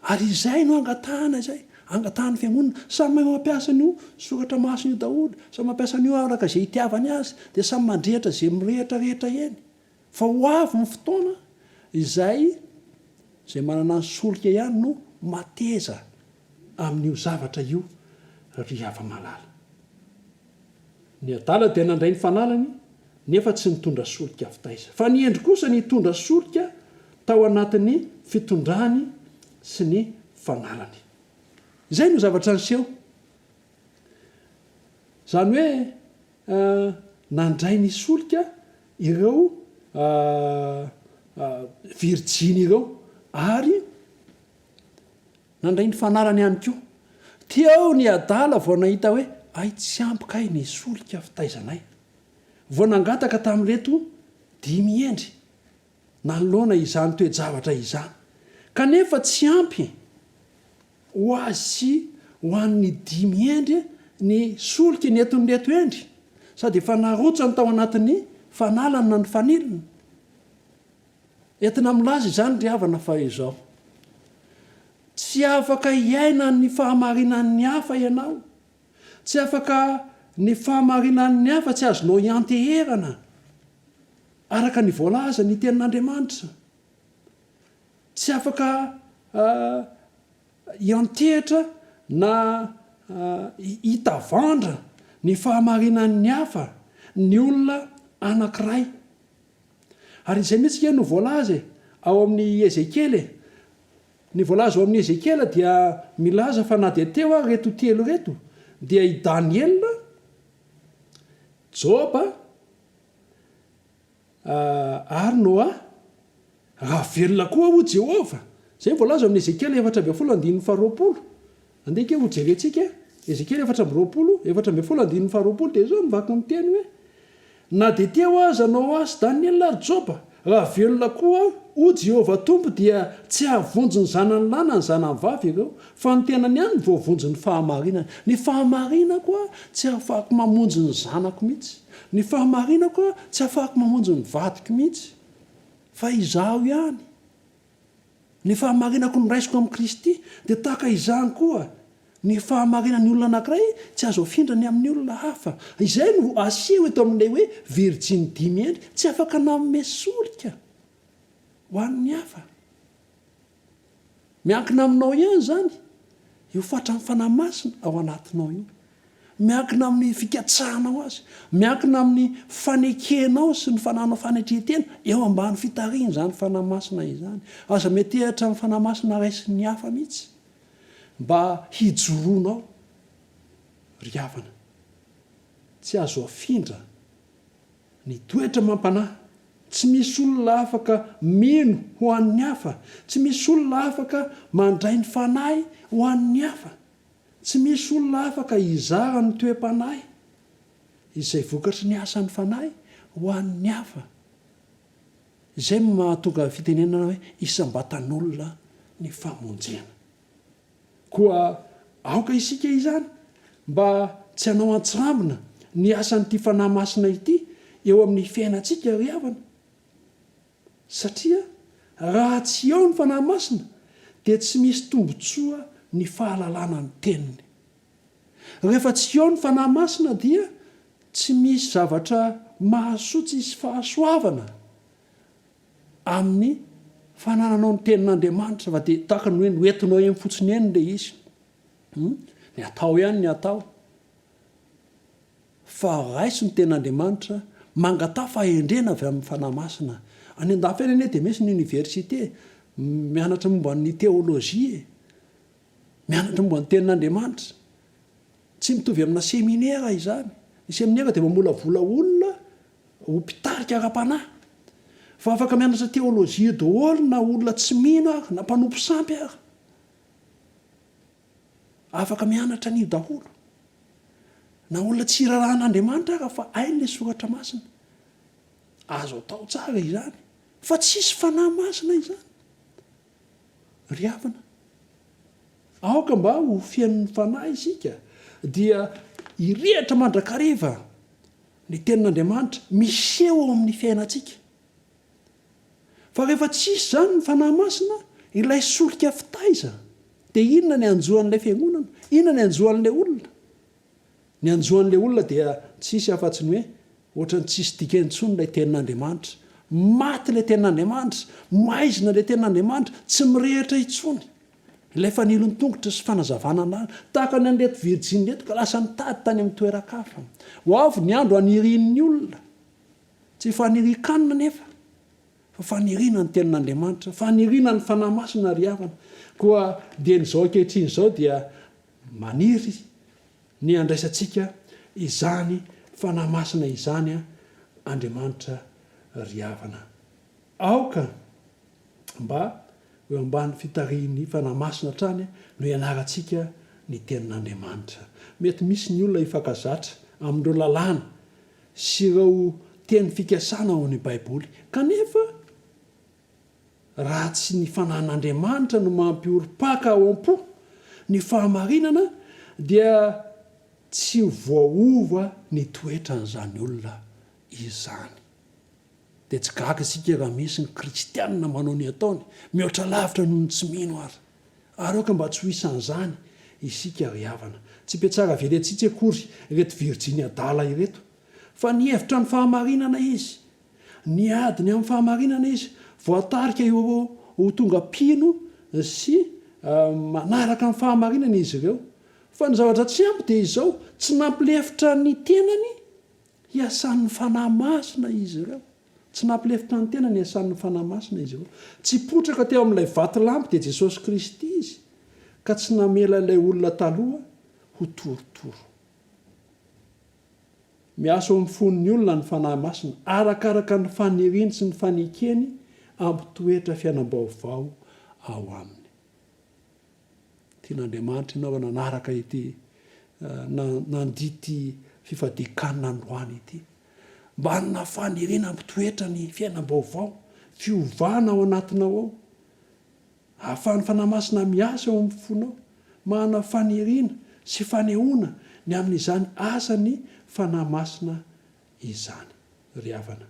Ary izay no angatahana izay. Angatahany fiangonana. Samy mampiasa an'io soratra masina io daholo. Samy mampiasa an'io araka izay itiavany azy. Dia samy mandrehatra izay mirehetrarehetra eny. Fa ho avy ny fotoana izay manana ny solika ihany no mateza amin'io zavatra io ry hava-malala. Ny adala dia nandray ny fanalany nefa tsy nitondra solika fitaiza. Fa ny endry kosa nitondra solika tao anatin'ny fitondrany sy ny fanalany. Izay no zavatra niseho. Zany hoe nandray ny solika ireo virjiny ireo ary nandray ny fanalany ihany koa. Teo ny adala vao nahita hoe ay tsy ampikay ny solika fitaizanay. Vao nangataka tamin'ireto 5 endry nanoloana izany toe-javatra izany. Kanefa tsy ampy ho azy sy ho an'ny 5 endry ny solika ny eton'reto endry. Sady efa narotsany tao anatin'ny fanalany na ny faniliny. Entina milaza izany ry havana fa izao. Tsy afaka iaina ny fahamarinan'ny hafa ianao. Tsy afaka ny fahamarinan'ny hafa tsy azonao ianteherana araka ny voalaza ny tenin'Andriamanitra. Tsy afaka iantehitra na hitavandra ny fahamarinan'ny hafa ny olona anankiray. Ary izay mihitsy no voalaza ao amin'ny Ezekely. Ny voalaza ao amin'ny Ezekely dia milaza fa na dia teo reto telo reto dia i Daniela, Joba ary Noa raha velona koa ho Jehova. Zay voalaza amin'ny Ezekely 4:20. Andeke ho jerentsika Ezekely 4:20 dia zao mivaky ny teny hoe na dia teo aza Noa sy Daniela ary Joba raha velona koa ho Jehova Tompo dia tsy havonjy ny zanany lahy na ny zanany vavy ireo fa ny tenany ihany voavonjy ny fahamarinana. Ny fahamarinana koa tsy afaka mamonjy ny zanako mihitsy. Ny fahamarinana koa tsy afaka mamonjy ny vadiko mihitsy fa izaho ihany. Ny fahamarinako ny raisiko amin'ny Kristy dia tahaka izany koa. Ny fahamarinan'ny olona anankiray tsy azo afindrany amin'ny olona hafa. Izay no aseho eto amin'ilay hoe virjiny 5 endry tsy afaka nanome solika ho an'ny hafa. Miankina aminao ihany zany io fatran'ny fanahy masina ao anatinao io. Miankina amin'ny fikatsahanao azy. Miankina amin'ny fanekenao sy ny fananao fanetretena eo ambany fitariana izany fanahy masina izany. Aza metehitra amin'ny fanahy masina raisy ny hafa mihitsy mba hijoroanao ry havana. Tsy azo afindra ny toetra mampanahy. Tsy misy olona afaka mino ho an'ny hafa. Tsy misy olona afaka mandray ny fanahy ho an'ny hafa. Tsy misy olona afaka hizara ny toe-panahy izay vokatry ny asan'ny fanahy ho an'ny hafa. Izay mahatonga fitenenana hoe isambatan'olona ny famonjena. Koa aoka isika izany mba tsy hanao antsirambina ny asan'ity fanahy masina ity eo amin'ny fiainantsika ry havana. Satria raha tsy eo ny fanahy masina dia tsy misy tombotsoa ny fahalalana ny teniny. Rehefa tsy eo ny fanahy masina dia tsy misy zavatra mahasotsy sy fahasoavana amin'ny fanananao ny tenin'Andriamanitra fa dia tahaka ny hoe noentinao eny fotsiny eny ilay izy. Ny atao ihany ny atao. Fa raiso ny tenin'Andriamanitra mangatao fahendrena avy amin'ny fanahy masina. Any an-dafy eny anie dia misy ny université mianatra momba ny teolojia, mianatra momba ny tenin'Andriamanitra. Tsy mitovy amina seminera izany. Ny seminera dia mamolavola olona ho mpitarika ara-panahy. Fa afaka mianatra teolojia daholo na olona tsy mino ary na mpanompo sampy ary. Afaka mianatra an'io daholo. Na olona tsy rarahan'Andriamanitra ary fa hainy ilay soratra masina. Azo atao tsara izany. Fa tsisy fanahy masina izany. Ry havana. aoka mba ho fian'ny fanahy isika dia irehatra mandrakariva ny tenin'andriamanitra miseho ao amin'ny fiainantsika fa rehefa tsisy zany ny fanahy masina ilay solika fitaiza dia inona ny anjoan'ilay fiangonana, inona ny anjoan'lay olona. Ny anjoan'lay olona dia tsisy afa-tsy ny hoe ohatra ny tsisy dika intsony ilay tenin'andriamanitra, maty ilay tenin'andriamanitra, maizina ilay tenin'andriamanitra, tsy mirehitra intsony ilay fanilony tongotra sy fanazavana an'ala tahaka ny an'reto virjiny reto ka lasa nitady tany amin'ny toeran-kafa. Ho avy ny andro anirin'ny olona, tsy fanirikanina nefa fa fanirina ny tenin'andriamanitra, fanirina ny fanahy masina ry havana. Koa dia n'izao ankehitriny izao dia maniry ny andraisantsika izany fanahy masina izany Andriamanitra ry havana. Aoka mba eo ambany fitarian'ny fanahy masina trany no ianarantsika ny tenin'Andriamanitra. Mety misy ny olona ifankazatra amin'ireo lalàna sy ireo teny fikasana ao ny Baiboly, kanefa raha tsy ny fanahin'Andriamanitra no mampioro-paka ao am-po ny fahamarinana dia tsy voaova ny toetra n'izany olona izany. Dia tsy gaga isika raha misy ny kristianina manao ny ataony mihoatra lavitra noho ny tsy mino ary aoka mba tsy ho isan'izany isika ry havana. Tsy mpiatsara velentsika akory ireto virjiny adala ireto, fa ny hevitra ny fahamarinana izy, ny adiny amin'ny fahamarinana izy, voatarika eo ho tonga pino sy manaraka amin'ny fahamarinana izy ireo. Fa ny zavatra tsy ampy dia izao, tsy nampilefitra ny tenany hiasan'ny fanahy masina izy ireo. Tsy nampilefitra ny tenany hiasan'ny fanahy masina izy ireo. Tsy potraka teo amin'ilay vatolampy dia Jesosy Kristy izy, ka tsy namela ilay olona taloha ho torotoro. Miasa ao amin'ny fon'ny olona ny fanahy masina arakaraka ny faniriany sy ny fanekeny ampitoetra fiainam-baovao ao aminy. Tian'Andriamanitra ianao nanaraka ity nandity fifadikanina androany ity, mba hanana faniriana ampitoetra ny fiainam-baovao, fiovana ao anatinao ao, ahafahan'ny fanahy masina miasa ao amin'ny fonao, manana faniriana sy fanehoana ny amin'izany asany fanahy masina izany ry havana.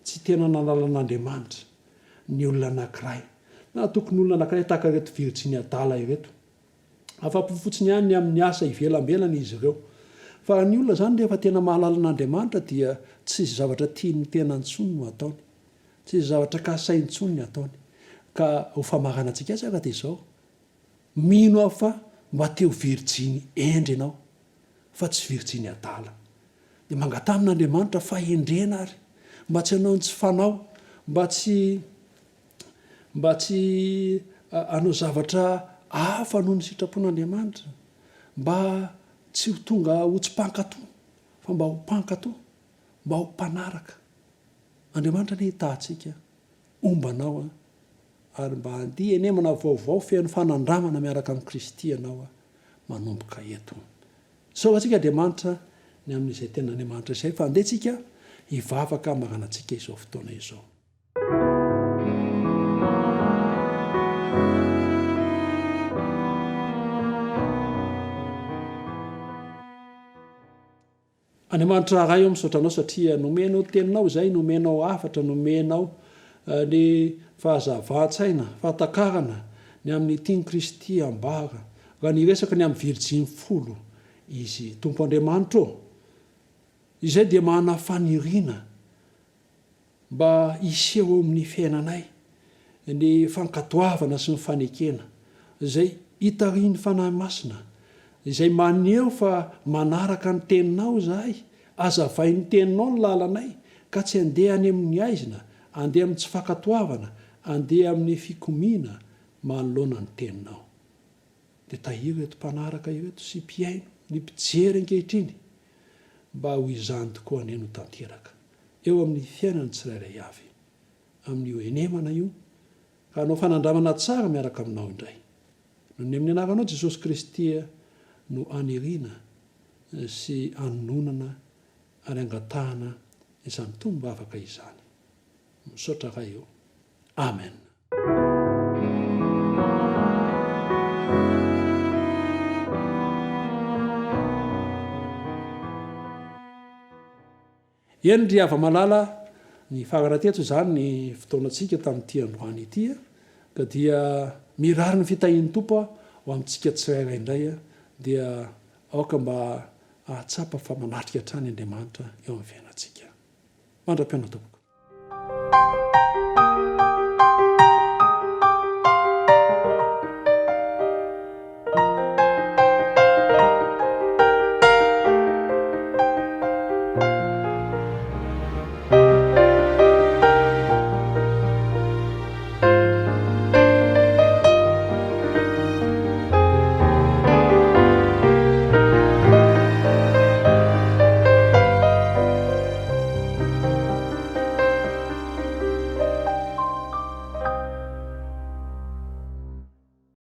Tsy tena nanalan'Andriamanitra ny olona anankiray, na tokony olona anankiray tahaka ireto virjiny adala ireto, afa-po fotsiny ihany amin'ny asa ivelambelany izy ireo. Fa ny olona zany rehefa tena mahalalan'Andriamanitra dia tsy izy zavatra tiany tena intsony no ataony, tsy izy zavatra kasai intsony ny ataony. Ka ho famarana antsika azy ara dia izao, mino aho fa mba teo virjiny endry ianao fa tsy virjiny adala, dia mangatamin'Andriamanitra fahendrena ary mba tsy hanao tsy fanao, mba tsy hanao zavatra hafa noho ny sitrapon'Andriamanitra, mba tsy ho tonga ho tsy mpankatò fa mba ho mpankatò, mba ho mpanaraka. Andriamanitra ny hitantsika ombanao ary mba handihy enemana vaovao feno fanandramana miaraka amin'ny Kristy ianao manomboka eto. Sao antsika Andriamanitra ny amin'izay tena Andriamanitra izay, fa andehantsika hivavaka maranantsika izao fotoana izao. Andriamanitra ray eo misaotranao satria nomenao teninao izay, nomenao afatra, nomenao ny fahazava-tsaina, fahatakarana ny amin'ny tiany Kristy ambara. Raha ny resaka ny amin'ny virjiny 10 izy Tompo Andriamanitra ô, izay dia manana faniriana mba hiseho ao amin'ny fiainanay ny fankatoavana sy ny fanekena izay hitarian'ny fanahy masina, izay maneho fa manaraka ny teninao zahay, azavain'ny teninao ny lalanay, ka tsy handeha any amin'ny aizina, handeha amin'ny tsy fankatoavana, handeha amin'ny fikomiana manoloana ny teninao. Dia tahiry reto mpanaraka ireto sy mpiaino ny mpijery ankehitriny mba ho izany tokoa ane no tanteraka eo amin'ny fiainany tsirairay avy amin'io enemana io, ka hanao fanandramana tsara miaraka aminao indray. Noho ny amin'ny anaranao Jesosy Kristy no anirina sy anononana ary angatahana izany tombavaka izany. Misaotra ray eo. Amen. endry ava-malala ny faharateto zany ny fotoanatsika tamin'ity androany itya ka dia mirary ny fitahin'ny tompo ho amintsika tsirairay indray dia aoka mba ahatsapa fa manatrika hatrany Andriamanitra eo amin'ny fiainatsika mandra-piaina tompoko